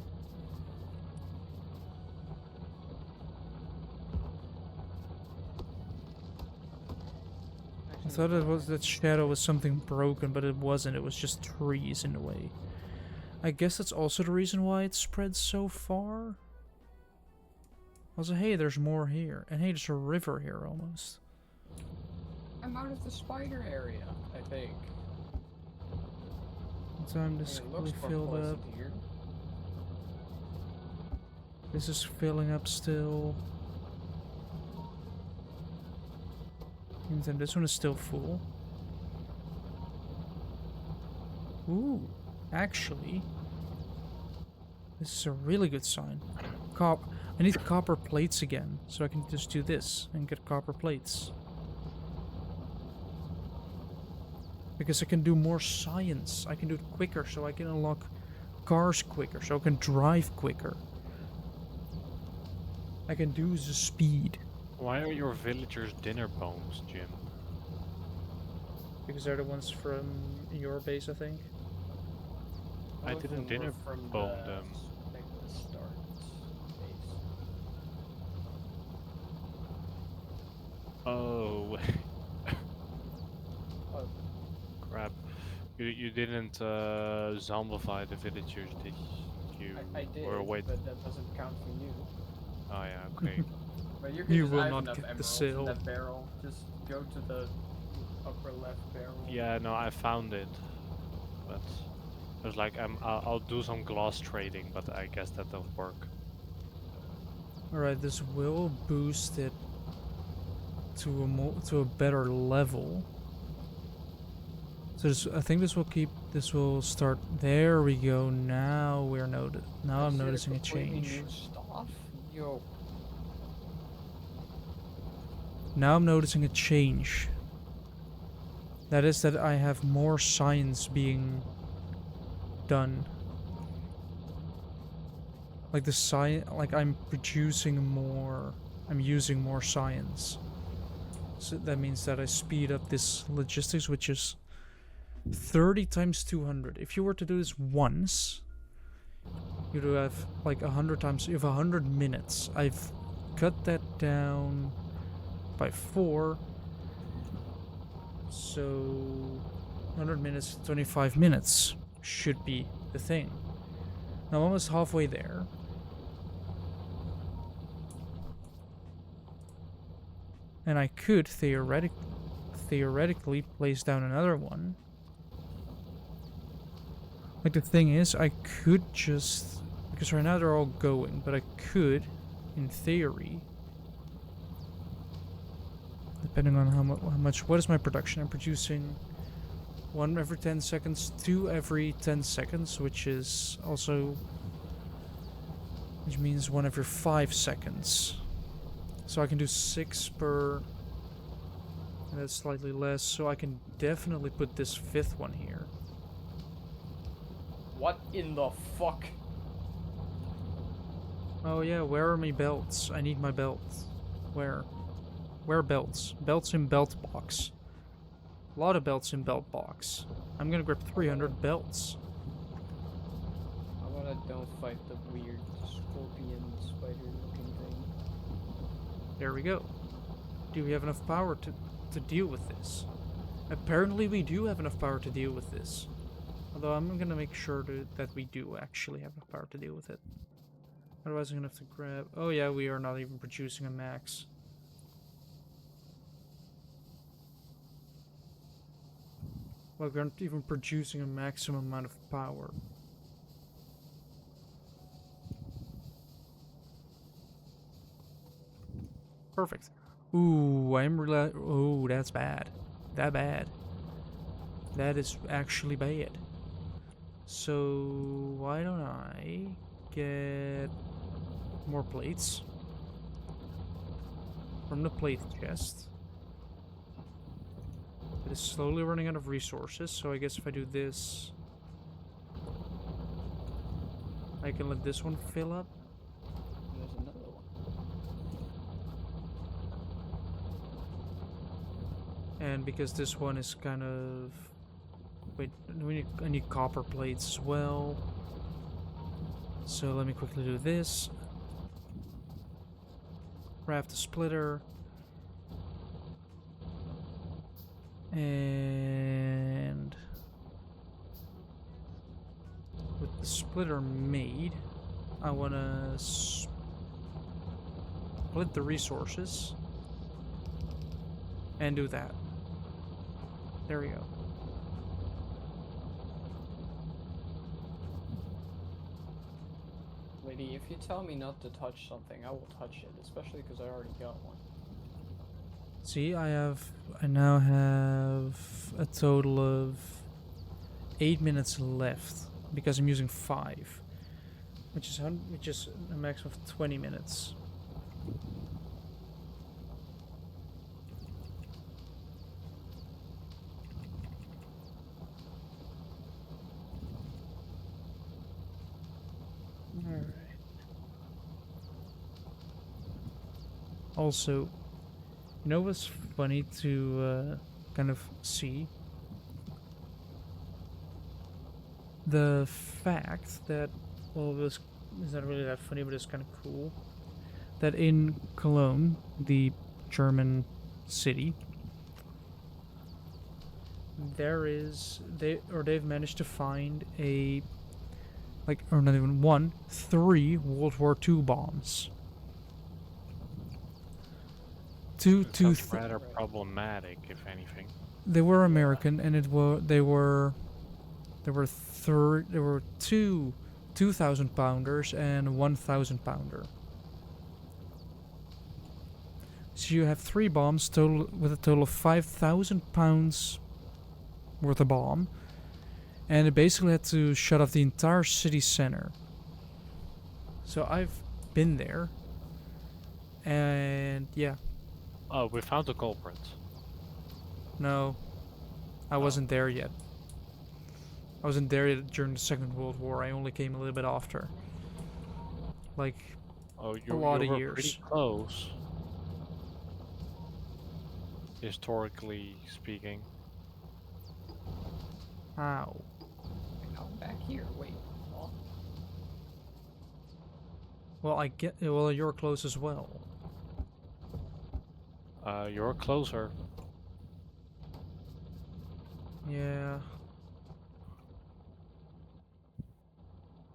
I thought it was that shadow was something broken, but it wasn't. It was just trees in a way. I guess that's also the reason why it spread so far. Also, hey, there's more here. And hey, there's a river here almost. I'm out of the spider area, I think. So I'm I mean, just it looks more filled pleasant up. here. This is filling up still. Meantime, this one is still full. Ooh, actually, this is a really good sign. I need copper plates again, so I can just do this and get copper plates. Because I can do more science. I can do it quicker, so I can unlock cars quicker, so I can drive quicker. I can do the speed. Why are your villagers dinner bones, Jim? Because they're the ones from your base, I think. I All of didn't them dinner were from bone the, them. like the start base. Oh, Oh, crap. You didn't zombify the villagers, did you? I did, Or wait. but that doesn't count for you. Oh yeah, okay. But you can You just, will I have not enough get the emeralds sale. in that barrel. Just go to the upper left barrel. Yeah, no, I found it, but I was like, I'll do some glass trading, but I guess that don't work. Alright, this will boost it to a better level. So I think this will start. There we go. Now I'm noticing a change. New stuff? Yo. Now I'm noticing a change. That is that I have more science being done. Like I'm producing more. I'm using more science. So that means that I speed up this logistics, which is 30 times 200. If you were to do this once, you'd have like 100 times. You have 100 minutes. I've cut that down by 4. So 100 minutes, 25 minutes should be the thing. Now I'm almost halfway there. And I could theoretically place down another one. Like, the thing is, I could just... Because right now they're all going, but I could, in theory... Depending on how much... What is my production? I'm producing 1 every 10 seconds, 2 every 10 seconds, which is also... Which means 1 every 5 seconds. So I can do 6 per... And that's slightly less, so I can definitely put this 5th one here. What in the fuck? Oh yeah, where are my belts? I need my belts. Where? Where belts? Belts in belt box. A lot of belts in belt box. I'm gonna grab 300 belts. How about I don't fight the weird scorpion spider looking thing? There we go. Do we have enough power to deal with this? Apparently we do have enough power to deal with this. Although I'm gonna make sure that we do actually have enough power to deal with it. Otherwise I'm gonna have to grab... Oh yeah, we are not even producing a max. Well, we aren't even producing a maximum amount of power. Perfect. Ooh, ooh, that's bad. That bad. That is actually bad. So, why don't I get more plates from the plate chest? It is slowly running out of resources, so I guess if I do this, I can let this one fill up. There's another one. And because this one is kind of... Wait, I need copper plates as well. So let me quickly do this. Craft a splitter. And with the splitter made, I want to split the resources and do that. There we go. Lady, if you tell me not to touch something, I will touch it, especially because I already got one. See, I now have a total of 8 minutes left because I'm using 5, which is a maximum of 20 minutes. Alright. Also, you know what's funny to kind of see? The fact that, well, this is not really that funny, but it's kind of cool, that in Cologne, the German city, they've managed to find or not even 3 World War II bombs. Sounds rather problematic, if anything. They were American, and there were 2 2,000 pounders and 1,000 pounder. So you have 3 bombs total with a total of 5,000 pounds worth of bomb, and it basically had to shut off the entire city center. So I've been there, and yeah, Oh, we found the culprit. no, I wasn't there yet. I wasn't there yet during the Second World War. I only came a little bit after. Like, Oh, a lot you of were years. pretty close. Historically speaking. Ow. I'm back here. Wait. Oh. Well, you're close as well. You're closer. Yeah.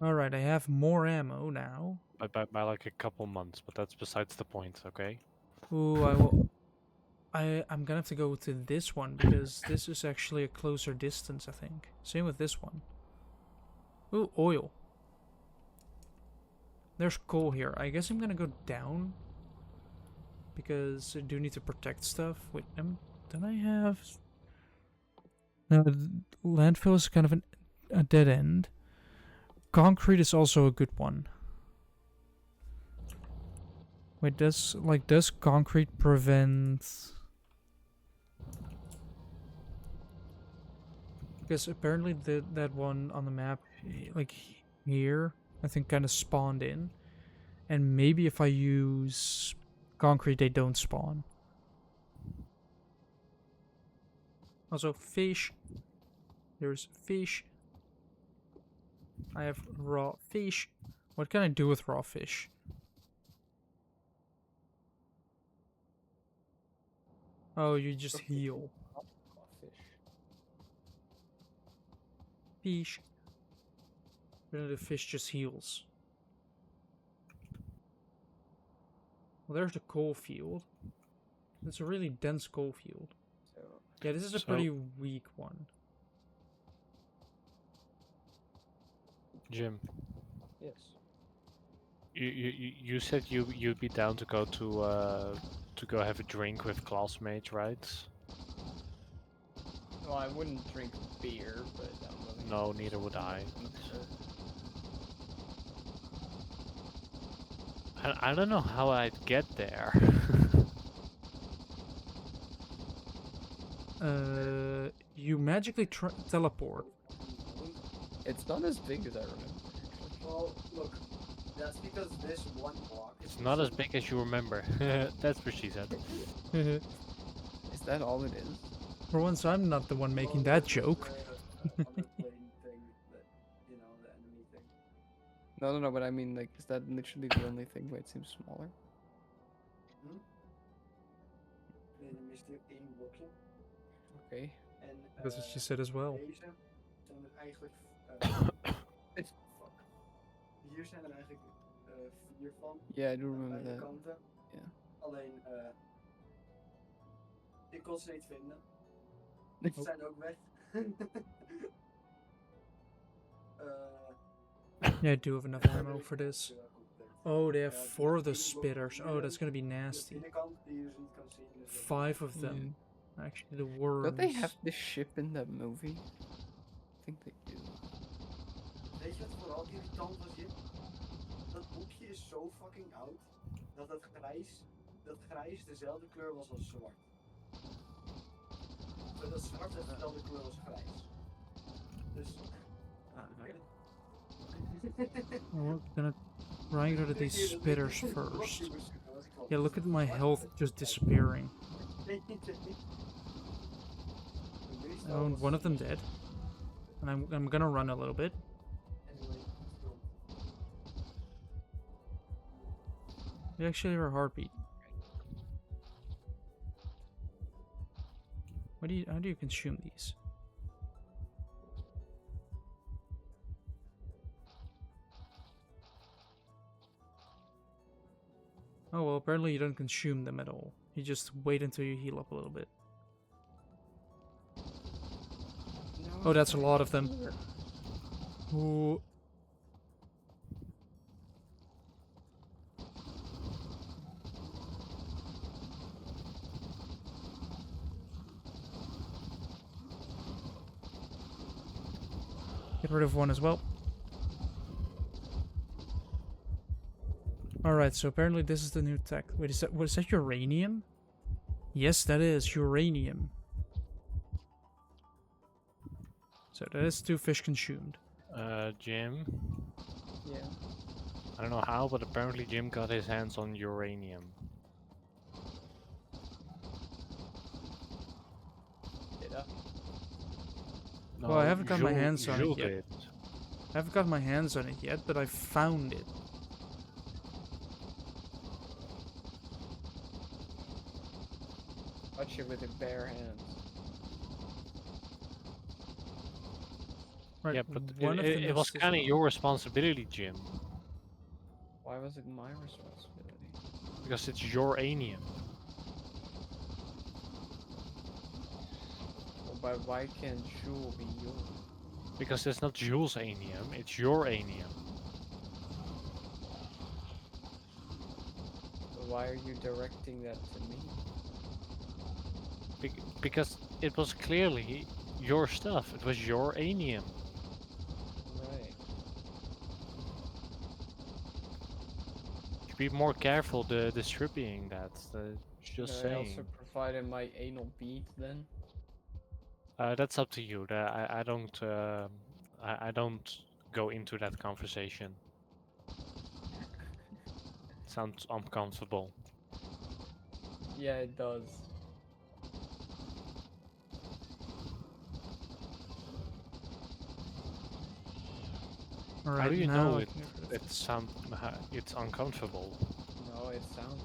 Alright, I have more ammo now. By like a couple months, but that's besides the point, okay? Ooh, I'm gonna have to go to this one because this is actually a closer distance, I think. Same with this one. Ooh, oil. There's coal here. I guess I'm gonna go down because I do need to protect stuff. Wait, don't I have? No, landfill is kind of a dead end. Concrete is also a good one. Wait, does concrete prevent? Because apparently that one on the map, like here, I think kind of spawned in, and maybe if I use concrete, they don't spawn. Also, fish. There's fish. I have raw fish. What can I do with raw fish? Oh, you just heal. Fish. The fish just heals. Well, there's the coal field. It's a really dense coal field. Yeah, this is a pretty weak one. Jim, Yes. you said you'd be down to go have a drink with classmates, right? Well, I wouldn't drink beer, but I'm willing. No, neither would I. I don't know how I'd get there. You magically teleport. It's not as big as I remember. Well, look, that's because this one block is It's not as big as you remember. That's what she said. Is that all it is? For once, I'm not the one making that joke. Other plane thing that, you know, the enemy thing. No, but I mean, like, is that literally the only thing where it seems smaller? Nee, dan mist er één blokje. Okay. En That's what she said as well. deze zijn er eigenlijk... fuck. Hier zijn er eigenlijk 4 van. Yeah, I do Aan remember beide that. kanten. Ja. Alleen, ik kon ze niet vinden. Ze zijn ook weg. Yeah, I do have enough ammo for this. Oh, they have 4 of those spitters. Oh, that's gonna be nasty. De binnenkant die je dus niet kan zien. Dus 5 of them. Actually, the worms. Don't they have this ship in that movie? I think they do. Weet je wat vooral irritant was hier? Dat boekje is zo fucking oud dat grijs dezelfde kleur was als zwart. Dat zwart dezelfde kleur als grijs. Dus. We're gonna try rid of these spitters first. Yeah, look at my health just disappearing. Oh, one of them dead. And I'm gonna run a little bit. We actually hear a heartbeat. How do you consume these? Oh well, apparently you don't consume them at all. You just wait until you heal up a little bit. Oh, that's a lot of them. Ooh. Get rid of one as well. Alright, so apparently this is the new tech. Wait, what is that, uranium? Yes, that is uranium. So that is 2 fish consumed. Jim. Yeah. I don't know how, but apparently Jim got his hands on uranium. Did I? No, Well, I haven't got my Jules- hands on it Jules yet. did. I haven't got my hands on it yet, but I found it. Touch it with your bare hands. Right, Yeah, but one of them it was is this kind of one. your responsibility, Jim, Why was it my responsibility? because it's uranium. Well, but why can't Jewel be yours? Because it's not Jules' anium, it's uranium. So why are you directing that to me? Because it was clearly your stuff. It was your anium. Right. Should be more careful distributing that. Just Should I also saying. provided my anal bead then? That's up to you. I don't. I don't go into that conversation. Sounds uncomfortable. Yeah, it does. Alright, How do you now know I it? can get rid of this. It's uncomfortable. No, it sounds.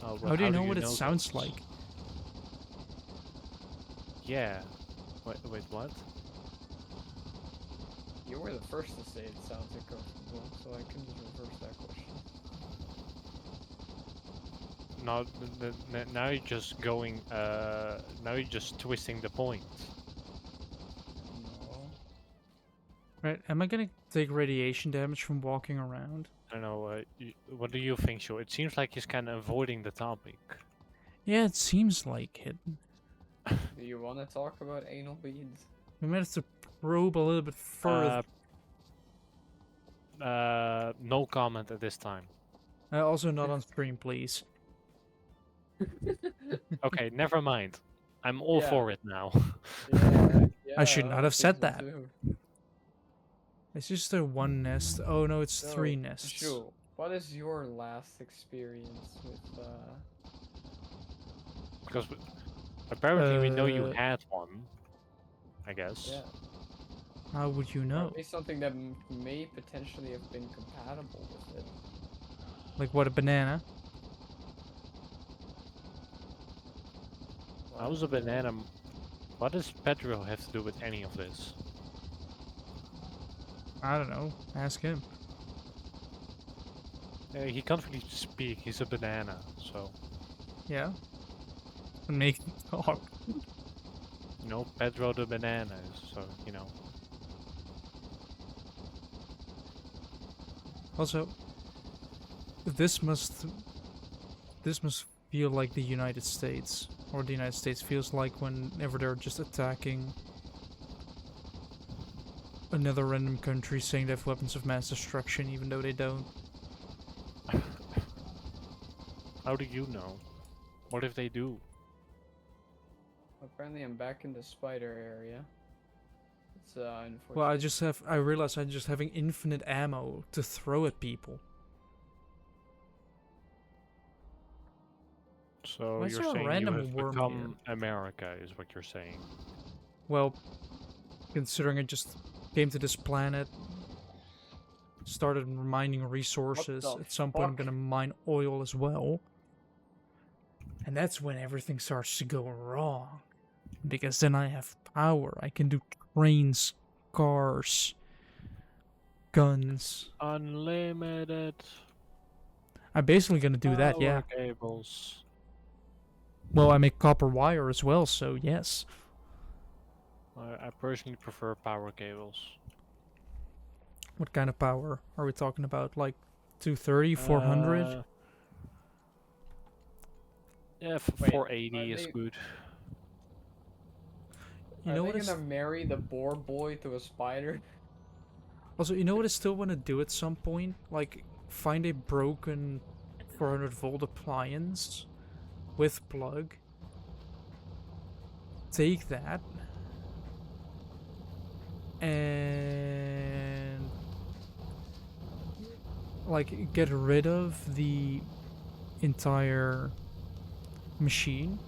Oh, How do you know what it sounds that? like? Yeah. Wait, what? You were the first to say it sounds uncomfortable, so I can just reverse that question. No, now you're just going. Now you're just twisting the point. No. Right, am I gonna take radiation damage from walking around? I don't know. What do you think, Joe? It seems like he's kind of avoiding the topic. Yeah, it seems like it. Do you want to talk about anal beads? We might have to probe a little bit further. No comment at this time. Also not on stream, please. Okay, never mind. I'm all Yeah. for it now. Yeah, I should not have said please that. do. It's just a one nest. Oh no, it's So, 3 nests. Jewel, what is your last experience with Because apparently we know you Uh, had one. I guess. yeah. How would you Or know? at least something that may potentially have been compatible with it. Like what, a banana? I was a banana. What does Pedro have to do with any of this? I don't know. Ask him. He can't really speak. He's a banana, so Yeah. And make him talk. you know Pedro the banana. So you know. Also, this must feel like the United States, or the United States feels like whenever they're just attacking another random country, saying they have weapons of mass destruction, even though they don't. How do you know? What if they do? Apparently, I'm back in the spider area. It's unfortunate. Well, I realize I'm just having infinite ammo to throw at people. So Why is you're there a saying you random have worm become America, is what you're saying? Well, considering I just came to this planet, started mining resources, the at some point I'm fuck? gonna mine oil as well. And that's when everything starts to go wrong. Because then I have power. I can do trains, cars, guns. Unlimited. I'm basically gonna do that, yeah. power Cables. Well, I make copper wire as well, so yes. I personally prefer power cables. What kind of power are we talking about? Like 230, 400? Yeah, Wait, 480 are is they- good. You Are know they what? gonna marry the boar boy to a spider? Also, you know what I still want to do at some point? Like, find a broken 400-volt appliance with plug. Take that. And like get rid of the entire machine.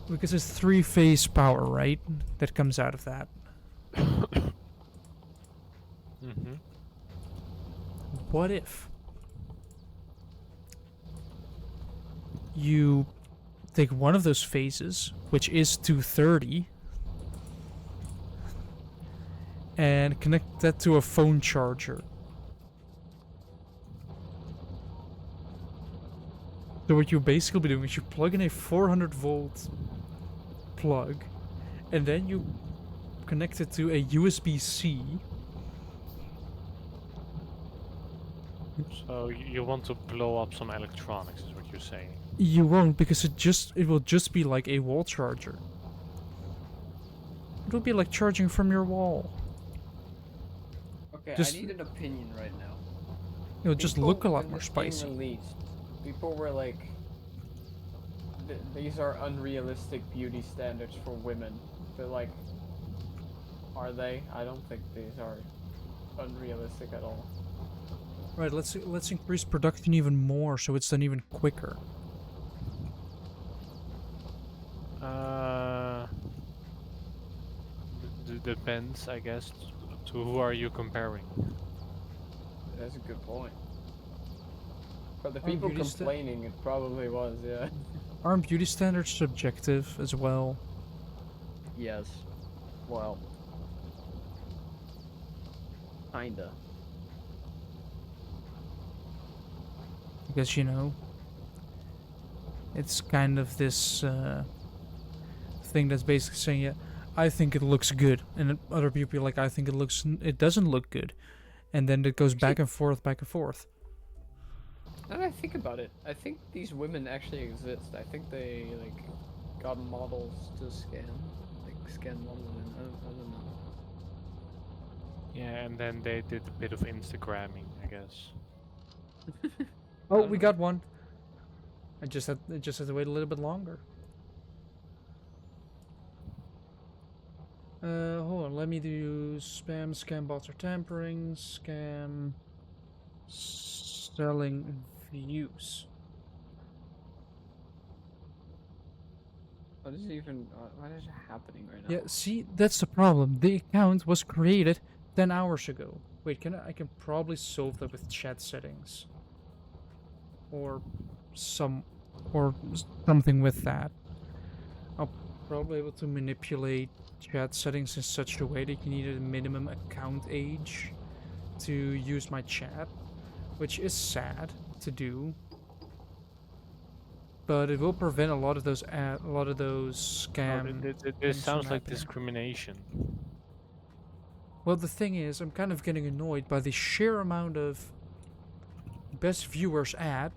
Because it's 3-phase power, right? That comes out of that. Mm-hmm. What if you take one of those phases, which is 230, and connect that to a phone charger? So what you basically be doing is you plug in a 400-volt plug, and then you connect it to a USB-C. So you want to blow up some electronics, is what you're saying? You won't, because it will just be like a wall charger. It will be like charging from your wall. Okay, Just- I need an opinion right now. It'll just People, look a lot when more this game spicy. released, people were like, these are unrealistic beauty standards for women. But like, are they? I don't think these are unrealistic at all. Right, let's increase production even more so it's done even quicker. Depends, I guess. To who are you comparing? That's a good point. For the Our people beauty sta- complaining, it probably was, yeah. Aren't beauty standards subjective as well? Yes. Well. Kinda. Because, you know, it's kind of this thing that's basically saying, yeah, I think it looks good, and then other people are like, I think it doesn't look good, and then it goes back and forth, back and forth. Now that I think about it, I think these women actually exist. I think they like got models to scan, like scan models. I don't know. Yeah, and then they did a bit of Instagramming, I guess. Oh, don't we know. got one. I just had to wait a little bit longer. Hold on, let me do spam, scam bots or tampering, scam, selling views. What is even? What is happening right now? Yeah, see, that's the problem. The account was created 10 hours ago. Wait, I can probably solve that with chat settings. Or something with that. I'll probably able to manipulate chat settings in such a way that you need a minimum account age to use my chat, which is sad to do. But it will prevent a lot of those scam. This things sounds from like happening. discrimination. Well, the thing is, I'm kind of getting annoyed by the sheer amount of best viewers ad,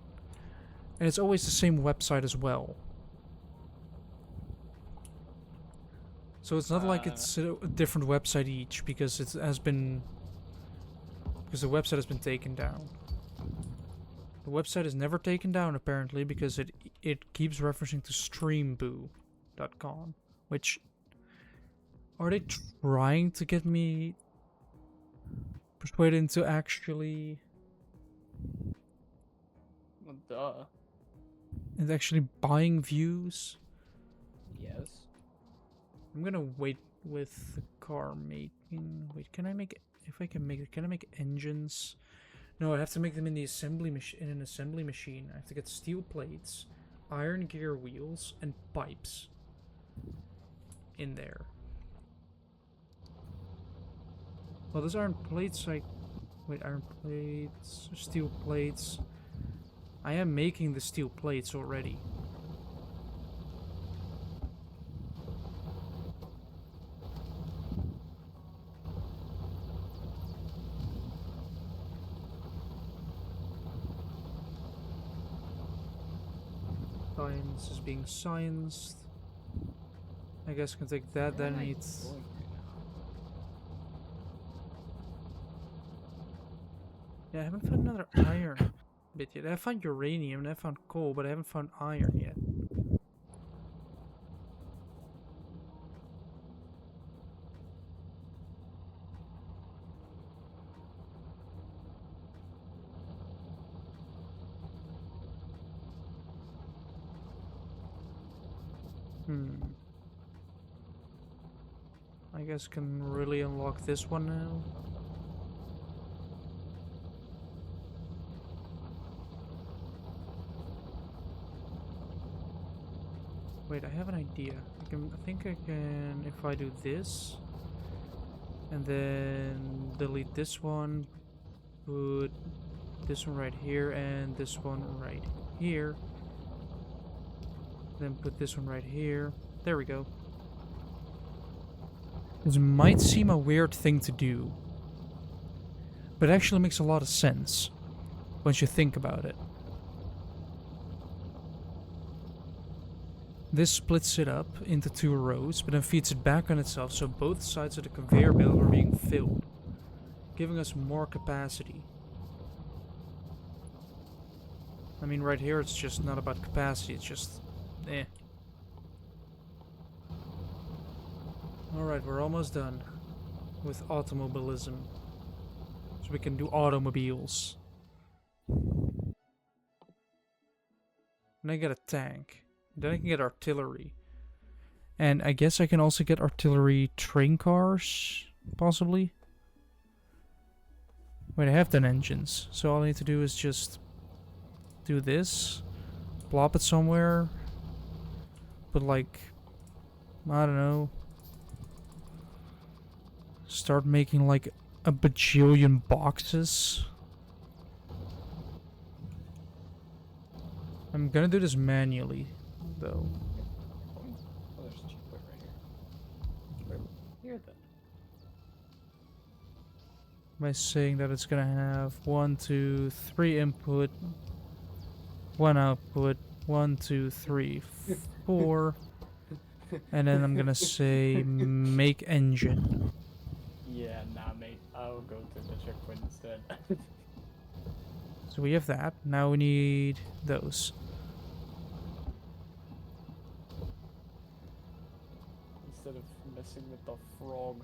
and it's always the same website as well. So it's not like it's a different website each, because the website has been taken down. The website is never taken down apparently because it keeps referencing to streamboo.com, which are they trying to get me persuaded into actually Well, duh. buying views? Yes. I'm gonna wait with the car making. Wait, can I make? If I can make it, can I make engines? No, I have to make them in the assembly in an assembly machine. I have to get steel plates, iron gear wheels, and pipes in there. Well, those iron plates, wait, iron plates, steel plates. I am making the steel plates already. Science is being scienced. I guess I can take that. Where That am I needs. going right Yeah, I haven't found another iron bit yet. I found uranium and I found coal, but I haven't found iron yet. I guess can really unlock this one now. Wait, I have an idea. I think I can, if I do this, and then delete this one, put this one right here, and this one right here. Then put this one right here. There we go. This might seem a weird thing to do, but it actually makes a lot of sense once you think about it. This splits it up into 2 rows, but then feeds it back on itself, so both sides of the conveyor belt are being filled, giving us more capacity. I mean, right here it's just not about capacity, it's just eh. Alright, we're almost done with automobilism. So we can do automobiles. And I get a tank. Then I can get artillery. And I guess I can also get artillery train cars, possibly. Wait, I have 10 engines. So all I need to do is just do this. Plop it somewhere. But like, I don't know. Start making like a bajillion boxes. I'm gonna do this manually, though. Oh, there's a checkpoint right here. Right here then. By saying that it's gonna have 1, 2, 3 input, 1 output, 1, 2, 3, 4, and then I'm gonna say make engine. Yeah, nah, mate. I'll go to the checkpoint instead. So we have that. Now we need those. Instead of messing with the frog.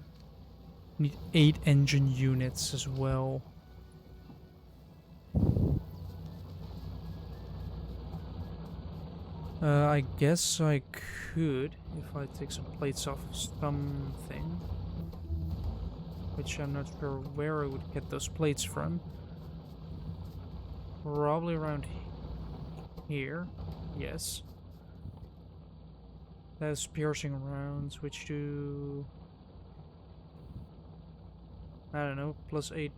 Need 8 engine units as well. I guess I could if I take some plates off of something. Which I'm not sure where I would get those plates from. Probably around here. Yes. That's piercing rounds, which do... I don't know, +8.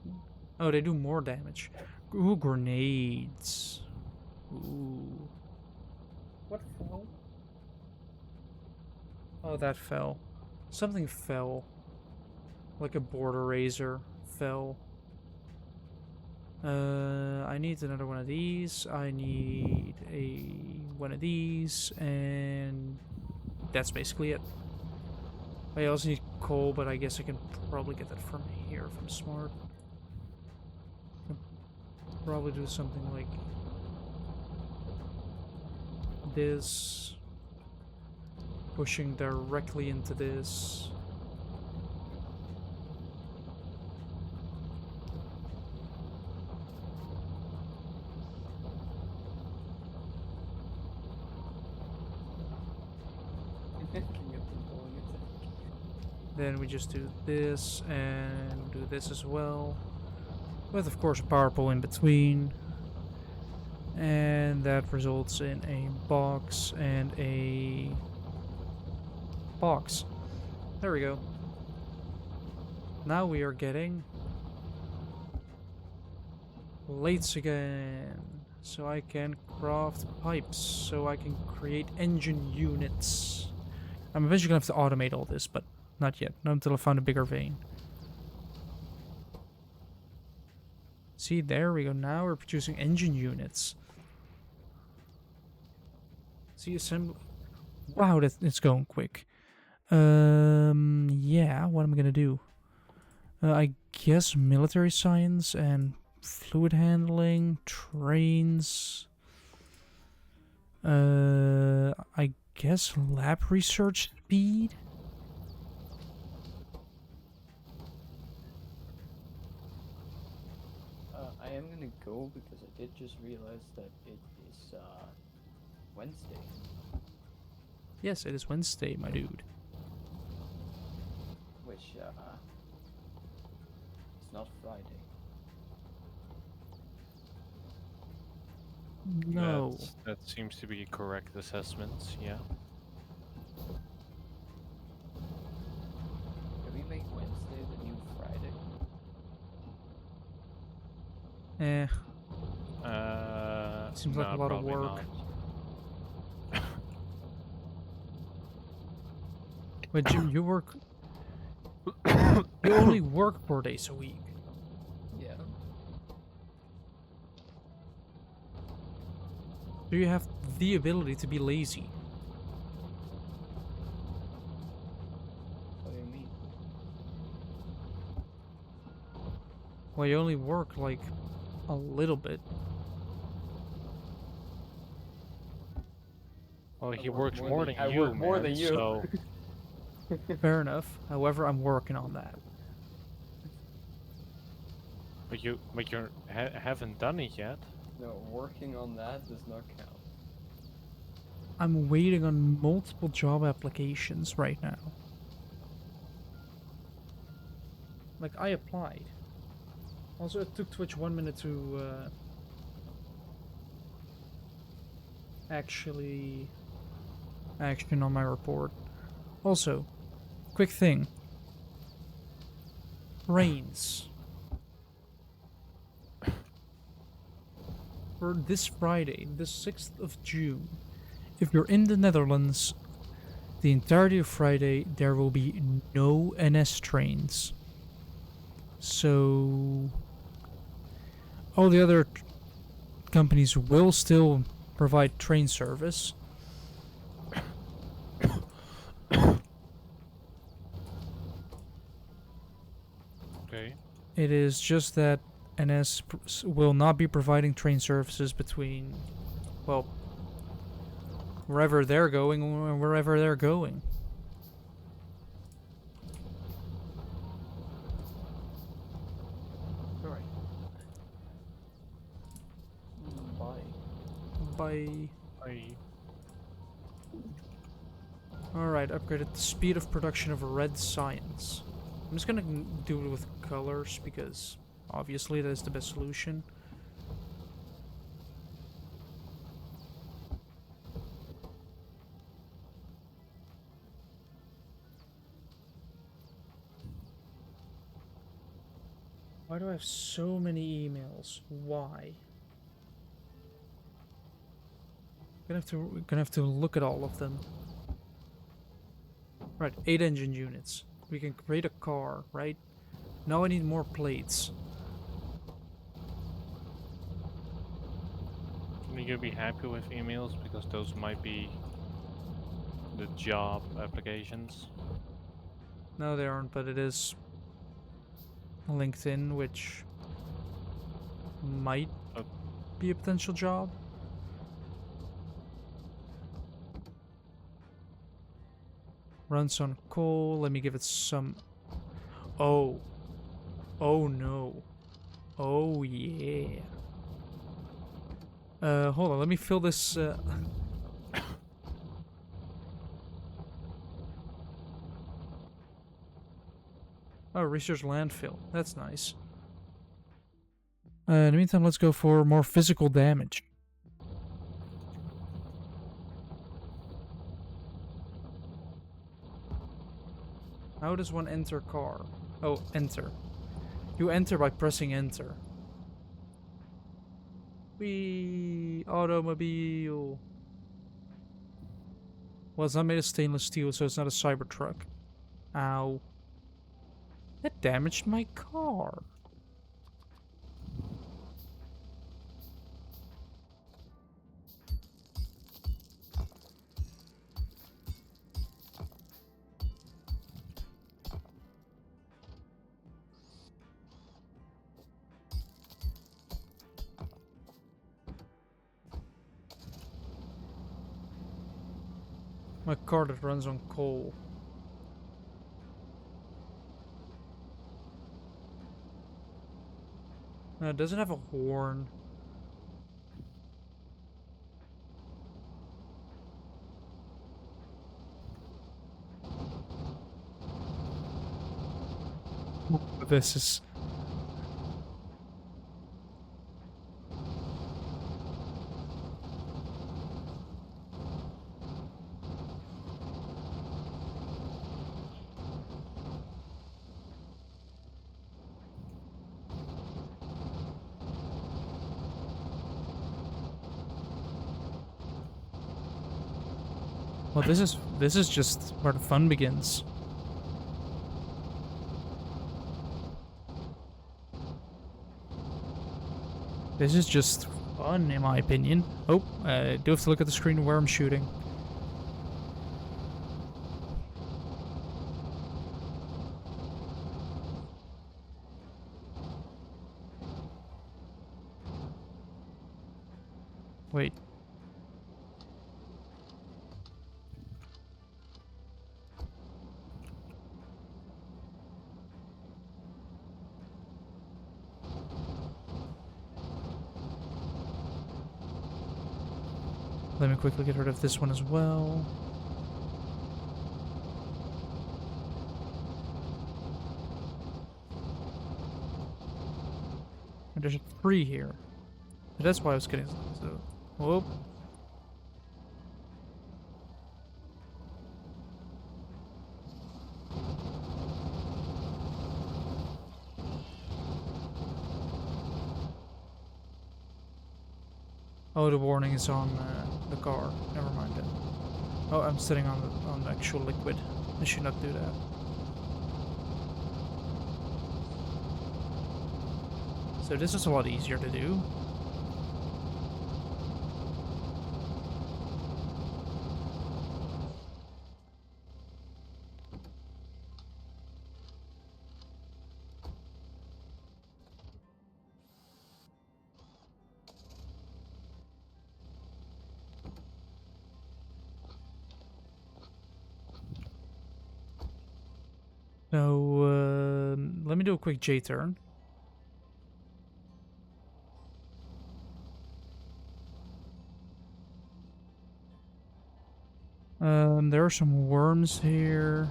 Oh, they do more damage. Ooh, grenades. Ooh. What fell? Oh, that fell. Something fell. Like a border razor fell. I need another one of these. I need one of these, and that's basically it. I also need coal, but I guess I can probably get that from here if I'm smart. Probably do something like this, pushing directly into this. Then we just do this and do this as well, with of course a power pole in between, and that results in a box and a box. There we go. Now we are getting plates again, so I can craft pipes, so I can create engine units. I'm eventually gonna have to automate all this, but not yet. Not until I find a bigger vein. See, there we go. Now we're producing engine units. See, assemble. Wow, it's going quick. Yeah, what am I gonna do? I guess military science and fluid handling, trains. I guess lab research speed. I am gonna go because I did just realize that it is Wednesday. Yes, it is Wednesday, my dude. Which it's not Friday. No. That seems to be a correct assessment. Yeah. Can we make Wednesday the new Friday? Seems like a no, lot of probably work. not. But Jim, you work. You only work 4 days a week. Yeah. Do you have the ability to be lazy? What do you mean? Well, you only work like a little bit. Well, I he work works more more than- than I you, work more man, than you. So Fair enough. However, I'm working on that. but you haven't done it yet. No, working on that does not count. I'm waiting on multiple job applications right now. Like, I applied. Also, it took Twitch 1 minute to actually action on my report. Also, quick thing. Rains. For this Friday, the 6th of June, if you're in the Netherlands, the entirety of Friday, there will be no NS trains. So, all the other companies will still provide train service. Okay. It is just that NS will not be providing train services between, well, wherever they're going or wherever they're going. Alright. Bye. By I alright, upgraded the speed of production of red science. I'm just gonna do it with colors because obviously that is the best solution. Why do I have so many emails? Why? Gonna have to look at all of them. Right, 8 engine units. We can create a car, right? Now I need more plates. You'll be happy with emails because those might be the job applications. No, they aren't, but it is LinkedIn, which might Oh. be a potential job. Runs on coal. Let me give it some. Oh. Oh no. Oh yeah. Hold on. Let me fill this. Oh, research landfill. That's nice. In the meantime, let's go for more physical damage. How does one enter car? Oh, enter. You enter by pressing enter. Whee! Automobile. Well, it's not made of stainless steel, so it's not a Cybertruck. Ow. That damaged my car. My car that runs on coal. It doesn't have a horn. This is... Well, this is just where the fun begins. This is just fun, in my opinion. Oh, I do have to look at the screen where I'm shooting. Wait. Let me quickly get rid of this one as well. And there's a tree here. That's why I was getting so. Whoop. Oh, the warning is on the car. Never mind then. Oh, I'm sitting on the actual liquid. I should not do that. So this is a lot easier to do. So, let me do a quick J-turn. There are some worms here.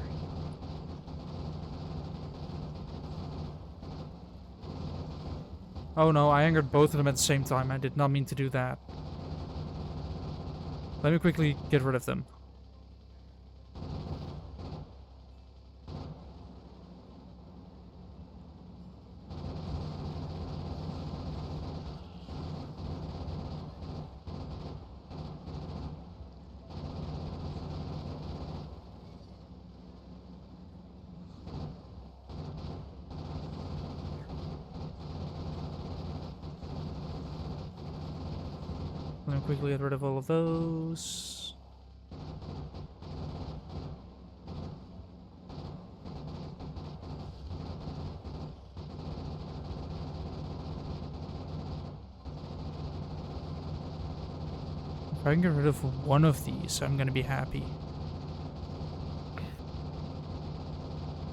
Oh no, I angered both of them at the same time. I did not mean to do that. Let me quickly get rid of them. Let me quickly get rid of all of those. If I can get rid of one of these, I'm gonna be happy.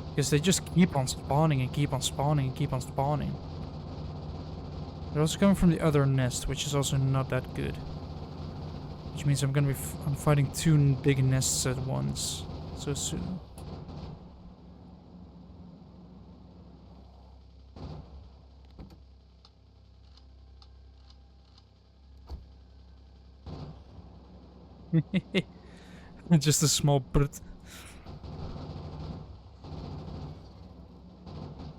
Because they just keep on spawning and keep on spawning and keep on spawning. They're also coming from the other nest, which is also not that good. Which means I'm gonna be I'm fighting two big nests at once so soon. Just a small brute.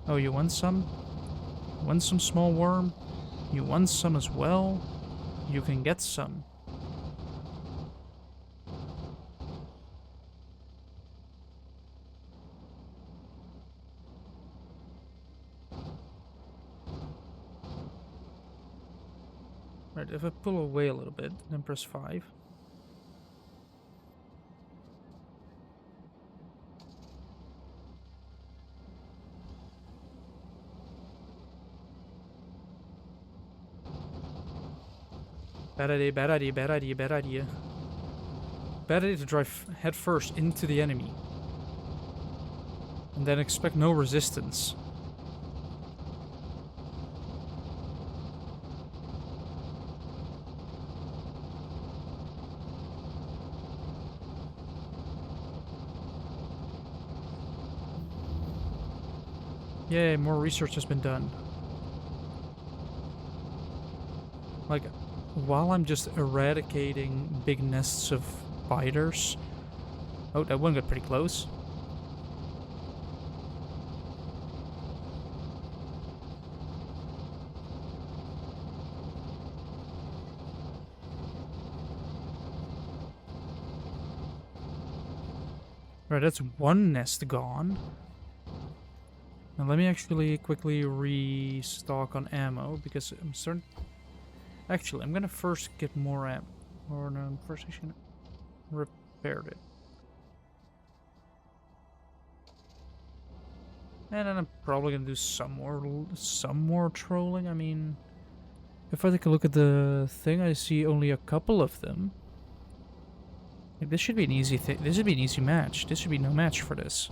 Oh, you want some? Want some small worm? You want some as well? You can get some. Right, if I pull away a little bit, then press 5. Bad idea, bad idea, bad idea, bad idea. bad idea to drive head first into the enemy. And then expect no resistance. Yay, more research has been done. Like, while I'm just eradicating big nests of spiders... Oh, that one got pretty close. Right, that's one nest gone. Now let me actually quickly restock on ammo, because I'm starting... Actually, I'm gonna first get more ammo. Or no, I'm first actually gonna repair it. And then I'm probably gonna do some more trolling. I mean, if I take a look at the thing, I see only a couple of them. Like, this should be an easy thing. This should be an easy match. This should be no match for this.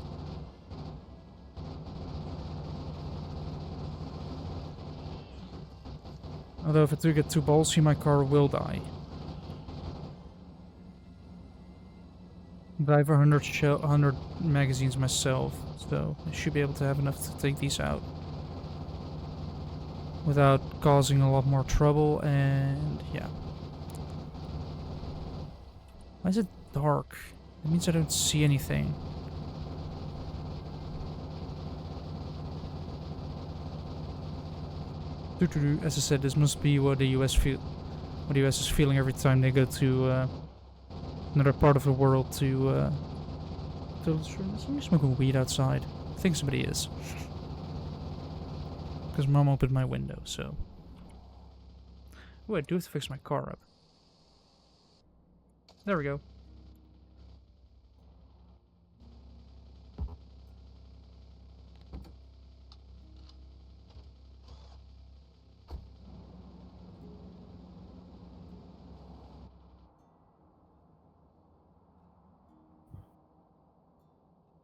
Although if I do get too ballsy, my car will die. But I have 100 magazines myself, so I should be able to have enough to take these out. Without causing a lot more trouble, and yeah. Why is it dark? That means I don't see anything. As I said, this must be what the US is feeling every time they go to another part of the world to somebody smoking weed outside. I think somebody is. Because Mom opened my window, so. Oh, I do have to fix my car up. There we go.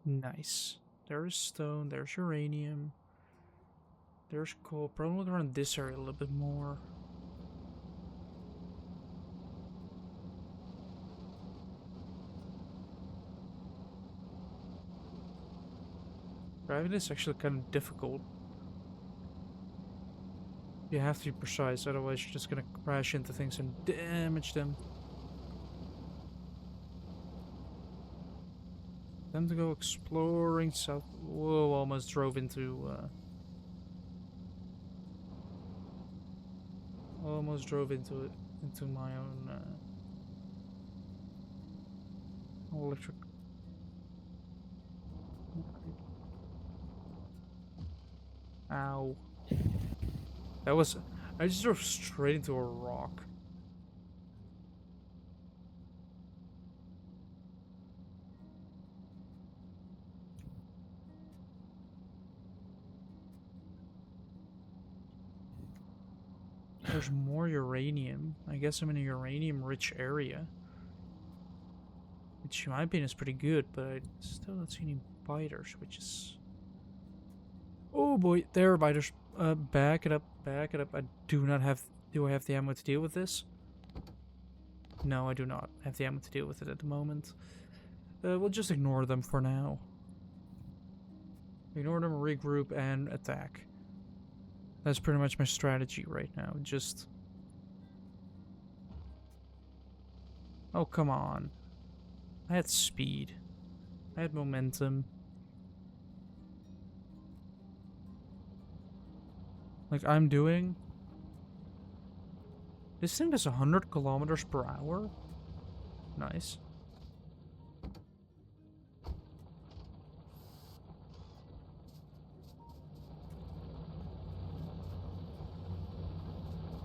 Nice. There's stone, there's uranium. There's coal. Probably look around this area a little bit more. Driving is actually kind of difficult. You have to be precise, otherwise you're just gonna crash into things and damage them. Time to go exploring south. Whoa, almost drove into almost drove into my own electric. Ow. That was... I just drove straight into a rock. There's more uranium. I guess I'm in a uranium-rich area. Which, in my opinion, is pretty good, but I still don't see any biters, which is... Oh boy, there are biters. Back it up, back it up. I do not have... Do I have the ammo to deal with this? No, I do not have the ammo to deal with it at the moment. We'll just ignore them for now. Ignore them, regroup, and attack. That's pretty much my strategy right now. Just... Oh, come on. I had speed. I had momentum. Like I'm doing. This thing does 100 kilometers per hour? Nice.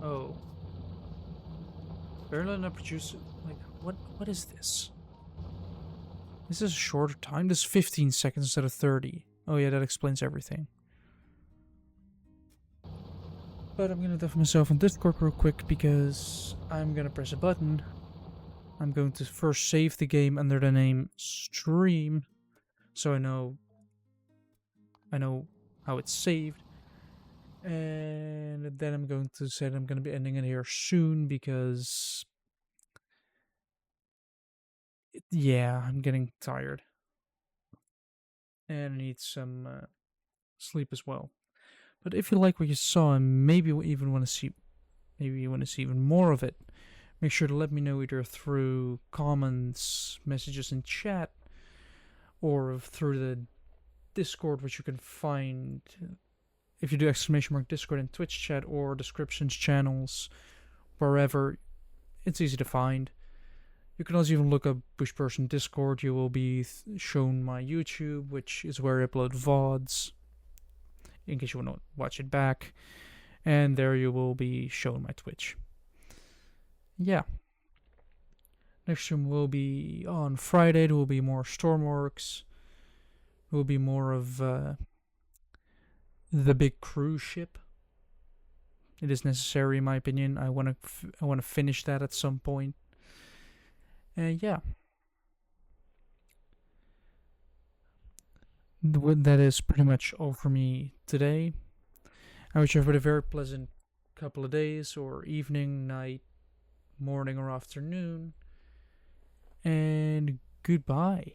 Oh. Barely not produce. Like, what is this? This is a shorter time. This is 15 seconds instead of 30. Oh yeah, that explains everything. But I'm gonna def myself on Discord real quick because I'm gonna press a button. I'm going to first save the game under the name stream, so I know how it's saved. And then I'm going to say that I'm going to be ending it here soon because yeah, I'm getting tired and I need some sleep as well. But if you like what you saw and maybe you even want to see, maybe you want to see even more of it, make sure to let me know either through comments, messages in chat, or through the Discord, which you can find if you do !Discord in Twitch chat or descriptions channels, wherever. It's easy to find. You can also even look up Bush Person Discord. You will be shown my YouTube, which is where I upload VODs, in case you want to watch it back. And there you will be shown my Twitch. Yeah. Next stream will be on Friday. There will be more Stormworks. There will be more of the big cruise ship. It is necessary, in my opinion. I want to finish that at some point. And yeah, that is pretty much all for me today. I wish everybody a very pleasant couple of days, or evening, night, morning, or afternoon. And goodbye.